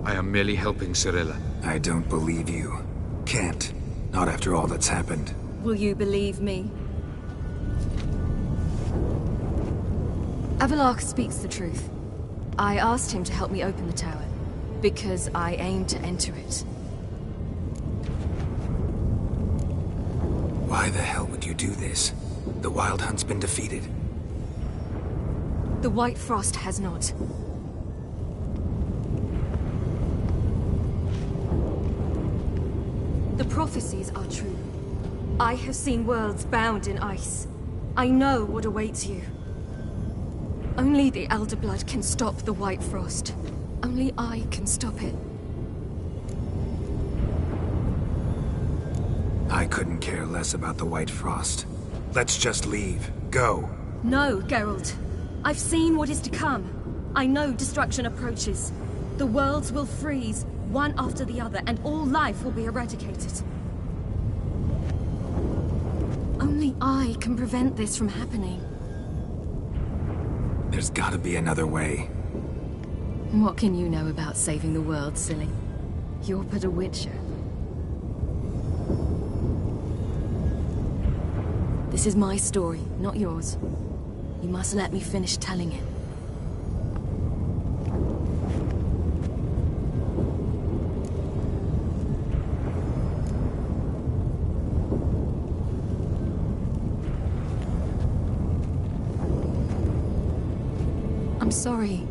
I am merely helping Cirilla. I don't believe you. Can't. Not after all that's happened. Will you believe me? Avalok speaks the truth. I asked him to help me open the tower, because I aim to enter it. Why the hell would you do this? The Wild Hunt's been defeated. The White Frost has not. The prophecies are true. I have seen worlds bound in ice. I know what awaits you. Only the Elder Blood can stop the White Frost. Only I can stop it. I couldn't care less about the White Frost. Let's just leave. Go. No, Geralt. I've seen what is to come. I know destruction approaches. The worlds will freeze, one after the other, and all life will be eradicated. Only I can prevent this from happening. There's gotta be another way. What can you know about saving the world, silly? You're but a witcher. This is my story, not yours. You must let me finish telling it. I'm sorry.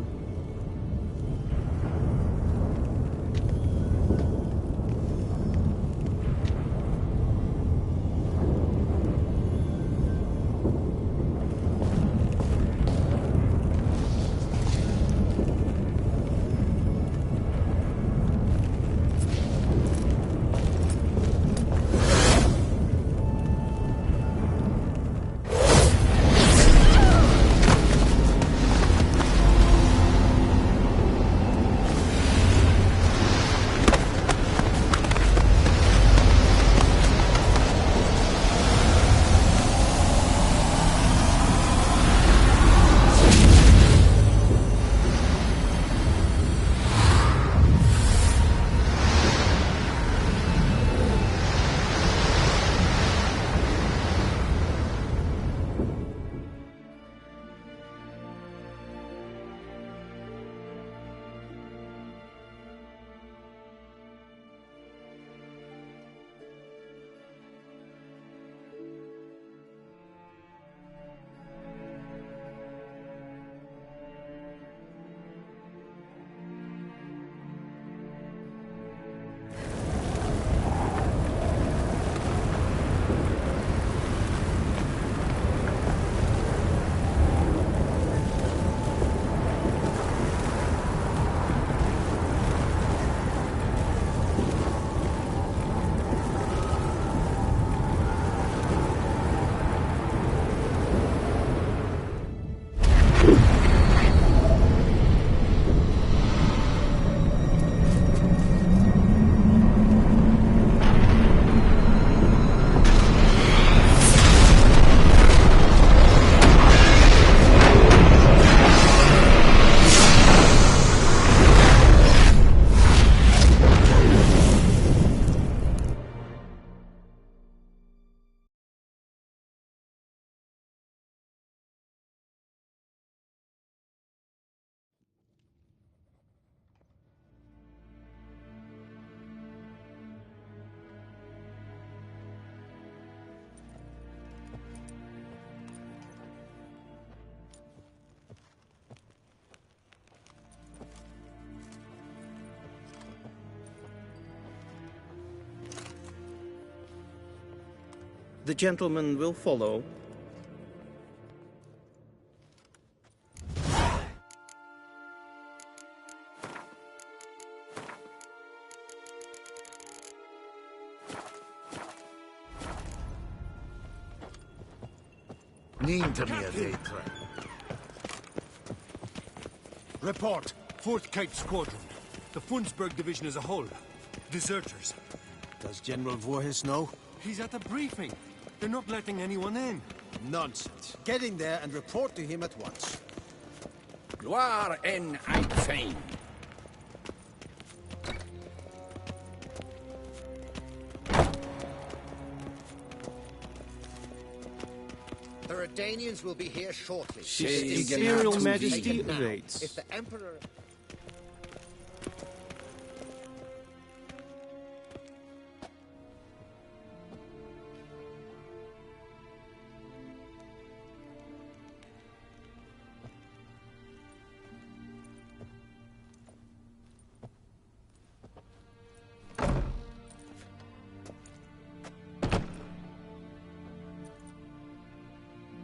The gentleman will follow. Report. 4th Kite Squadron. The Funsberg Division as a whole. Deserters. Does General Voorhis know? He's at a briefing. They're not letting anyone in. Nonsense. Get in there and report to him at once. Gloire en Einstein. The Redanians will be here shortly. His Imperial Majesty awaits. If the Emperor...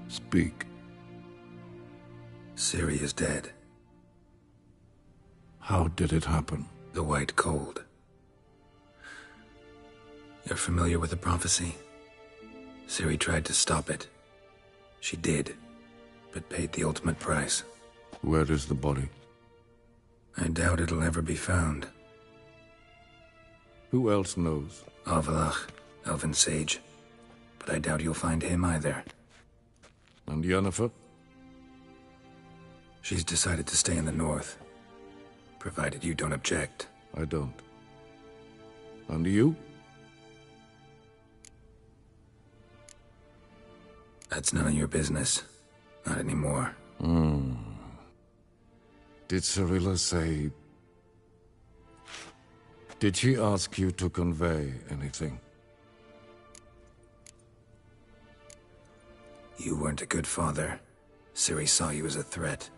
Speak. Ciri is dead. How did it happen? The White Cold. You're familiar with the prophecy? Ciri tried to stop it. She did, but paid the ultimate price. Where is the body? I doubt it'll ever be found. Who else knows? Avalach, Elven Sage. But I doubt you'll find him either. And Yennefer? She's decided to stay in the north. Provided you don't object. I don't. And you? That's none of your business. Not anymore. Did Cirilla say... Did she ask you to convey anything? You weren't a good father. Ciri saw you as a threat.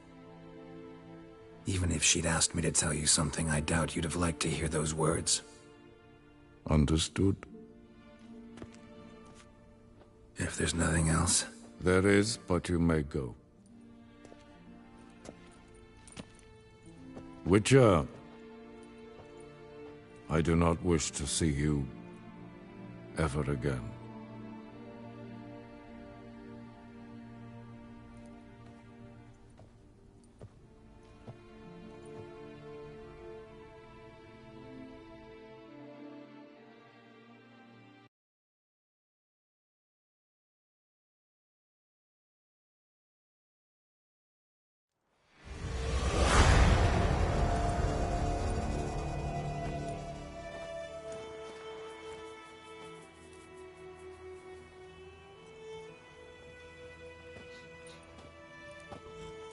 Even if she'd asked me to tell you something, I doubt you'd have liked to hear those words. Understood. If there's nothing else... There is, but you may go. Witcher, I do not wish to see you ever again.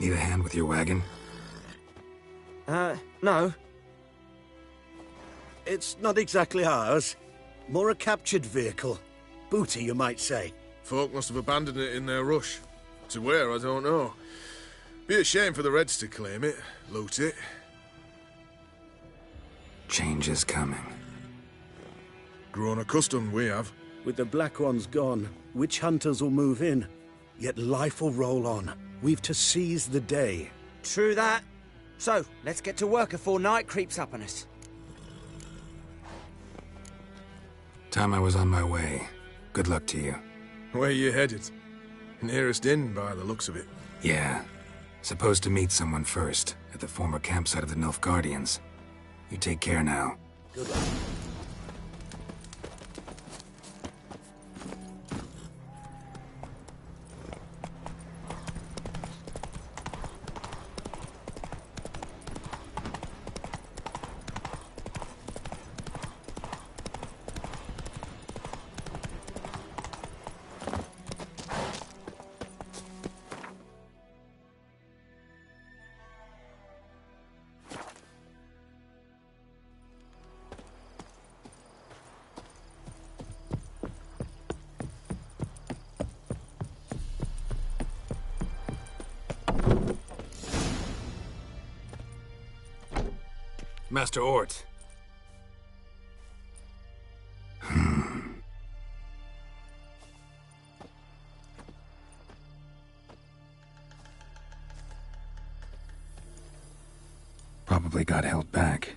Need a hand with your wagon? No. It's not exactly ours. More a captured vehicle. Booty, you might say. Folk must have abandoned it in their rush. To where, I don't know. Be a shame for the Reds to claim it, loot it. Change is coming. Grown accustomed, we have. With the Black Ones gone, witch hunters will move in. Yet life will roll on. We've to seize the day. True that. So, let's get to work before night creeps up on us. Time I was on my way. Good luck to you. Where you headed? Nearest inn, by the looks of it. Yeah. Supposed to meet someone first, at the former campsite of the Nilfgaardians. You take care now. Good luck. Master Ort. Probably got held back.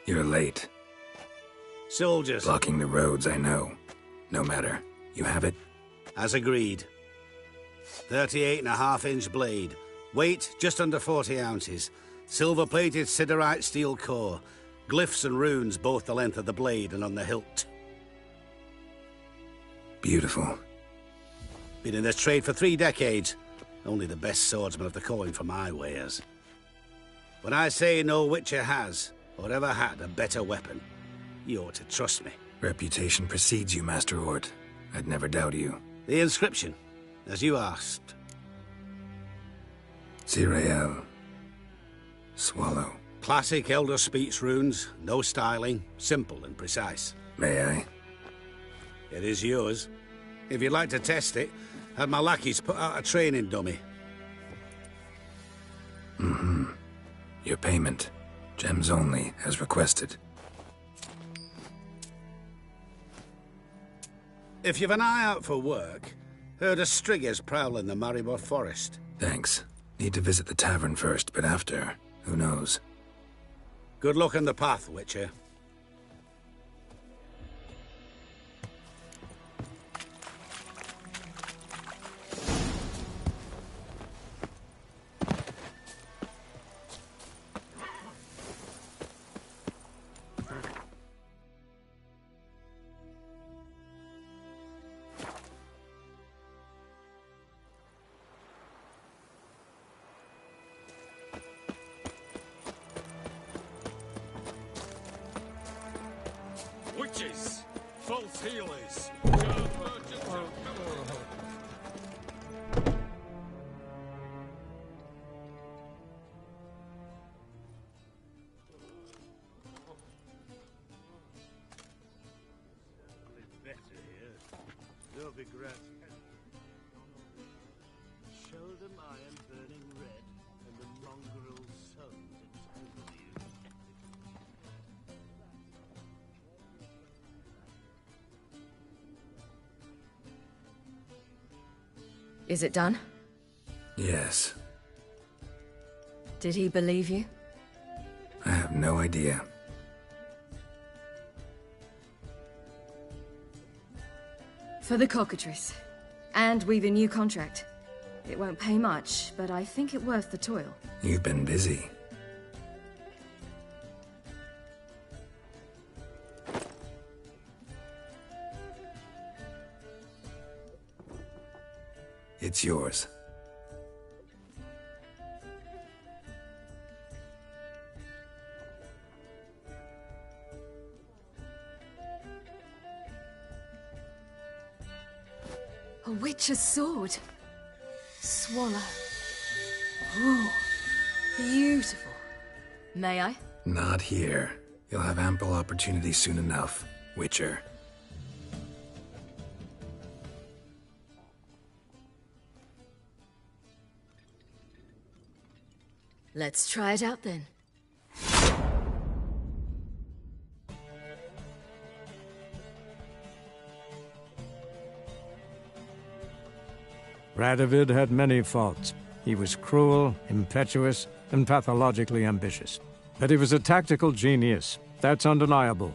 You're late. Soldiers. Blocking the roads, I know. No matter. You have it? As agreed. 38.5-inch blade. Weight, just under 40 ounces. Silver-plated siderite steel core. Glyphs and runes both the length of the blade and on the hilt. Beautiful. Been in this trade for 3 decades. Only the best swordsman of the calling for my wares. When I say no Witcher has, or ever had, a better weapon, you ought to trust me. Reputation precedes you, Master Ort. I'd never doubt you. The inscription, as you asked. Zirael. Swallow. Classic Elder Speech runes, no styling, simple and precise. May I? It is yours. If you'd like to test it, have my lackeys put out a training dummy. Mm-hmm. Your payment. Gems only, as requested. If you've an eye out for work, heard of Striggers prowling the Maribor forest. Thanks. Need to visit the tavern first, but after, who knows? Good luck on the path, Witcher. Witches! False healers! Better here. No regret. Show them iron burning red, and the mongrel sons entangle you. Is it done? Yes. Did he believe you? I have no idea. For the cockatrice. And we've a new contract. It won't pay much, but I think it worth the toil. You've been busy. It's yours. A witch's sword. Swallow. Ooh, beautiful. May I? Not here. You'll have ample opportunity soon enough, Witcher. Let's try it out then. Radovid had many faults, he was cruel, impetuous, and pathologically ambitious. But he was a tactical genius, that's undeniable.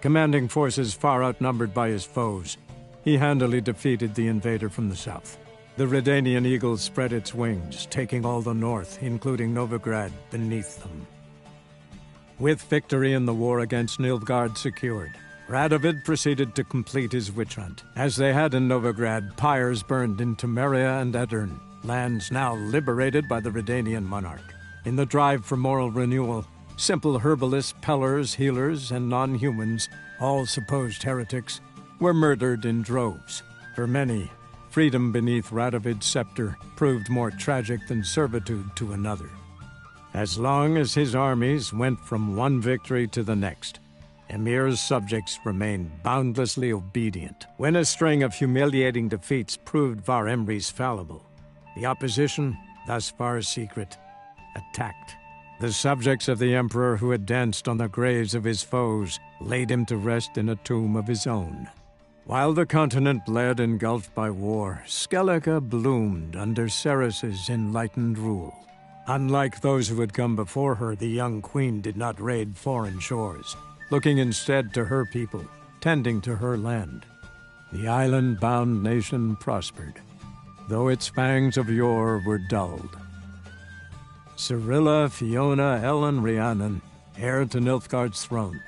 Commanding forces far outnumbered by his foes, he handily defeated the invader from the south. The Redanian eagle spread its wings, taking all the north, including Novigrad, beneath them. With victory in the war against Nilfgaard secured, Radovid proceeded to complete his witch hunt. As they had in Novigrad, pyres burned in Temeria and Aedirn, lands now liberated by the Redanian monarch. In the drive for moral renewal, simple herbalists, pellers, healers, and non-humans, all supposed heretics, were murdered in droves. For many, freedom beneath Radovid's scepter proved more tragic than servitude to another. As long as his armies went from one victory to the next, Emir's subjects remained boundlessly obedient. When a string of humiliating defeats proved Var Emreis fallible, the opposition, thus far secret, attacked. The subjects of the Emperor who had danced on the graves of his foes laid him to rest in a tomb of his own. While the continent bled engulfed by war, Skellige bloomed under Ceres's enlightened rule. Unlike those who had come before her, the young queen did not raid foreign shores, looking instead to her people, tending to her land. The island-bound nation prospered, though its fangs of yore were dulled. Cyrilla, Fiona, Ellen, Rhiannon, heir to Nilfgaard's throne,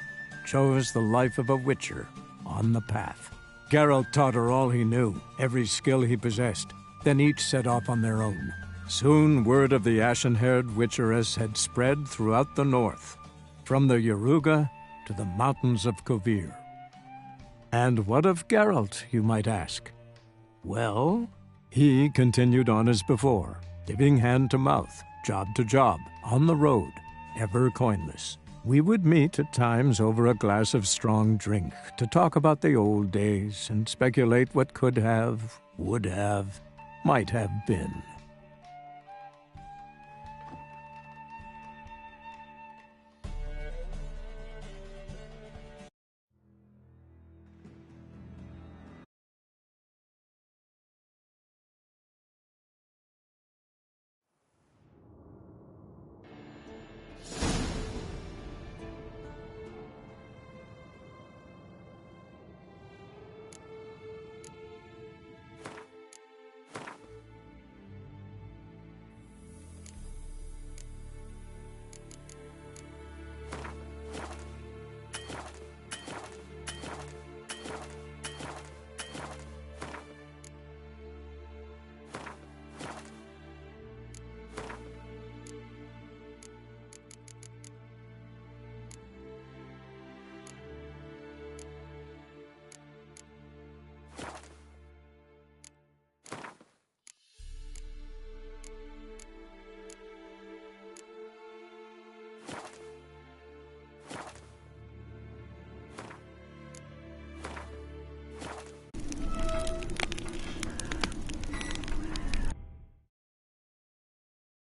chose the life of a witcher on the path. Geralt taught her all he knew, every skill he possessed, then each set off on their own. Soon word of the ashen-haired witcheress had spread throughout the north, from the Yaruga to the mountains of Kovir. And what of Geralt, you might ask? Well, he continued on as before, living hand to mouth, job to job, on the road, ever coinless. We would meet at times over a glass of strong drink to talk about the old days and speculate what could have, would have, might have been.